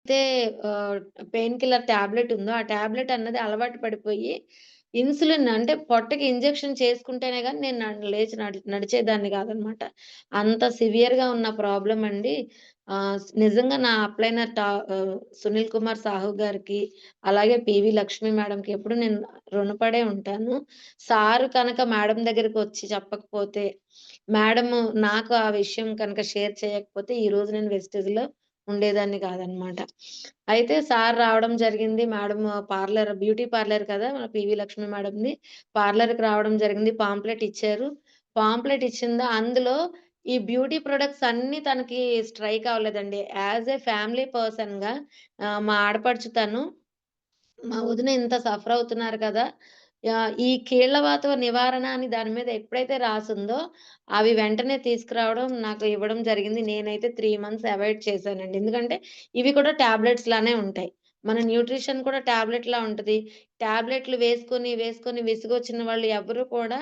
అయితే ఆహ్, pain killer tablet ఉందో, ఆ టాబ్లెట్ అన్నది అలవాటు పడిపోయి, ఇన్సులిన్ అంటే పొట్టకి ఇంజెక్షన్ చేసుకుంటేనే గాని నేను లేచి నడిచేదాన్ని గాదనమాట. అంత సివియర్‌గా ఉన్న ప్రాబ్లమ్ అండి. నిజంగా నా అప్లైనర్ సునీల్ కుమార్ సాహు గారికి, అలాగే పివి లక్ష్మి మేడంకి ఎప్పుడు నేను రుణపడే ఉంటాను. సారు కనుక మేడం దగ్గరికొచ్చి చెప్పకపోతే, మేడము నాకు ఆ విషయం కనుక షేర్ చేయకపోతే, ఈరోజు నేను వెస్టేజ్‌లో ఉండేదాన్ని కాదనమాట. అయితే సార్ రావడం జరిగింది. మేడమ్ బ్యూటీ పార్లర్ కదా! మన పివి లక్ష్మి మేడమ్‌ది. పార్లర్‌కి రావడం జరిగింది. పాంప్లెట్ ఇచ్చారు. పాంప్లెట్ ఇచ్చిందా అందులో ఈ బ్యూటీ ప్రొడక్ట్స్ అన్నీ తనకి స్ట్రైక్ అవ్వలేదండి. యాస్ ఎ ఫ్యామిలీ పర్సన్‌గా మా ఆడపడుచు తను మా వదిన ఇంత సఫర్ అవుతున్నారు కదా! ఈ కీళ్ళవాతం నివారణ అని దాని మీద ఎప్పుడైతే రాసుందో, అవి వెంటనే తీసుకురావడం, నాకు ఇవ్వడం జరిగింది. నేనైతే 3 మంత్స్ అవాయిడ్ చేశానండి. ఎందుకంటే, ఇవి కూడా టాబ్లెట్స్ లానే ఉంటాయి. మన న్యూట్రిషన్ కూడా టాబ్లెట్‌లా ఉంటది. టాబ్లెట్‌లు వేసుకొని, వేసుకొని విసుగొచ్చిన వాళ్ళు ఎవ్వరు కూడా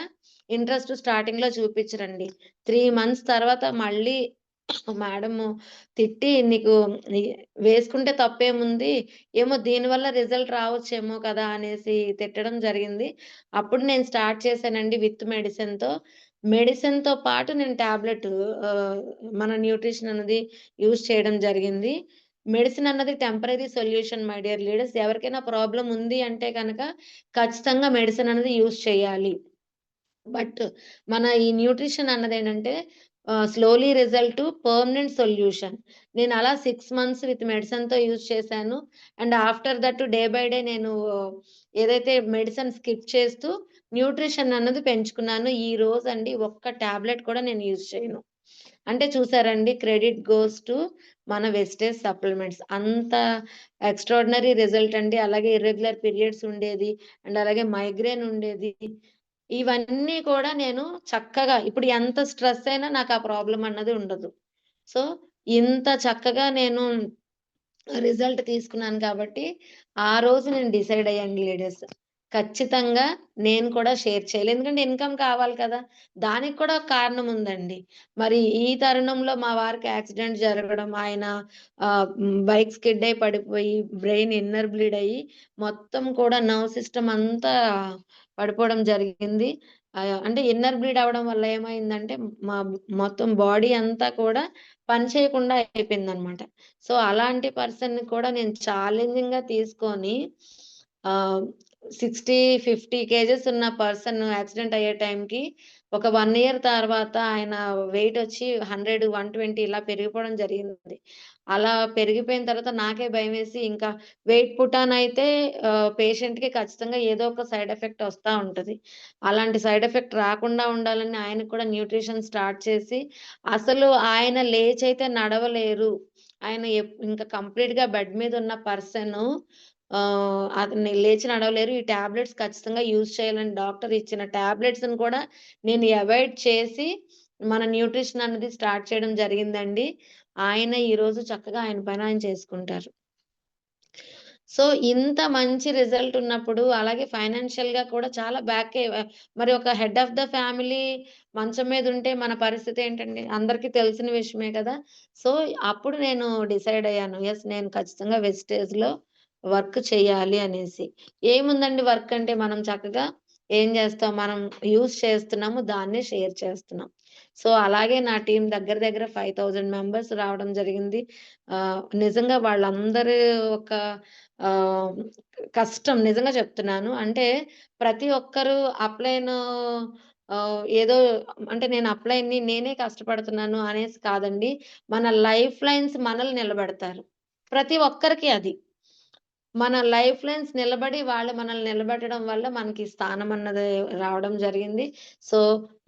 ఇంట్రెస్ట్ స్టార్టింగ్‌లో చూపిచ్చరండి. 3 మంత్స్ తర్వాత మళ్ళీ మేడము తిట్టి, "నీకు ఈ వేసుకుంటే తప్పేముంది? ఏమో దీనివల్ల రిజల్ట్ రావచ్చేమో కదా!" అనేసి తిట్టడం జరిగింది. అప్పుడు నేను స్టార్ట్ చేశానండి విత్ మెడిసిన్‌తో. మెడిసిన్‌తో పాటు నేను టాబ్లెట్ ఆహ్, మన న్యూట్రిషన్ అన్నది యూజ్ చేయడం జరిగింది. మెడిసిన్ అన్నది temporary solution my dear leaders. ఎవరికైనా ప్రాబ్లమ్ ఉంది అంటే గనక ఖచ్చితంగా మెడిసిన్ అనేది యూజ్ చేయాలి. బట్ మన ఈ న్యూట్రిషన్ అన్నదేంటంటే స్లోలీ రిజల్ట్ పర్మనెంట్ సొల్యూషన్. నేనలా 6 మంత్స్ విత్ మెడిసిన్‌తో యూజ్ చేశాను. And after that day by day నేను ఏదైతే మెడిసిన్ స్కిప్ చేస్తూ న్యూట్రిషన్ అన్నది పెంచుకున్నాను. ఈ రోజండి ఒక్క టాబ్లెట్ కూడా నేను యూజ్ చేయను. అంటే చూసారండి క్రెడిట్ గోస్ టు మన వెస్టేజ్ సప్లిమెంట్స్. అంత ఎక్స్ట్రార్డినరీ రిజల్ట్ అండి. అలాగే ఇర్రెగ్యులర్ పీరియడ్స్ ఉండేది. అండ్ అలాగే మైగ్రేన్ ఉండేది. ఇవన్నీ కూడా నేను చక్కగా ఇప్పుడు ఎంత స్ట్రెస్ అయినా నాకు ఆ ప్రాబ్లమ్ అన్నది ఉండదు. సో, ఇంత చక్కగా నేను రిజల్ట్ తీసుకున్నాను కాబట్టి, ఆ రోజు నేను డిసైడ్ అయ్యాను లీడర్స్. ఖచ్చితంగా నేను కూడా షేర్ చేయాలి. ఎందుకంటే ఇన్‌కమ్ కావాలి కదా! దానికి కూడా ఒక కారణం ఉందండి. మరి ఈ తరుణంలో మా వారికి యాక్సిడెంట్ జరగడం, ఆయన బైక్ స్కిడ్ అయ్యి పడిపోయి బ్రెయిన్ ఇన్నర్ బ్లీడ్ అయ్యి మొత్తం కూడా నర్వ్ సిస్టమ్ అంతా పడిపోవడం జరిగింది. అంటే ఇన్నర్ బ్లీడ్ అవ్వడం వల్ల ఏమైందంటే మా మొత్తం బాడీ అంతా కూడా పని చేయకుండా అయిపోయిందనమాట. సో, అలాంటి పర్సన్‌ని కూడా నేను ఛాలెంజింగ్‌గా తీసుకొని ఆహ్, 60, 50 కేజెస్ ఉన్న పర్సన్ యాక్సిడెంట్ అయ్యే టైంకి ఒక 1 ఇయర్ తర్వాత ఆయన వెయిటొచ్చి 100, 120 ఇలా పెరిగిపోవడం జరిగింది. అలా పెరిగిపోయిన తర్వాత నాకే భయమేసి ఇంకా వెయిట్ పుట్ ఆన్ అయితే పేషెంట్‌కి ఖచ్చితంగా ఏదో ఒక సైడ్ ఎఫెక్ట్ ఒస్తా ఉంటది. అలాంటి సైడ్ ఎఫెక్ట్ రాకుండా ఉండాలని ఆయనకి కూడా న్యూట్రిషన్ స్టార్ట్ చేసి, అసలు ఆయన లేచైతే నడవలేరు. ఆయన ఇంకా కంప్లీట్‌గా బెడ్ మీదున్న పర్సను అతన్ని లేచి నడవలేరు. ఈ టాబ్లెట్స్ ఖచ్చితంగా యూజ్ చేయాలని డాక్టర్ ఇచ్చిన టాబ్లెట్స్‌ని కూడా నేను అవాయిడ్ చేసి, మన న్యూట్రిషన్ అన్నది స్టార్ట్ చేయడం జరిగిందండి. ఆయన ఈరోజు చక్కగా ఆయన పని ఆయన చేసుకుంటారు. సో, ఇంత మంచి రిజల్ట్ ఉన్నప్పుడు, అలాగే ఫైనాన్షియల్‌గా కూడా చాలా మరి ఒక హెడ్ ఆఫ్ ద ఫ్యామిలీ మంచం మీద ఉంటే మన పరిస్థితి ఏంటండి? అందరికీ తెలిసిన విషయమే కదా! సో, అప్పుడు నేను డిసైడ్ అయ్యాను. యెస్, నేను ఖచ్చితంగా వెస్టేజ్‌లో వర్క్ చేయాలి అనేసి. ఏముందండి వర్క్ అంటే మనం చక్కగా ఏం చేస్తాం? మనం యూజ్ చేస్తున్నాము. దాన్నే షేర్ చేస్తున్నాం. సో, అలాగే నా టీమ్ దగ్గర దగ్గర 5000 మెంబర్స్ రావడం జరిగింది. నిజంగా వాళ్ళందరూ ఒక ఆహ్, కష్టం నిజంగా చెప్తున్నాను. అంటే ప్రతి ఒక్కరు అప్లైను ఏదో అంటే నేను అప్లైన్‌ని నేనే కష్టపడుతున్నాను అనేసి కాదండి. మన లైఫ్ లైన్స్ మనల్ని నిలబెడతారు. ప్రతి ఒక్కరికి అది. మన లైఫ్ లైన్స్ నిలబడి వాళ్ళు మనల్ని నిలబెట్టడం వల్ల మనకి స్థానం అన్నది రావడం జరిగింది. సో,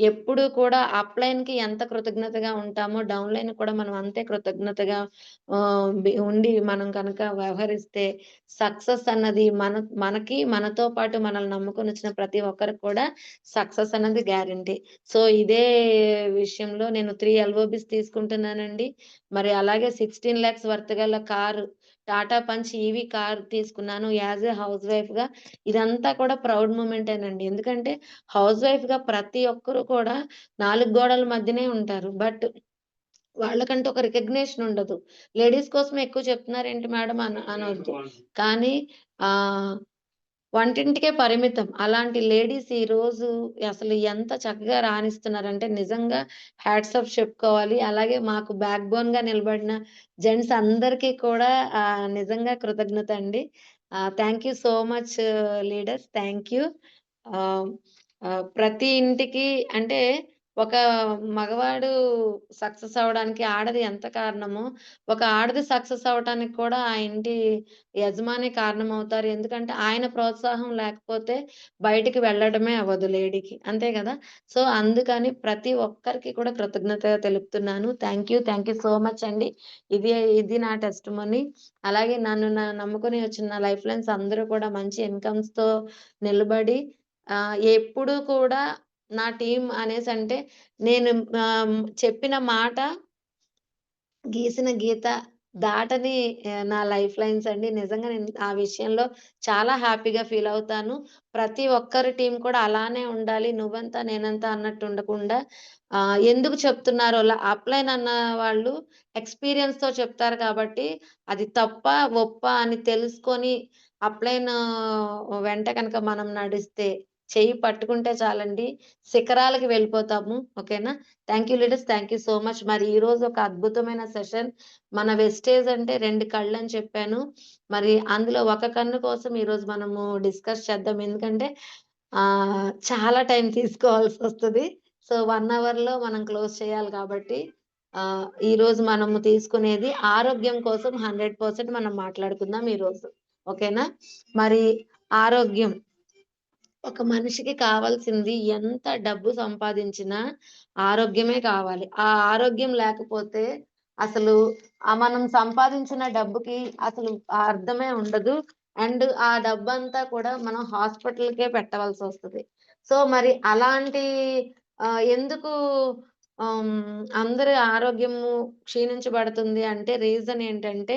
ఎప్పుడు కూడా అప్‌లైన్‌కి ఎంత కృతజ్ఞతగా ఉంటామో, డౌన్‌లైన్‌కి కూడా మనం అంతే కృతజ్ఞతగా ఉండి మనం కనుక వ్యవహరిస్తే సక్సెస్ అన్నది మనకి మనతో పాటు మనల్ని నమ్ముకొనొచ్చిన ప్రతి ఒక్కరికి కూడా సక్సెస్ అన్నది గ్యారంటీ. సో, ఇదే విషయంలో నేను 3 ఎల్‌ఓబీస్ తీసుకుంటున్నానండి. మరి అలాగే 16,00,000 వర్త్ గల car Tata punch EV car తీసుకున్నాను. యాస్ ఎ హౌస్ వైఫ్‌గా ఇదంతా కూడా ప్రౌడ్ మూమెంటేనండి. ఎందుకంటే హౌస్ వైఫ్‌గా ప్రతి ఒక్కరు కూడా 4 గోడల మధ్యనే ఉంటారు. బట్ వాళ్ళకంటూ ఒక రికగ్నిషన్ ఉండదు. లేడీస్ కోసమే ఎక్కువ చెప్తున్నారేంటి మేడం అనొద్దు. కానీ ఆహ్, వంటింటికే పరిమితం. అలాంటి లేడీస్ ఈరోజు అసలు ఎంత చక్కగా రాణిస్తున్నారంటే నిజంగా హ్యాట్స్ ఆఫ్ చెప్పుకోవాలి. అలాగే మాకు బ్యాక్ బోన్‌గా నిలబడిన జెంట్స్ అందరికీ కూడా నిజంగా కృతజ్ఞత అండి. Thank you so much leaders. Thank you. ఆహ్, ప్రతి ఇంటికి అంటే ఒక మగవాడు సక్సెస్ అవ్వడానికి ఆడది ఎంత కారణమో, ఒక ఆడది సక్సెస్ అవ్వటానికి కూడా ఆ ఇంటి యజమాని కారణమవుతారు. ఎందుకంటే ఆయన ప్రోత్సాహం లేకపోతే బయటికి వెళ్ళడమే అవ్వదు లేడీకి. అంతే గదా! సో, అందుకని ప్రతి ఒక్కరికి కూడా కృతజ్ఞత తెలుపుతున్నాను. థాంక్ యూ సో మచ్ అండి. ఇది ఇది నా టెస్టిమనీ. అలాగే నన్ను నమ్ముకొని వచ్చిన నా లైఫ్ లైన్స్ అందరూ కూడా మంచి ఇన్‌కమ్స్‌తో నిలబడి ఎప్పుడు కూడా నా టీమ్ అనేసంటే నేను చెప్పిన మాట గీసిన గీత దాటని నా లైఫ్ లైన్స్ అండి. నిజంగా నేను ఆ విషయంలో చాలా హ్యాపీగా ఫీల్ అవుతాను. ప్రతి ఒక్కరి టీమ్ కూడా అలానే ఉండాలి. నువ్వంత నేనంత అన్నట్టు ఉండకుండా ఎందుకు చెప్తున్నారో అప్‌లైన్ అన్న వాళ్ళు ఎక్స్‌పీరియన్స్‌తో చెప్తారు కాబట్టి అది తప్పా, ఒప్పా అని తెలుసుకొని అప్‌లైన్ వెంట గనక మనం నడిస్తే చెయ్యి పట్టుకుంటే చాలండి శిఖరాలకి వెళ్ళిపోతాము. ఓకేనా? Thank you leaders. Thank you so much. మరి ఈరోజు ఒక అద్భుతమైన సెషన్. మన వెస్టేజ్ అంటే 2 కళ్ళని చెప్పాను. మరి అందులో ఒక కన్ను కోసం ఈరోజు మనము డిస్కస్ చేద్దాం. ఎందుకంటే చాలా టైం తీసుకోవాల్సొస్తది. సో, 1 అవర్‌లో మనం క్లోజ్ చేయాలి కాబట్టి ఈరోజు మనము తీసుకునేది ఆరోగ్యం కోసం 100% మనం మాట్లాడుకుందాం ఈరోజు. ఓకేనా? మరి ఆరోగ్యం ఒక మనిషికి కావాల్సింది ఎంత డబ్బు సంపాదించినా ఆరోగ్యమే కావాలి. ఆ ఆరోగ్యం లేకపోతే అసలు మనం సంపాదించిన డబ్బుకి అసలు అర్థమే ఉండదు. అండ్ ఆ డబ్బంతా కూడా మనం హాస్పిటల్‌కే పెట్టవలసొస్తది. సో, మరి అలాంటి ఎందుకు అందరి ఆరోగ్యము క్షీణించబడుతుంది అంటే రీజన్ ఏంటంటే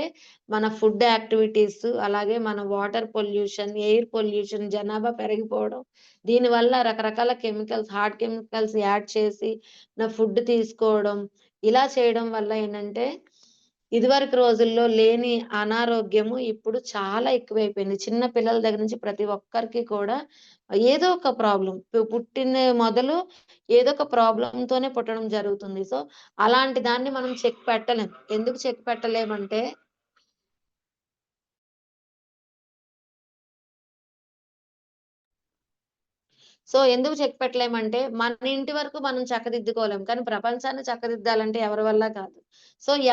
మన ఫుడ్ యాక్టివిటీస్, అలాగే మన వాటర్ పొల్యూషన్, ఎయిర్ పొల్యూషన్, జనాభా పెరిగిపోవడం. దీనివల్ల రకరకాల హార్డ్ కెమికల్స్ యాడ్ చేసి ఫుడ్ తీసుకోవడం. ఇలా చేయడం వల్ల ఏంటంటే, ఇదివరకు రోజుల్లో లేని అనారోగ్యము ఇప్పుడు చాలా ఎక్కువైపోయింది. చిన్న పిల్లల దగ్గర నుంచి ప్రతి ఒక్కరికి కూడా ఏదో ఒక ప్రాబ్లమ్. పుట్టిన మొదలు ఏదో ఒక ప్రాబ్లమ్‌తోనే పుట్టడం జరుగుతుంది. సో, అలాంటి దాన్ని మనం చెక్ పెట్టలేం. ఎందుకు చెక్ పెట్టలేమంటే ఎందుకు చెక్ పెట్టలేమంటే, మన ఇంటి వరకు మనం చక్కదిద్దుకోలేం. కానీ ప్రపంచాన్ని చక్కదిద్దాలంటే ఎవరి వల్ల కాదు.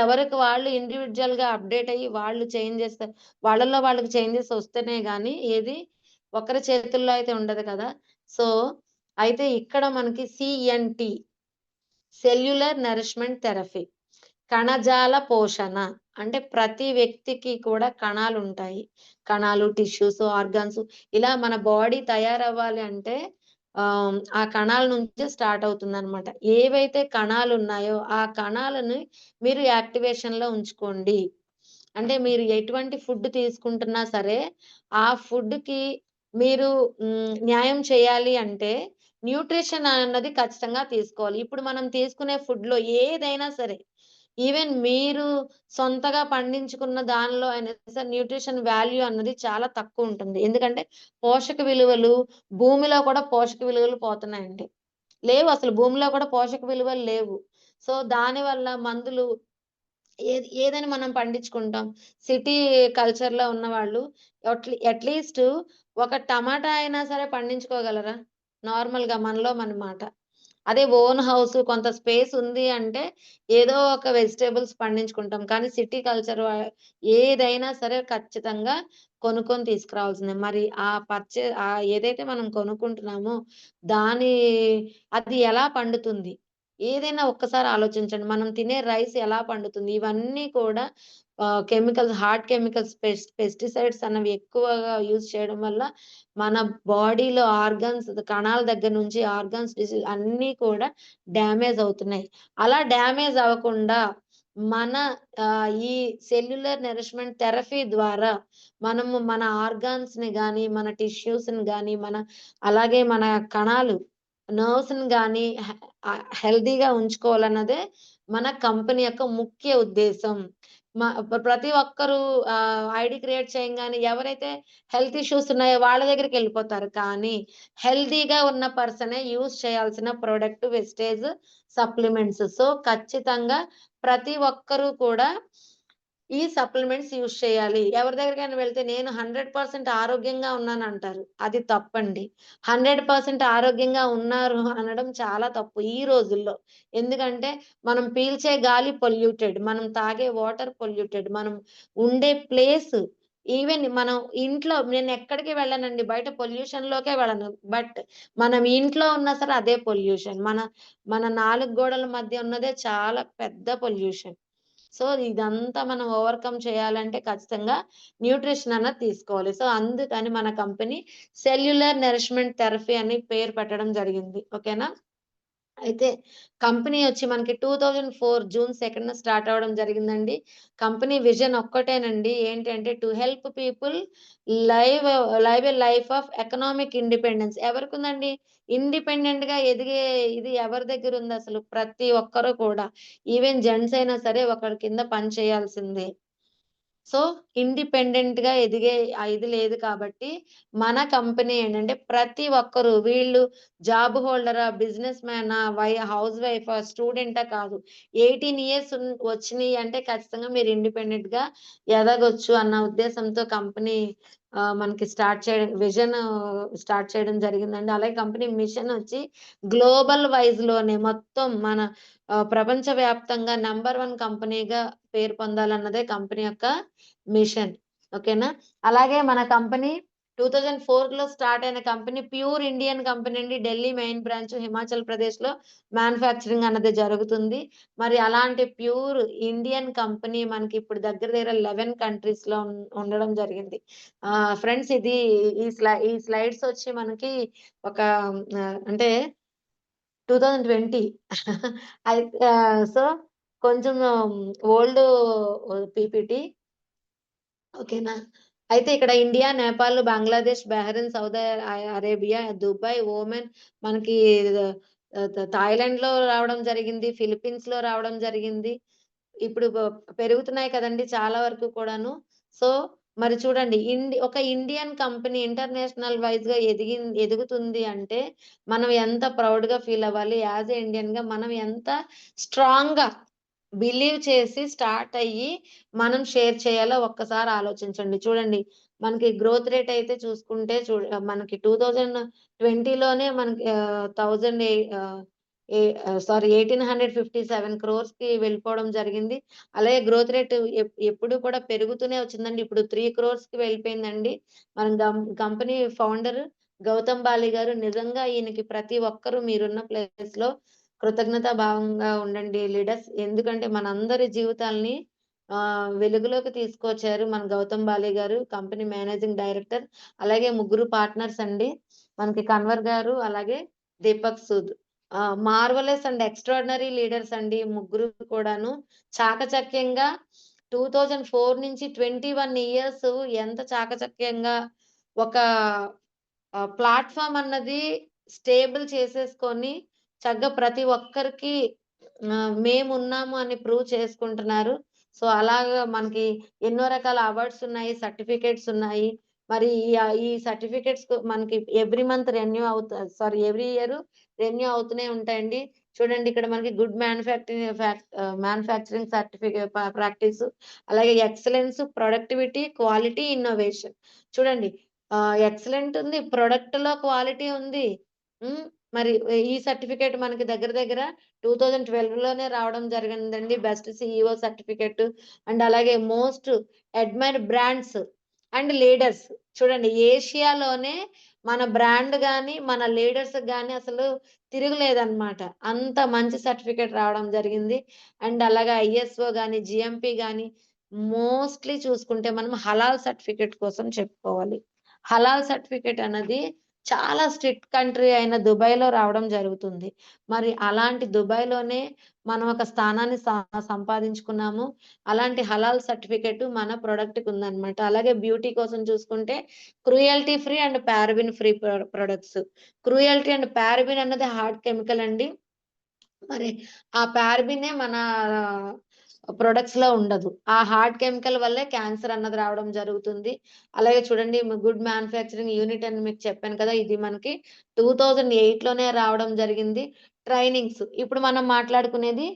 ఎవరికి వాళ్ళు ఇండివిడ్యుయల్‌గా అప్‌డేట్ అయ్యి వాళ్ళు వాళ్ళలో వాళ్ళకి చేంజెస్ వస్తేనే గాని ఏది ఒకరి చేతుల్లో అయితే ఉండదు కదా! సో, అయితే ఇక్కడ మనకి సీఎన్‌టి సెల్యులర్ నరిష్మెంట్ థెరపీ. కణజాల పోషణ. అంటే ప్రతి వ్యక్తికి కూడా కణాలుంటాయి. కణాలు, టిష్యూస్, ఆర్గాన్స్ ఇలా మన బాడీ తయారవ్వాలి అంటే ఆ కణాల నుంచే స్టార్ట్ అవుతుందనమాట. ఏవైతే కణాలున్నాయో ఆ కణాలని మీరు యాక్టివేషన్‌లో ఉంచుకోండి. అంటే మీరు ఎటువంటి ఫుడ్ తీసుకుంటున్నా సరే, ఆ ఫుడ్‌కి మీరు న్యాయం చేయాలి అంటే న్యూట్రిషన్ అన్నది ఖచ్చితంగా తీసుకోవాలి. ఇప్పుడు మనం తీసుకునే ఫుడ్‌లో ఏదైనా సరే, ఈవెన్ మీరు సొంతగా పండించుకున్న దానిలో అయినా సరే న్యూట్రిషన్ వాల్యూ అన్నది చాలా తక్కువుంటుంది. ఎందుకంటే పోషక విలువలు భూమిలో కూడా పోషక విలువలు పోతున్నాయండి. లేవు, భూమిలో కూడా పోషక విలువలు లేవు. సో, దానివల్ల మందులు ఏదని మనం పండించుకుంటాం. సిటీ కల్చర్‌లో ఉన్నవాళ్ళు అట్‌లీస్ట్ ఒక టమాటా అయినా సరే పండించుకోగలరా? నార్మల్‌గా మనలో మన మాట. అదే ఓన్ హౌస్ కొంత స్పేస్ ఉంది అంటే ఏదో ఒక వెజిటబుల్స్ పండించుకుంటాం. కానీ సిటీ కల్చర్ ఏదైనా సరే ఖచ్చితంగా కొనుక్కొని తీసుకురావాల్సిందే. మరి ఏదైతే మనం కొనుక్కుంటున్నామో దాని అది ఎలా పండుతుంది? ఏదైనా ఒక్కసారి ఆలోచించండి. మనం తినే రైస్ ఎలా పండుతుంది? ఇవన్నీ కూడా హార్డ్ కెమికల్స్, పెస్టిసైడ్స్ అన్నవి ఎక్కువగా యూజ్ చేయడం వల్ల మన బాడీలో కణాల దగ్గర నుంచి డిసీజ్ అన్నీ కూడా డ్యామేజ్ అవుతున్నాయి. అలా డ్యామేజ్ అవ్వకుండా మన ఈ సెల్యులర్ నరిష్మెంట్ థెరపీ ద్వారా మనము మన ఆర్గాన్స్‌ని గాని, మన టిష్యూస్‌ని గాని, అలాగే మన కణాలు, నర్వ్స్‌ని గాని హెల్తీగా ఉంచుకోవాలన్నదే మన కంపెనీ యొక్క ముఖ్య ఉద్దేశం. ప్రతి ఒక్కరు ఐడీ క్రియేట్ చేయంగానే ఎవరైతే హెల్త్ ఇష్యూస్ ఉన్నాయో వాళ్ళ దగ్గరికెళ్ళిపోతారు. కానీ హెల్తీగా ఉన్న పర్సనే యూజ్ చేయాల్సిన ప్రొడక్ట్ వెస్టేజ్ సప్లిమెంట్స్. సో, ఖచ్చితంగా ప్రతి ఒక్కరు కూడా ఈ సప్లిమెంట్స్ యూజ్ చేయాలి. ఎవరి దగ్గరికైనా వెళ్తే నేను 100% ఆరోగ్యంగా ఉన్నానంటారు. అది తప్పండి. 100% ఆరోగ్యంగా ఉన్నారు అనడం చాలా తప్పు ఈ రోజుల్లో. ఎందుకంటే మనం పీల్చే గాలి పొల్యూటెడ్, మనం తాగే వాటర్ పొల్యూటెడ్, మనం ఉండే ప్లేస్ ఈవెన్ మనం ఇంట్లో నేనెక్కడికి వెళ్ళనండి. బయట పొల్యూషన్‌లోకే వెళ్ళను. బట్ మనం ఇంట్లో ఉన్నా సరే అదే పొల్యూషన్. మన 4 గోడల మధ్య ఉన్నదే చాలా పెద్ద పొల్యూషన్. సో, ఇదంతా మనం ఓవర్‌కమ్ చేయాలంటే ఖచ్చితంగా న్యూట్రిషన్ అన్నది తీసుకోవాలి. సో, అందుకని మన కంపెనీ సెల్యులర్ నరిష్మెంట్ థెరపీ అని పేరు పెట్టడం జరిగింది. ఓకేనా? అయితే కంపెనీ వచ్చి మనకి 2004 జూన్ 2న స్టార్ట్ అవ్వడం జరిగిందండి. కంపెనీ విజన్ ఒక్కటేనండి. ఏంటంటే to help people live live a life of economic independence. ఎవరికుందండి? ఇండిపెండెంట్‌గా ఎదిగే ఇది ఎవరి దగ్గరుందసలు? ప్రతి ఒక్కరు కూడా. ఈవెన్ జెంట్స్ అయినా సరే ఒకరి కింద పని చేయాల్సిందే. సో, ఇండిపెండెంట్‌గా ఎదిగే ఇది లేదు కాబట్టి, మన కంపెనీ ఏంటంటే ప్రతి ఒక్కరు వీళ్ళు జాబ్ హోల్డరా, బిజినెస్ మ్యానా, హౌస్ వైఫా, స్టూడెంటా కాదు. 18 ఇయర్స్ వచ్చినియి అంటే ఖచ్చితంగా మీరు ఇండిపెండెంట్‌గా ఎదగొచ్చు అన్న ఉద్దేశంతో కంపెనీ మనకి స్టార్ట్ చేయడం జరిగిందండి. అలాగే కంపెనీ మిషన్ వచ్చి గ్లోబల్ వైస్‌లోనే మొత్తం మన ప్రపంచవ్యాప్తంగా నంబర్ 1 కంపెనీగా పేరు పొందాలన్నదే కంపెనీ యొక్క మిషన్. ఓకేనా? అలాగే మన కంపెనీ 2004లో స్టార్ట్ అయిన కంపెనీ ప్యూర్ ఇండియన్ కంపెనీ అండి. ఢిల్లీ మెయిన్ బ్రాంచ్ హిమాచల్ ప్రదేశ్‌లో మ్యానుఫ్యాక్చరింగ్ అన్నది జరుగుతుంది. మరి అలాంటి ప్యూర్ ఇండియన్ కంపెనీ మనకి ఇప్పుడు దగ్గర దగ్గర 11 కంట్రీస్‌లో ఉండడం జరిగింది. ఫ్రెండ్స్ ఇది ఈ స్లైడ్స్ వచ్చి మనకి ఒక అంటే 2020 సో, కొంచెం ఓల్డ్ పీపీటీ. ఓకేనా? అయితే ఇక్కడ India, Nepal, Bangladesh, Bahrain, Saudi Arabia, Dubai, Oman మనకి థాయిలాండ్‌లో రావడం జరిగింది. ఫిలిప్పీన్స్‌లో రావడం జరిగింది. ఇప్పుడు పెరుగుతున్నాయి కదండీ చాలా వరకు కూడాను. సో, మరి చూడండి ఒక ఇండియన్ కంపెనీ ఇంటర్నేషనల్ వైస్‌గా ఎదుగుతుంది అంటే, మనం ఎంత ప్రౌడ్‌గా ఫీల్ అవ్వాలి. యాస్ ఎ ఇండియన్‌గా మనం ఎంత స్ట్రాంగ్‌గా బిలీవ్ చేసి స్టార్ట్ అయ్యి, మనం షేర్ చేయాలో ఒక్కసారి ఆలోచించండి. చూడండి మనకి గ్రోత్ రేట్ అయితే చూసుకుంటే మనకి 2020లోనే మనకి 1857 క్రోర్స్‌కి వెళ్ళిపోవడం జరిగింది. అలాగే గ్రోత్ రేట్ ఎప్పుడు కూడా పెరుగుతూనే వచ్చిందండి. ఇప్పుడు 3 క్రోర్స్‌కి వెళ్ళిపోయిందండి. మన కంపెనీ ఫౌండర్ గౌతమ్ బాలి గారు నిజంగా ఈయనకి ప్రతి ఒక్కరు మీరున్న ప్లేస్‌లో కృతజ్ఞతా భావంగా ఉండండి లీడర్స్. ఎందుకంటే మనందరి జీవితాల్ని వెలుగులోకి తీసుకొచ్చారు మన గౌతమ్ బాలి గారు. Company managing director. అలాగే ముగ్గురు పార్ట్నర్స్ అండి. మనకి కన్వర్ గారు, అలాగే Deepak Sood. Marvellous and extraordinary leaders అండి ముగ్గురు కూడాను. చాకచక్యంగా 2004 నుంచి 21 ఇయర్స్ ఎంత చాకచక్యంగా ఒక ప్లాట్‌ఫార్మ్ అన్నది స్టేబుల్ చేసేసుకొని చక్కగా ప్రతి ఒక్కరికి మేమున్నాము అని ప్రూవ్ చేసుకుంటున్నారు. సో, అలాగా మనకి ఎన్నో రకాల అవార్డ్స్ ఉన్నాయి. సర్టిఫికేట్స్ ఉన్నాయి. మరి ఈ సర్టిఫికేట్స్ మనకి every month every year renew అవుతూనే ఉంటాయండి. చూడండి ఇక్కడ మనకి గుడ్ మ్యానుఫ్యాక్చరింగ్ ప్రాక్టీసు, అలాగే ఎక్సలెన్స్, ప్రొడక్టివిటీ, క్వాలిటీ, ఇన్నోవేషన్. చూడండి ఎక్సలెంట్ ఉంది. ప్రొడక్ట్‌లో క్వాలిటీ ఉంది. హ్మ్. మరి ఈ సర్టిఫికేట్ మనకి దగ్గర దగ్గర 2012లోనే రావడం జరిగిందండి. బెస్ట్ సీఈఓ సర్టిఫికేట్ అండ్ అలాగే most admired brands and leaders. చూడండి ఏషియాలోనే మన బ్రాండ్ గాని, మన లీడర్స్‌కి గాని అసలు తిరుగులేదన్నమాట. అంత మంచి సర్టిఫికేట్ రావడం జరిగింది. అండ్ అలాగే ఐఎస్ఓ గాని, జీఎంపీ గాని మోస్ట్‌లీ చూసుకుంటే మనం హలాల్ సర్టిఫికేట్ కోసం చెప్పుకోవాలి. హలాల్ సర్టిఫికేట్ అన్నది చాలా స్ట్రిక్ట్ కంట్రీ అయిన దుబాయ్‌లో రావడం జరుగుతుంది. మరి అలాంటి దుబాయ్‌లోనే మనం ఒక స్థానాన్ని సంపాదించుకున్నాము. అలాంటి హలాల్ సర్టిఫికేట్ మన ప్రొడక్ట్‌కి ఉందన్నమాట. అలాగే బ్యూటీ కోసం చూసుకుంటే cruelty free and paraben free products. Cruelty and paraben అన్నది హార్డ్ కెమికల్ అండి. మరి ఆ పారబినే మన ప్రొడక్ట్స్‌లో ఉండదు. ఆ హార్డ్ కెమికల్ వల్లే క్యాన్సర్ అన్నది రావడం జరుగుతుంది. అలాగే చూడండి గుడ్ మ్యానుఫ్యాక్చరింగ్ యూనిట్ అని మీకు చెప్పాను కదా! ఇది మనకి 2008లోనే రావడం జరిగింది. ట్రైనింగ్స్ ఇప్పుడు మనం మాట్లాడుకునేది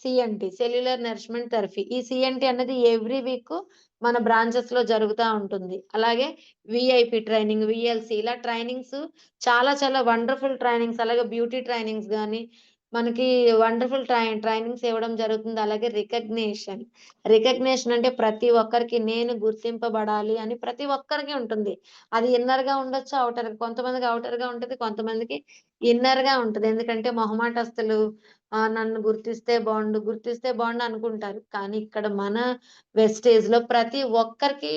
సీఎన్‌టీ సెల్యులర్ నరిష్మెంట్ థెరపీ. ఈ సీఎన్‌టీ అన్నది ఎవ్రీ వీక్ మన బ్రాంచెస్‌లో జరుగుతా ఉంటుంది. అలాగే వీఐపీ ట్రైనింగ్, వీఎల్సీ ఇలా ట్రైనింగ్స్ చాలా చాలా వండర్‌ఫుల్ ట్రైనింగ్స్ అలాగే బ్యూటీ ట్రైనింగ్స్ గాని మనకి వండర్‌ఫుల్ ట్రైనింగ్స్ ఇవ్వడం జరుగుతుంది. అలాగే రికగ్నిషన్. రికగ్నిషన్ అంటే ప్రతి ఒక్కరికి నేను గుర్తింపబడాలి అని ప్రతి ఒక్కరికి ఉంటుంది. అది ఇన్నర్‌గా ఉండొచ్చు, ఔటర్‌గా కొంతమందికి ఔటర్‌గా ఉంటది. కొంతమందికి ఇన్నర్‌గా ఉంటది. ఎందుకంటే మొహమాటస్తులు నన్ను గుర్తిస్తే బావుండు అనుకుంటారు. కానీ ఇక్కడ మన వెస్టేజ్‌లో ప్రతి ఒక్కరికి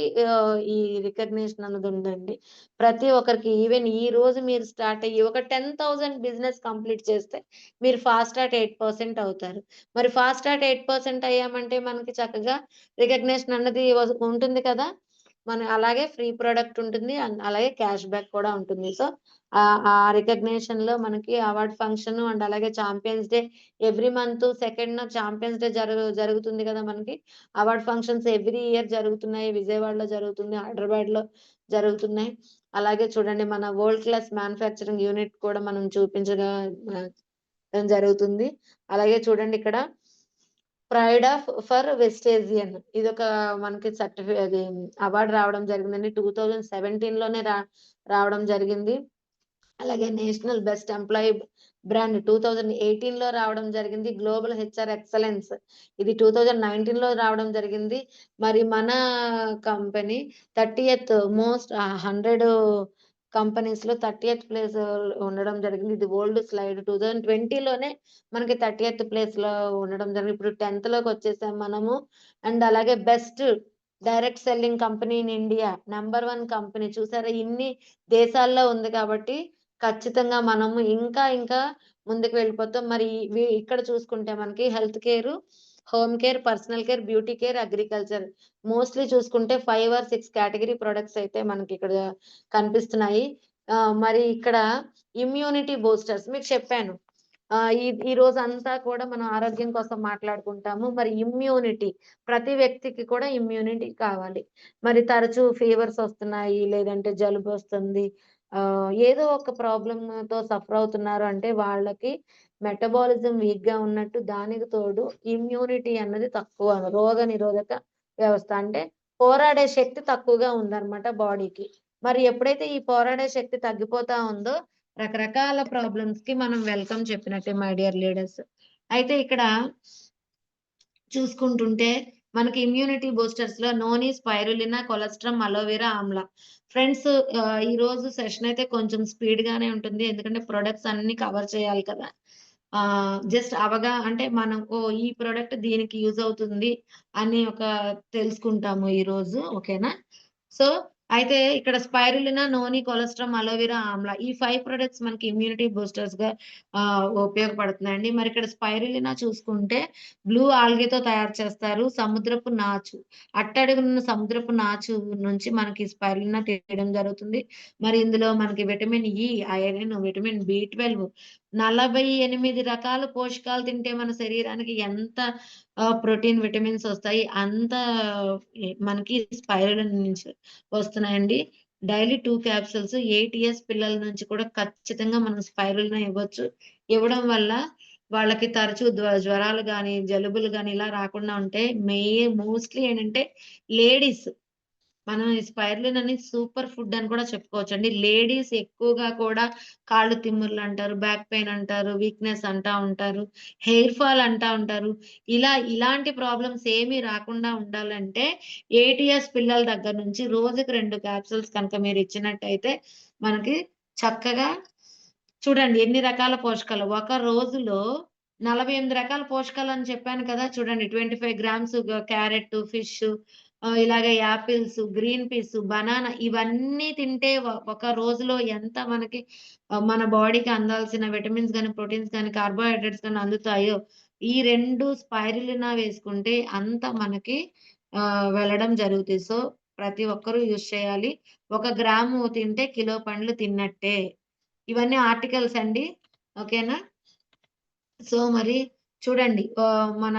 ఈ రికగ్నిషన్ అన్నది ఉందండి. ప్రతి ఒక్కరికి ఈవెన్ ఈ రోజు మీరు స్టార్ట్ అయ్యి ఒక 10,000 బిజినెస్ కంప్లీట్ చేస్తే మీరు ఫాస్ట్ అట్ 8% అవుతారు. మరి ఫాస్ట్ అట్ 8% అయ్యామంటే మనకి చక్కగా రికగ్నిషన్ అన్నది ఉంటుంది కదా! అలాగే ఫ్రీ ప్రొడక్ట్ ఉంటుంది. అలాగే క్యాష్ బ్యాక్ కూడా ఉంటుంది. సో, ఆ రికగ్నిషన్‌లో మనకి అవార్డ్ ఫంక్షన్ అండ్ అలాగే చాంపియన్స్ డే ఎవ్రీ మంత్ సెకండ్‌న చాంపియన్స్ డే జరుగుతుంది కదా! మనకి. అవార్డ్ ఫంక్షన్స్ ఎవ్రీ ఇయర్ జరుగుతున్నాయి. విజయవాడలో జరుగుతుంది. హైదరాబాద్‌లో జరుగుతున్నాయి. అలాగే చూడండి మన వరల్డ్ క్లాస్ మ్యానుఫ్యాక్చరింగ్ యూనిట్ కూడా మనం ఆహ్, జరుగుతుంది. అలాగే చూడండి ఇక్కడ ప్రైడ్ ఫర్ వెస్టేజియన్ ఇదొక మనకి అది అవార్డ్ రావడం జరిగిందండి. 2017లోనే రావడం జరిగింది. అలాగే నేషనల్ బెస్ట్ ఎంప్లాయీ బ్రాండ్ 2018లో రావడం జరిగింది. గ్లోబల్ హెచ్ఆర్ ఎక్సలెన్స్ ఇది 2019లో రావడం జరిగింది. మరి మన కంపెనీ 30థ్ మోస్ట్ 100 కంపెనీస్‌లో 30థ్ ప్లేస్ ఉండడం జరిగింది. ఇది ఓల్డ్ స్లైడ్ 2020లోనే మనకి 30థ్ ప్లేస్‌లో ఉండడం జరిగింది. ఇప్పుడు 10థ్‌లోకొచ్చేసాం మనము. అండ్ అలాగే best direct selling company in India number 1 company చూసారా ఇన్ని దేశాల్లో ఉంది కాబట్టి ఖచ్చితంగా మనము ఇంకా ముందుకు వెళ్ళిపోతాం. మరి ఇక్కడ చూసుకుంటే మనకి health care, home care, personal care, beauty care, agriculture mostly చూసుకుంటే 5 ఆర్ 6 కేటగరీ ప్రొడక్ట్స్ అయితే మనకిక్కడ కనిపిస్తున్నాయి. మరి ఇక్కడ ఇమ్యూనిటీ బూస్టర్స్ మీకు చెప్పాను. ఈ రోజంతా కూడా మనం ఆరోగ్యం కోసం మాట్లాడుకుంటాము. మరి ఇమ్యూనిటీ ప్రతి వ్యక్తికి కూడా ఇమ్యూనిటీ కావాలి. మరి తరచూ ఫీవర్స్ వస్తున్నాయి, లేదంటే జలుబొస్తుంది. ఏదో ఒక ప్రాబ్లమ్‌తో సఫర్ అవుతున్నారు అంటే వాళ్ళకి మెటబాలిజం వీక్‌గా ఉన్నట్టు దానికి తోడు ఇమ్యూనిటీ అన్నది తక్కువ. రోగనిరోధక వ్యవస్థ అంటే పోరాడే శక్తి తక్కువగా ఉందన్నమాట బాడీకి. మరి ఎప్పుడైతే ఈ పోరాడే శక్తి తగ్గిపోతా ఉందో రకరకాల ప్రాబ్లమ్స్‌కి మనం వెల్కమ్ చెప్పినట్టే మై డియర్ లీడర్స్. అయితే ఇక్కడ చూసుకుంటుంటే మనకి immunity బూస్టర్స్‌లో నోని, spirulina, కొలెస్ట్రామ్, aloe vera, Amla. Friends ఈరోజు సెషన్ అయితే కొంచెం స్పీడ్‌గానే ఉంటుంది. ఎందుకంటే ప్రొడక్ట్స్ అన్నీ కవర్ చేయాలి కదా! జస్ట్ అంటే మనం ఓహ్! ఈ ప్రొడక్ట్ దీనికి యూజ్ అవుతుంది అని తెలుసుకుంటాము ఈరోజు. ఓకేనా? సో, అయితే ఇక్కడ స్పైరులినా, నోని, కొలెస్ట్రామ్, అలోవెరా, ఆమ్లా ఈ 5 ప్రొడక్ట్స్ మనకి ఇమ్యూనిటీ బూస్టర్స్‌గా ఉపయోగపడుతున్నాయండి. మరి ఇక్కడ స్పైరులినా చూసుకుంటే బ్లూ ఆల్గేతో తయారు చేస్తారు. సముద్రపు నాచు. అట్టడుగునున్న సముద్రపు నాచు నుంచి మనకి స్పైరులినా తీయడం జరుగుతుంది. మరి ఇందులో మనకి vitamin E, iron, vitamin B12 48 రకాల పోషకాలు తింటే మన శరీరానికి ఎంత ప్రోటీన్, విటమిన్స్ ఒస్తాయి. అంత మనకి స్పైరులినా నుంచి వస్తున్నాయండి. డైలీ 2 క్యాప్సూల్స్ 8 ఇయర్స్ పిల్లల నుంచి కూడా ఖచ్చితంగా మనం స్పైరులినా ఇవ్వచ్చు. ఇవ్వడం వల్ల వాళ్ళకి తరచూ జ్వరాలు గాని, జలుబులు గాని ఇలా రాకుండా ఉంటాయి. మోస్ట్‌లీ ఏంటంటే లేడీస్ మనం ఈ స్పైరులిన్ అనేది సూపర్ ఫుడ్ అని కూడా చెప్పుకోవచ్చండి. లేడీస్ ఎక్కువగా కూడా కాళ్ళు తిమ్ముర్లంటారు, బ్యాక్ పెయిన్ అంటారు, వీక్‌నెస్ అంటా ఉంటారు, హెయిర్ ఫాల్ అంటా ఉంటారు. ఇలాంటి ప్రాబ్లమ్స్ ఏమీ రాకుండా ఉండాలంటే 8 ఇయర్స్ పిల్లల దగ్గర నుంచి రోజుకి 2 క్యాప్సూల్స్ కనుక మీరు ఇచ్చినట్టయితే మనకి చక్కగా చూడండి ఎన్ని రకాల పోషకాలు. ఒక రోజులో 48 రకాల పోషకాలని చెప్పాను కదా! చూడండి 25 గ్రామ్స్ క్యారెట్, ఫిష్ ఇలాగ యాపిల్స్, గ్రీన్ పీస్, బనానా ఇవన్నీ తింటే ఒక రోజులో ఎంత మనకి మన బాడీకి అందాల్సిన విటమిన్స్ గాని, ప్రోటీన్స్ గాని, కార్బోహైడ్రేట్స్ గాని అందుతాయో, ఈ 2 స్పైరులినా వేసుకుంటే అంత మనకి వెళ్ళడం జరుగుతాయి. సో, ప్రతి ఒక్కరు యూజ్ చేయాలి. 1 గ్రాము తింటే కిలో పండ్లు తిన్నట్టే. ఇవన్నీ ఆర్టికల్స్ అండి. ఓకేనా? సో, మరి చూడండి మన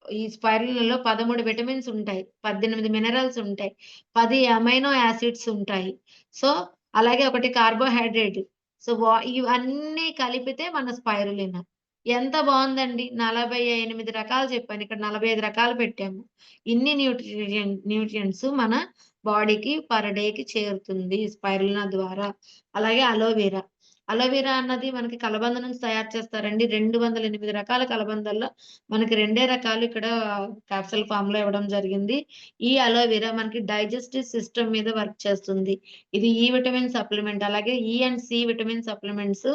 ఈ స్పైరల్‌లలో 13 విటమిన్స్ ఉంటాయి. 18 మినరల్స్ ఉంటాయి. 10 అమైనో యాసిడ్స్ ఉంటాయి. సో, అలాగే ఒకటి కార్బోహైడ్రేట్. సో, ఇవన్నీ కలిపితే మన స్పైరులినా. ఎంత బావుందండి. 48 రకాలు చెప్పాను. ఇక్కడ 45 రకాలు పెట్టాము. ఇన్ని న్యూట్రియంట్స్ మన బాడీకి పర్ డేకి చేరుతుంది స్పైరులినా ద్వారా. అలాగే అలోవెరా. అలోవెరా అన్నది మనకి కలబంద నుంచి తయారు చేస్తారండి. 208 రకాల కలబందల్లో మనకి రెండే రకాలు ఇక్కడ క్యాప్సూల్ ఫార్మ్‌లో ఇవ్వడం జరిగింది. ఈ అలోవెరా మనకి డైజెస్టివ్ సిస్టమ్ మీద వర్క్ చేస్తుంది. ఇది ఈ విటమిన్ సప్లిమెంట్. అలాగే ఈ అండ్ సి విటమిన్ సప్లిమెంట్స్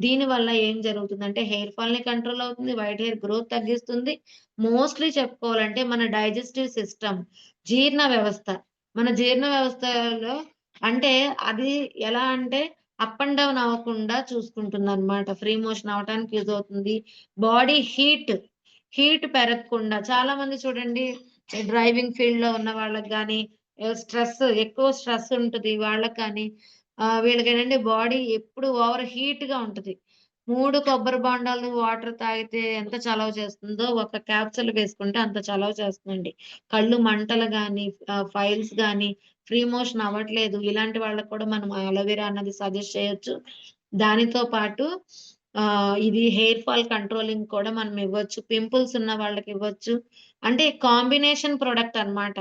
దీని వల్ల ఏం జరుగుతుందంటే హెయిర్ ఫాల్‌ని కంట్రోల్ అవుతుంది. వైట్ హెయిర్ గ్రోత్ తగ్గిస్తుంది. మోస్ట్‌లీ చెప్పుకోవాలంటే మన డైజెస్టివ్ సిస్టమ్ జీర్ణ వ్యవస్థ. మన జీర్ణ వ్యవస్థలో అంటే అది ఎలా అంటే అప్ అండ్ డౌన్ అవ్వకుండా చూసుకుంటుందనమాట. ఫ్రీ మోషన్ అవ్వటానికి యూజ్ అవుతుంది. బాడీ హీట్ పెరగకుండా చాలా మంది చూడండి డ్రైవింగ్ ఫీల్డ్‌లో ఉన్న వాళ్ళకి గాని, ఎక్కువ స్ట్రెస్ ఉంటది వాళ్ళకి కానీ, వీళ్ళకేంటంటే బాడీ ఎప్పుడు ఓవర్ హీట్‌గా ఉంటది. 3 కొబ్బరి బొండాలు వాటర్ తాగితే ఎంత చలవ చేస్తుందో, ఒక క్యాప్సూల్ వేసుకుంటే అంత చలవ చేస్తుందండి. కళ్ళు మంటలు గాని, ఫైల్స్ గాని, ఫ్రీ మోషన్ అవ్వట్లేదు. ఇలాంటి వాళ్ళకి కూడా మనం అలోవెరా అన్నది సజెస్ట్ చేయొచ్చు. దానితో పాటు ఇది హెయిర్ ఫాల్ కంట్రోలింగ్ కూడా మనం ఇవ్వచ్చు. పింపుల్స్ ఉన్న వాళ్ళకివ్వచ్చు. అంటే కాంబినేషన్ ప్రొడక్ట్ అన్నమాట.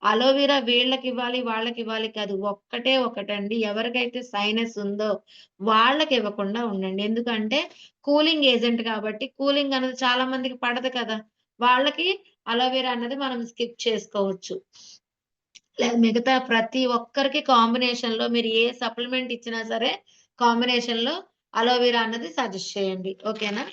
అలోవెరా వీళ్ళకివ్వాలి, వాళ్ళకివ్వాలి కాదు. ఒక్కటే ఒకటండి. ఎవరికైతే సైనస్ ఉందో వాళ్ళకివ్వకుండా ఉండండి. ఎందుకంటే కూలింగ్ ఏజెంట్ కాబట్టి కూలింగ్ అనేది చాలా మందికి పడదు కదా! వాళ్ళకి అలోవెరా అన్నది మనం స్కిప్ చేసుకోవచ్చు. మిగతా ప్రతి ఒక్కరికి కాంబినేషన్‌లో మీరు ఏ సప్లిమెంట్ ఇచ్చినా సరే కాంబినేషన్‌లో అలోవెరా అన్నది సజెస్ట్ చేయండి. ఓకేనా?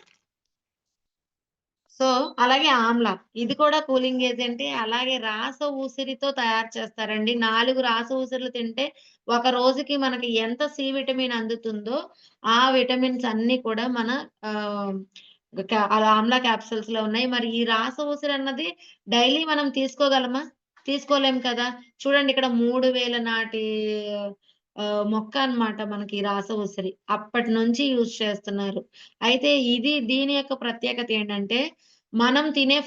సో, అలాగే ఆమ్లా. ఇది కూడా కూలింగ్ ఏజెంటే. అలాగే రాస ఊసిరితో తయారు చేస్తారండి. 4 రాస ఊసిరులు తింటే ఒక రోజుకి మనకి ఎంత సి విటమిన్ అందుతుందో, ఆ విటమిన్స్ అన్నీ కూడా మన ఆహ్, ఆమ్లా క్యాప్సూల్స్‌లో ఉన్నాయి. మరి ఈ రాస ఊసిరన్నది డైలీ మనం తీసుకోగలమా? తీసుకోలేం కదా! చూడండి ఇక్కడ 3000 నాటి మొక్క అన్నమాట మనకి ఈ రాస ఉసిరి. అప్పటి నుంచి యూజ్ చేస్తున్నారు. అయితే దీని యొక్క ప్రత్యేకత ఏంటంటే మనం తినే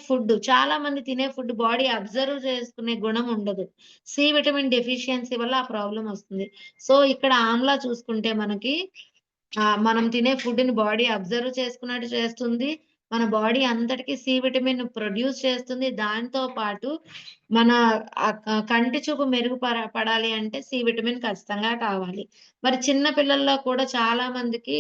చాలా మంది తినే ఫుడ్ బాడీ అబ్జర్వ్ చేసుకునే గుణం ఉండదు. సి విటమిన్ డెఫిషియన్సీ వల్ల ఆ ప్రాబ్లమ్ వస్తుంది. సో, ఇక్కడ ఆమ్లా చూసుకుంటే మనకి మనం తినే ఫుడ్‌ని బాడీ అబ్జర్వ్ చేసుకున్నట్టు చేస్తుంది. మన బాడీ అంతటికి సి విటమిన్ ప్రొడ్యూస్ చేస్తుంది. దాంతో పాటు మన కంటి చూపు పడాలి అంటే సి విటమిన్ ఖచ్చితంగా కావాలి. మరి చిన్న పిల్లల్లో కూడా చాలా మందికి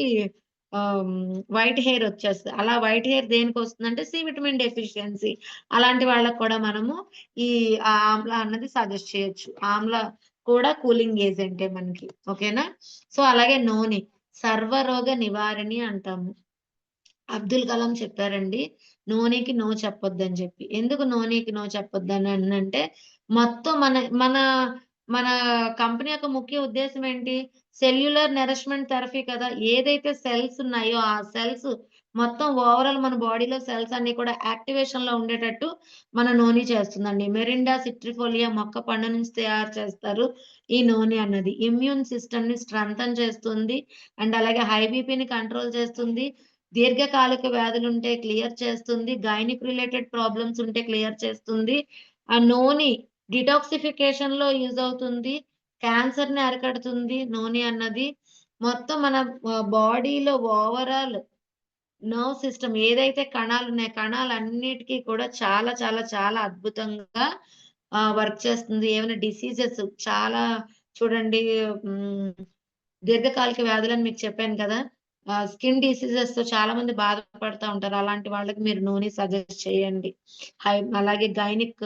వైట్ హెయిర్ వచ్చేస్తది. అలా వైట్ హెయిర్ దేనికొస్తుందంటే సి విటమిన్ డెఫిషియన్సీ. అలాంటి వాళ్ళకి కూడా మనము ఈ ఆమ్లా అన్నది సజెస్ట్ చేయొచ్చు. ఆమ్లా కూడా కూలింగ్ ఏజెంటే మనకి. ఓకేనా? సో, అలాగే నూనె. సర్వరోగ నివారిణి అంటాము. అబ్దుల్ కలాం చెప్పారండి. నూనెకి నో చెప్పొద్దని జెప్పి. ఎందుకు నూనెకి నో చెప్పొద్దనంటే, మొత్తం మన మన కంపెనీ యొక్క ముఖ్య ఉద్దేశ్యం ఏంటి? సెల్యులర్ నరిష్మెంట్ థెరపీ కదా! ఏదైతే సెల్స్ ఉన్నాయో, ఆ సెల్స్ మొత్తం ఓవరాల్ మన బాడీలో సెల్స్ అన్నీ కూడా యాక్టివేషన్‌లో ఉండేటట్టు మన నూనె చేస్తుందండి. మెరిండా సిట్రిఫోలియా మొక్క పండు నుంచి తయారు చేస్తారు ఈ నూనె అన్నది. ఇమ్యూన్ సిస్టమ్‌ని స్ట్రెంథెన్ చేస్తుంది. అండ్ అలాగే హై బీపీని కంట్రోల్ చేస్తుంది. దీర్ఘకాలిక వ్యాధులుంటే క్లియర్ చేస్తుంది. గైనిక్ రిలేటెడ్ ప్రాబ్లమ్స్ ఉంటే క్లియర్ చేస్తుంది. ఆ నూనె డిటాక్సిఫికేషన్‌లో యూజ్ అవుతుంది. క్యాన్సర్‌ని అరికడుతుంది నూనె అన్నది. మొత్తం మన బాడీలో ఓవరాల్ నర్వ్ సిస్టమ్ ఏదైతే కణాలున్నాయో, కణాలన్నిటికి కూడా చాలా, చాలా, చాలా అద్భుతంగా వర్క్ చేస్తుంది. ఏమైనా డిసీజెస్ చాలా చూడండి హ్మ్. దీర్ఘకాలిక వ్యాధులని మీకు చెప్పాను కదా! స్కిన్ డిసీజెస్‌తో చాలా మంది బాధపడతా ఉంటారు. అలాంటి వాళ్ళకి మీరు నూనె సజెస్ట్ చేయండి. అలాగే గైనిక్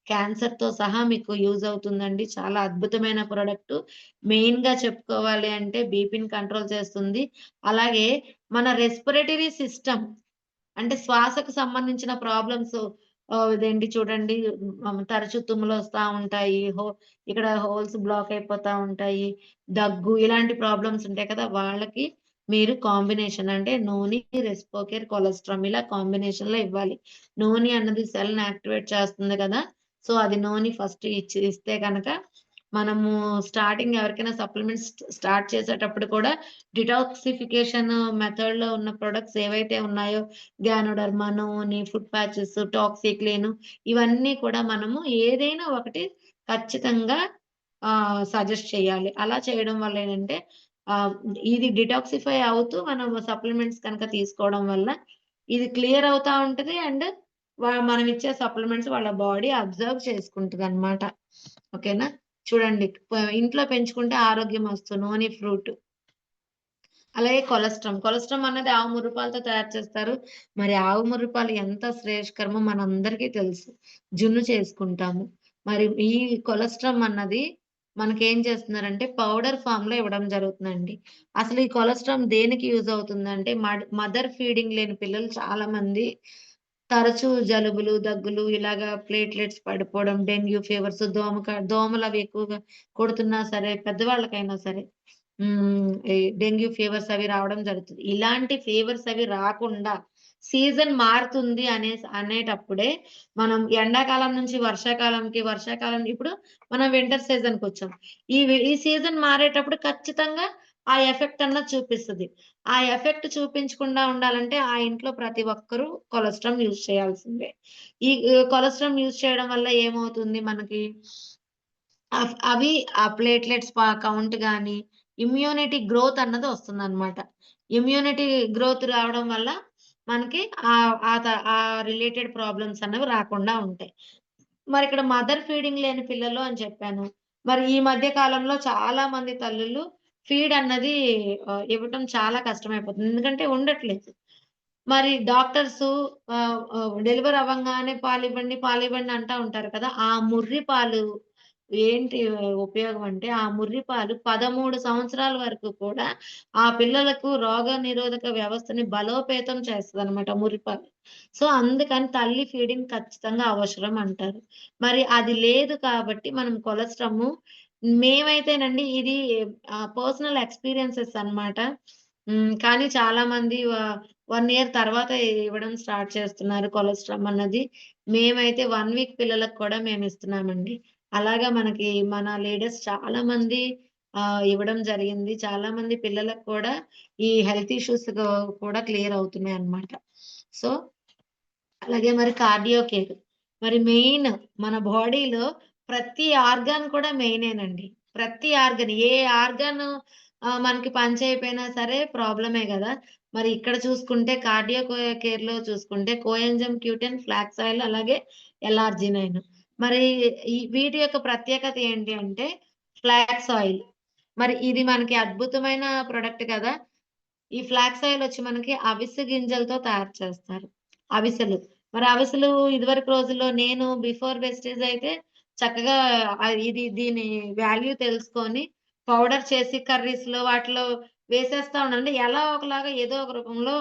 క్యాన్సర్‌తో సహా మీకు యూజ్ అవుతుందండి. చాలా అద్భుతమైన ప్రొడక్టు. మెయిన్‌గా చెప్పుకోవాలి అంటే బీపీని కంట్రోల్ చేస్తుంది. అలాగే మన రెస్పిరేటరీ సిస్టమ్ అంటే శ్వాసకు సంబంధించిన ప్రాబ్లమ్స్ ఇదేంటి చూడండి తరచు తుమ్ములొస్తా ఉంటాయి. ఇక్కడ హోల్స్ బ్లాక్ అయిపోతా ఉంటాయి. దగ్గు ఇలాంటి ప్రాబ్లమ్స్ ఉంటాయి కదా! వాళ్ళకి మీరు కాంబినేషన్ అంటే నోని, రెస్పోకేర్, కొలెస్ట్రామ్ ఇలా కాంబినేషన్‌లో ఇవ్వాలి. నోని అన్నది సెల్‌ని యాక్టివేట్ చేస్తుంది కదా! సో, అది నోని ఫస్ట్ ఇస్తే గనక మనము స్టార్టింగ్ ఎవరికైనా సప్లిమెంట్స్ స్టార్ట్ చేసేటప్పుడు కూడా డిటాక్సిఫికేషన్ మెథడ్‌లో ఉన్న ప్రొడక్ట్స్ ఏవైతే ఉన్నాయో గ్యానోడర్మా, నోని, ఫుట్ ప్యాచెస్, టాక్సిక్లేన్ ఇవన్నీ కూడా మనము ఏదైనా ఒకటి ఖచ్చితంగా సజెస్ట్ చేయాలి. అలా చేయడం వల్ల ఏంటంటే ఆహ్, ఇది డిటాక్సిఫై అవుతూ మనం సప్లిమెంట్స్ కనుక తీసుకోవడం వల్ల ఇది క్లియర్ అవుతా ఉంటది. అండ్ మనం ఇచ్చే సప్లిమెంట్స్ వాళ్ళ బాడీ అబ్జర్వ్ చేసుకుంటదనమాట. ఓకేనా? చూడండి ఇంట్లో పెంచుకుంటే ఆరోగ్యమస్తు నోని ఫ్రూట్. అలాగే కొలెస్ట్రామ్. కొలెస్ట్రామ్ అన్నది ఆవు ముర్రుపాలతో తయారు చేస్తారు. మరి ఆవు ముర్రుపాలు ఎంత శ్రేయస్కరమో మనందరికీ తెలుసు. జున్ను చేసుకుంటాము. మరి ఈ కొలెస్ట్రామ్ అన్నది మనకేం చేస్తున్నారంటే పౌడర్ ఫార్మ్‌లో ఇవ్వడం జరుగుతుందండి. అసలు ఈ కొలెస్ట్రామ్ దేనికి యూజ్ అవుతుందంటే మదర్ ఫీడింగ్ లేని పిల్లలు చాలా మంది తరచూ జలుబులు, దగ్గులు ఇలాగా ప్లేట్‌లెట్స్ పడిపోవడం, డెంగ్యూ ఫీవర్స్, దోమలవి ఎక్కువగా కొడుతున్నా సరే, పెద్దవాళ్ళకైనా సరే ఈ డెంగ్యూ ఫీవర్స్ అవి రావడం జరుగుతది. ఇలాంటి ఫీవర్స్ అవి రాకుండా సీజన్ మారుతుంది అనేటప్పుడే మనం ఎండాకాలం నుంచి వర్షాకాలంకి, వర్షాకాలం ఇప్పుడు మనం వింటర్ సీజన్‌కొచ్చాం. ఈ సీజన్ మారేటప్పుడు ఖచ్చితంగా ఆ ఎఫెక్ట్ అన్నది చూపిస్తది. ఆ ఎఫెక్ట్ చూపించకుండా ఉండాలంటే ఆ ఇంట్లో ప్రతి ఒక్కరు కొలెస్ట్రామ్ యూజ్ చేయాల్సిందే. ఈ కొలెస్ట్రామ్ యూజ్ చేయడం వల్ల ఏమవుతుంది మనకి అవి ఆ ప్లేట్‌లెట్స్ కౌంట్ గాని, ఇమ్యూనిటీ గ్రోత్ అన్నది వస్తుందనమాట. ఇమ్యూనిటీ గ్రోత్ రావడం వల్ల మనకి ఆ రిలేటెడ్ ప్రాబ్లమ్స్ అన్నవి రాకుండా ఉంటాయి. మరిక్కడ మదర్ ఫీడింగ్ లేని పిల్లలు అని చెప్పాను. మరి ఈ మధ్య కాలంలో చాలా మంది తల్లులు ఫీడ్ అన్నది ఇవ్వటం చాలా కష్టమైపోతుంది. ఎందుకంటే ఉండట్లేదు. మరి డాక్టర్సు డెలివరీ అవ్వంగానే పాలివ్వండి, పాలివ్వండి అంటా ఉంటారు కదా! ఆ ముర్రి పాలు ఏంటి ఉపయోగం అంటే, ఆ ముర్రి పాలు 13 సంవత్సరాల వరకు కూడా ఆ పిల్లలకు రోగనిరోధక వ్యవస్థని బలోపేతం చేస్తదనమాట ముర్రి పాలు. సో, అందుకని తల్లి ఫీడింగ్ ఖచ్చితంగా అవసరం అంటారు. మరి అది లేదు కాబట్టి మనం కొలెస్ట్రాము మేమైతేనండి ఇది పర్సనల్ ఎక్స్‌పీరియన్సెస్ అన్నమాట. కానీ చాలామంది 1 ఇయర్ తర్వాత ఇవ్వడం స్టార్ట్ చేస్తున్నారు కొలెస్ట్రామ్ అన్నది. మేమైతే 1 వీక్ పిల్లలకు కూడా మేమిస్తున్నామండి. అలాగా మనకి మన లీడర్స్ చాలా మంది ఇవ్వడం జరిగింది. చాలా మంది పిల్లలకు కూడా ఈ హెల్త్ ఇష్యూస్ కూడా క్లియర్ అవుతున్నాయన్నమాట. సో అలాగే మరి కార్డియో కేర్. మరి మెయిన్ మన బాడీలో ప్రతి ఆర్గాన్ కూడా మెయినేనండి. ప్రతి ఆర్గాన్ ఏ ఆర్గాన్ మనకి పని చేయకపోయినా సరే ప్రాబ్లమే గదా! మరి ఇక్కడ చూసుకుంటే కార్డియో కేర్‌లో చూసుకుంటే కోఎంజైమ్ క్యూటెన్, ఫ్లాక్స్ ఆయిల్ అలాగే ఎల్-ఆర్జినైన్. మరి వీటి యొక్క ప్రత్యేకత ఏంటి అంటే ఫ్లాక్స్ ఆయిల్. మరి ఇది మనకి అద్భుతమైన ప్రొడక్ట్ కదా! ఈ ఫ్లాక్స్ ఆయిల్ వచ్చి మనకి అవిసె గింజలతో తయారు చేస్తారు. అవిసెలు. మరి అవిసెలు ఇదివరకు రోజుల్లో నేను బిఫోర్ వెస్టేజ్ అయితే చక్కగా దీని వాల్యూ తెలుసుకొని పౌడర్ చేసి కర్రీస్‌లో వాటిలో వేసేస్తా ఉన్నాను. అంటే ఎలా ఒకలాగా ఏదో ఒక రూపంలో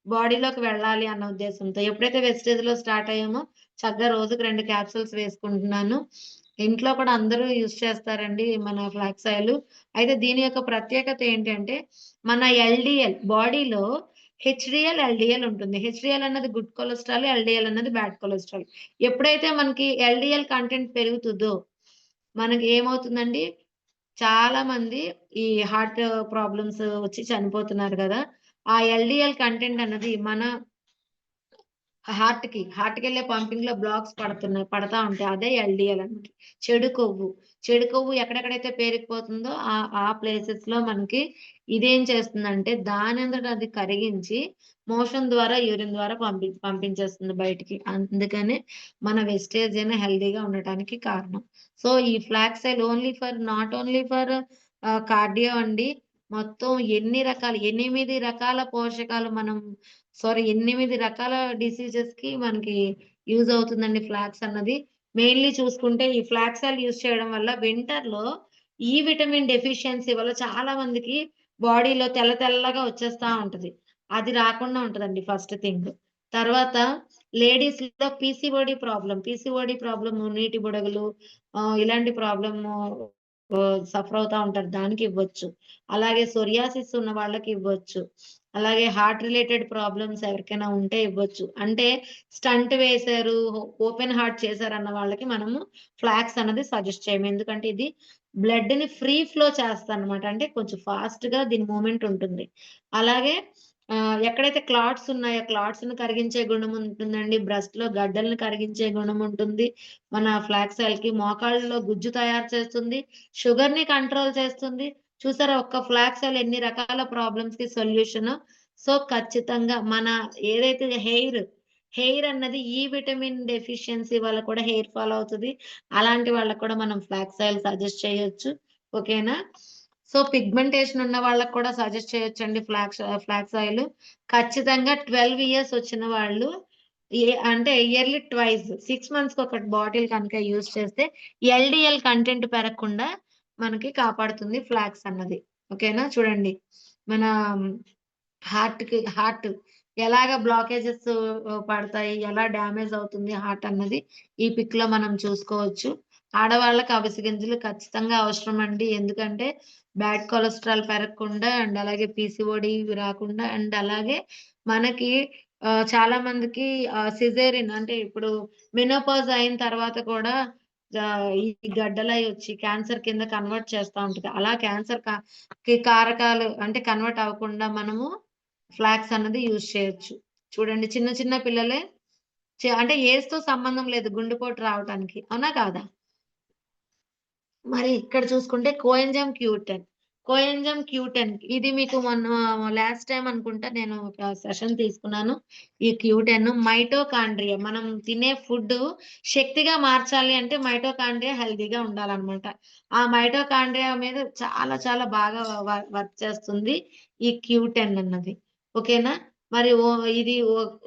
బాడీలోకి వెళ్ళాలి అన్న ఉద్దేశంతో. ఎప్పుడైతే వెస్టేజ్‌లో స్టార్ట్ అయ్యామో చక్కగా రోజుకి 2 క్యాప్సూల్స్ వేసుకుంటున్నాను. ఇంట్లో కూడా అందరూ యూజ్ చేస్తారండి మన ఫ్లాక్స్ ఆయిలు. అయితే దీని యొక్క ప్రత్యేకత ఏంటంటే మన ఎల్‌డీఎల్ బాడీలో హెచ్‌డీఎల్, ఎల్‌డీఎల్ ఉంటుంది. హెచ్‌డీఎల్ అన్నది గుడ్ కొలెస్ట్రాల్, ఎల్‌డీఎల్ అన్నది బ్యాడ్ కొలెస్ట్రాల్. ఎప్పుడైతే మనకి ఎల్‌డీఎల్ కంటెంట్ పెరుగుతదో, మనకి ఏమవుతుందండి చాలా మంది ఈ హార్ట్ ప్రాబ్లమ్స్ వచ్చి చనిపోతున్నారు గదా! ఆ ఎల్‌డీఎల్ కంటెంట్ అన్నది మన హార్ట్‌కెళ్ళే పంపింగ్‌లో బ్లాక్స్ పడతా ఉంటాయి. అదే ఎల్‌డీఎల్ అన్నమాట. చెడు కొవ్వు. చెడు కొవ్వు ఎక్కడెక్కడైతే పేరుకుపోతుందో ఆ ప్లేసెస్‌లో మనకి ఇదేం చేస్తుందంటే దానంతట అది కరిగించి మోషన్ ద్వారా, యూరిన్ ద్వారా పంపించేస్తుంది బయటికి. అందుకనే మన వెస్టేజ్ అయినా హెల్తీగా ఉండటానికి కారణం. సో, ఈ flax oil not only for cardio అండి. మొత్తం 8 రకాల పోషకాలు మనం 8 రకాల డిసీజెస్‌కి మనకి యూజ్ అవుతుందండి ఫ్లాక్స్ అన్నది. మెయిన్‌లీ చూసుకుంటే ఈ ఫ్లాక్స్ ఆయిల్ యూజ్ చేయడం వల్ల వింటర్‌లో ఈ విటమిన్ డెఫిషియన్సీ వల్ల చాలా మందికి బాడీలో తెల్ల తెల్లగా వచ్చేస్తా ఉంటది. అది రాకుండా ఉంటదండి ఫస్ట్ థింగ్. తర్వాత లేడీస్‌లో పీసీఓడీ ప్రాబ్లమ్ నీటి బుడగలు ఇలాంటి ప్రాబ్లము సఫర్ అవుతా ఉంటారు. దానికి ఇవ్వచ్చు. అలాగే సోరియాసిస్ ఉన్న వాళ్ళకి ఇవ్వచ్చు. అలాగే హార్ట్ రిలేటెడ్ ప్రాబ్లమ్స్ ఎవరికైనా ఉంటే ఇవ్వచ్చు. అంటే స్టంట్ వేశారు, ఓపెన్ హార్ట్ చేశారన్న వాళ్ళకి మనము ఫ్లాక్స్ అన్నది సజెస్ట్ చేయము. ఎందుకంటే ఇది బ్లడ్‌ని ఫ్రీ ఫ్లో చేస్తదనమాట. అంటే కొంచెం ఫాస్ట్‌గా దీని మూవ్‌మెంట్ ఉంటుంది. అలాగే ఎక్కడైతే క్లాట్స్ ఉన్నాయో క్లాట్స్‌ని కరిగించే గుణం ఉంటుందండి. బ్రెస్ట్‌లో గడ్డలను కరిగించే గుణం ఉంటుంది. మన ఫ్లాక్స్ ఆయిల్‌కి మోకాళ్ళలో గుజ్జు తయారు చేస్తుంది. షుగర్‌ని కంట్రోల్ చేస్తుంది. చూసారా ఒక్క ఫ్లాక్స్ ఆయిల్ ఎన్ని రకాల ప్రాబ్లమ్స్‌కి సొల్యూషను. సో, ఖచ్చితంగా మన ఏదైతే హెయిర్ అన్నది ఈ విటమిన్ డెఫిషియన్సీ వల్ల కూడా హెయిర్ ఫాల్ అవుతది. అలాంటి వాళ్ళకి కూడా మనం ఫ్లాక్స్ ఆయిల్ సజెస్ట్ చేయొచ్చు. ఓకేనా? సో, పిగ్మెంటేషన్ ఉన్న వాళ్ళకి కూడా సజెస్ట్ చేయొచ్చండి ఫ్లాక్స్ ఆయిలు. ఖచ్చితంగా 12 ఇయర్స్ వచ్చిన వాళ్ళు అంటే ఇయర్‌లీ ట్వైస్ 6 మంత్స్‌కి ఒక బాటిల్ కనుక యూజ్ చేస్తే ఎల్‌డిఎల్ కంటెంట్ పెరగకుండా మనకి కాపాడుతుంది ఫ్లాక్స్ అన్నది. ఓకేనా? చూడండి. మన హార్ట్ ఎలాగా బ్లాకేజెస్ పడతాయి, ఎలా డ్యామేజ్ అవుతుంది హార్ట్ అన్నది ఈ పిక్‌లో మనం చూసుకోవచ్చు. ఆడవాళ్ళకి అవిసె గింజలు ఖచ్చితంగా అవసరమండి. ఎందుకంటే బ్యాడ్ కొలెస్ట్రాల్ పెరగకుండా అండ్ అలాగే పీసీఓడీ ఇవి రాకుండా అండ్ అలాగే మనకి చాలా మందికి సిజేరియన్ అంటే ఇప్పుడు మెనోపాజ్ అయిన తర్వాత కూడా ఈ గడ్డలయి వచ్చి క్యాన్సర్ కింద కన్వర్ట్ చేస్తా ఉంటది. అలా క్యాన్సర్‌కి కారకాలు అంటే కన్వర్ట్ అవ్వకుండా మనము ఫ్లాక్స్ అన్నది యూజ్ చేయొచ్చు. చూడండి చిన్న చిన్న పిల్లలే అంటే ఏజ్‌తో సంబంధం లేదు గుండెపోటు రావటానికి. అవునా కాదా? మరి ఇక్కడ చూసుకుంటే కోఎంజైమ్ క్యూ10 ఇది మీకు మొన్న లాస్ట్ టైమ్ అనుకుంటా నేను ఒక సెషన్ తీసుకున్నాను. ఈ క్యూ10 మైటోకాండ్రియా మనం తినే ఫుడ్డు శక్తిగా మార్చాలి అంటే మైటోకాండ్రియా హెల్తీగా ఉండాలనమాట. ఆ మైటోకాండ్రియా మీద చాలా చాలా బాగా వర్క్ చేస్తుంది ఈ క్యూ10 అన్నది. ఓకేనా? మరి ఇది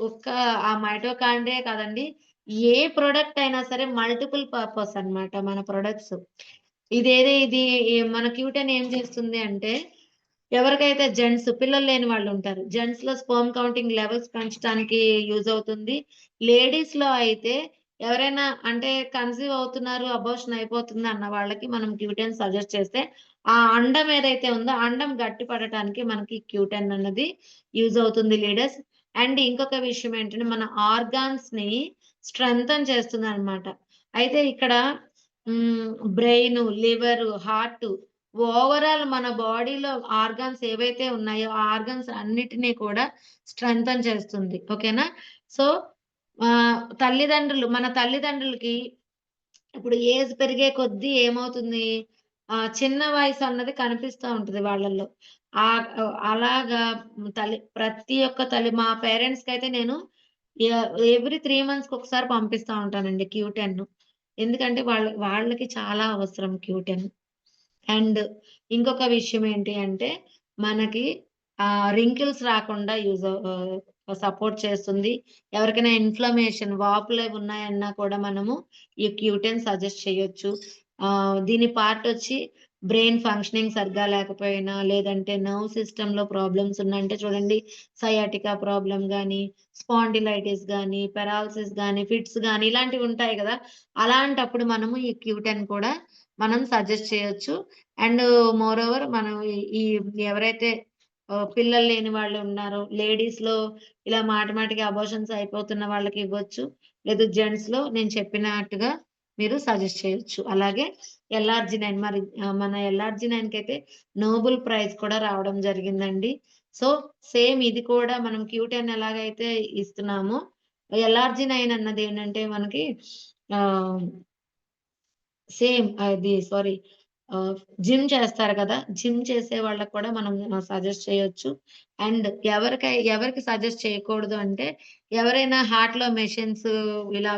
ఒక్క ఆ మైటోకాండ్రియా కాదండి. ఏ ప్రొడక్ట్ అయినా సరే మల్టిపుల్ పర్పస్ అన్నమాట మన ప్రొడక్ట్స్. ఇది మన క్యూటెన్ ఏం చేస్తుంది అంటే, ఎవరికైతే పిల్లలు లేని వాళ్ళుంటారు. జెంట్స్‌లో స్పెర్మ్ కౌంటింగ్ లెవెల్స్ పెంచడానికి యూజ్ అవుతుంది. లేడీస్‌లో అయితే ఎవరైనా అంటే కన్సీవ్ అవుతున్నారు, అబార్షన్ అయిపోతుంది అన్న వాళ్ళకి మనం క్యూటెన్ సజెస్ట్ చేస్తే, ఆ అండం ఏదైతే ఉందో, ఆ అండం గట్టి పడటానికి మనకి క్యూటెన్ అన్నది యూజ్ అవుతుంది లీడర్స్. అండ్ ఇంకొక విషయం ఏంటంటే, మన ఆర్గాన్స్‌ని స్ట్రెంథెన్ చేస్తుందనమాట. అయితే ఇక్కడ బ్రెయిను, లివరు, హార్టు ఓవరాల్ మన బాడీలో ఆర్గాన్స్ ఏవైతే ఉన్నాయో, ఆ ఆర్గాన్స్ అన్నిటిని కూడా స్ట్రెంథెన్ చేస్తుంది. ఓకేనా? సో, మన తల్లిదండ్రులకి ఇప్పుడు ఏజ్ పెరిగే కొద్దీ ఏమవుతుంది? చిన్న వయసు అన్నది కనిపిస్తా ఉంటది వాళ్ళల్లో. అలాగా ప్రతి ఒక్క తల్లి మా పేరెంట్స్‌కైతే నేను ఎవ్రీ 3 మంత్స్‌కి ఒకసారి పంపిస్తా ఉంటానండి క్యూ10. ఎందుకంటే వాళ్ళకి చాలా అవసరం క్యూ10. అండ్ ఇంకొక విషయం ఏంటి అంటే, మనకి రింకిల్స్ రాకుండా సపోర్ట్ చేస్తుంది. ఎవరికైనా ఇన్‌ఫ్లమేషన్ వాపులవి ఉన్నాయన్నా కూడా మనము ఈ క్యూ10 సజెస్ట్ చేయొచ్చు. దీని పార్టొచ్చి బ్రెయిన్ ఫంక్షనింగ్ సరిగ్గా లేకపోయినా, లేదంటే నర్వ్ సిస్టమ్‌లో ప్రాబ్లమ్స్ ఉన్నాయంటే చూడండి సయాటికా ప్రాబ్లమ్ గాని, స్పాండిలైటిస్ గాని, పెరాలిసిస్ గాని, ఫిట్స్ గాని ఇలాంటివుంటాయి గదా! అలాంటప్పుడు మనము ఈ క్యూ10 కూడా మనం సజెస్ట్ చేయొచ్చు. అండ్ మోరోవర్ మనం ఈ ఎవరైతే పిల్లలు లేని వాళ్ళు ఉన్నారో, లేడీస్‌లో ఇలా మాటిమాటికి అబార్షన్స్ అయిపోతున్న వాళ్ళకి ఇవ్వచ్చు. లేదు జెంట్స్‌లో నేను చెప్పినట్టుగా మీరు సజెస్ట్ చేయొచ్చు. అలాగే ఎల్ఆర్‌జి9 మరి మన ఎల్ఆర్‌జి9కైతే నోబెల్ ప్రైజ్ కూడా రావడం జరిగిందండి. సో, సేమ్ ఇది కూడా మనం క్యూ10 ఎలాగైతే ఇస్తున్నామో, ఎల్ఆర్‌జి9 అన్నదేంటంటే మనకి ఆహ్ సేమ్ అది సారీ ఆహ్, జిమ్ చేస్తారు కదా! జిమ్ చేసే వాళ్ళకి కూడా మనం సజెస్ట్ చేయొచ్చు. అండ్ ఎవరికి సజెస్ట్ చేయకూడదు అంటే, ఎవరైనా హార్ట్‌లో మెషిన్స్ ఇలా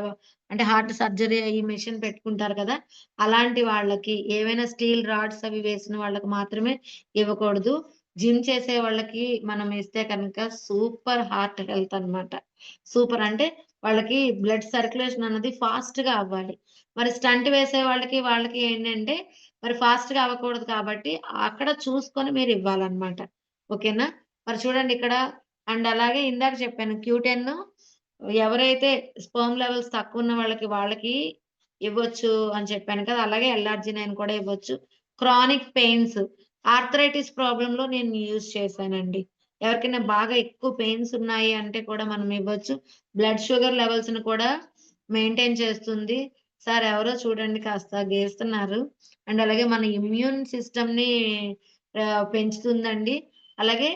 అంటే హార్ట్ సర్జరీ అయ్యి మెషిన్ పెట్టుకుంటారు కదా! అలాంటి వాళ్ళకి ఏవైనా స్టీల్ రాడ్స్ అవి వేసిన వాళ్ళకి మాత్రమే ఇవ్వకూడదు. జిమ్ చేసే వాళ్ళకి మనం ఇస్తే కనుక సూపర్ హార్ట్ హెల్త్ అన్నమాట. సూపర్ అంటే వాళ్ళకి బ్లడ్ సర్క్యులేషన్ అన్నది ఫాస్ట్‌గా అవ్వాలి. మరి స్టంట్ వేసే వాళ్ళకి ఏంటంటే, మరి ఫాస్ట్‌గా అవ్వకూడదు కాబట్టి, అక్కడ చూసుకొని మీరివ్వాలనమాట. ఓకేనా? మరి చూడండి ఇక్కడ అండ్ అలాగే ఇందాక చెప్పాను క్యూ10 ఎవరైతే స్పెర్మ్ లెవెల్స్ తక్కువున్న వాళ్ళకి ఇవ్వచ్చు అని చెప్పాను కదా! అలాగే ఎల్ఆర్‌జినైన్ కూడా ఇవ్వచ్చు. క్రానిక్ పెయిన్స్, ఆర్థరైటిస్ ప్రాబ్లమ్‌లో నేను యూజ్ చేశానండి. ఎవరికైనా బాగా ఎక్కువ పెయిన్స్ ఉన్నాయి అంటే కూడా మనం ఇవ్వచ్చు. బ్లడ్ షుగర్ లెవెల్స్‌ని కూడా మెయింటైన్ చేస్తుంది. సార్ ఎవరో చూడండి కాస్త గీస్తున్నారు. అండ్ అలాగే మన ఇమ్యూన్ సిస్టమ్‌ని పెంచుతుందండి. అలాగే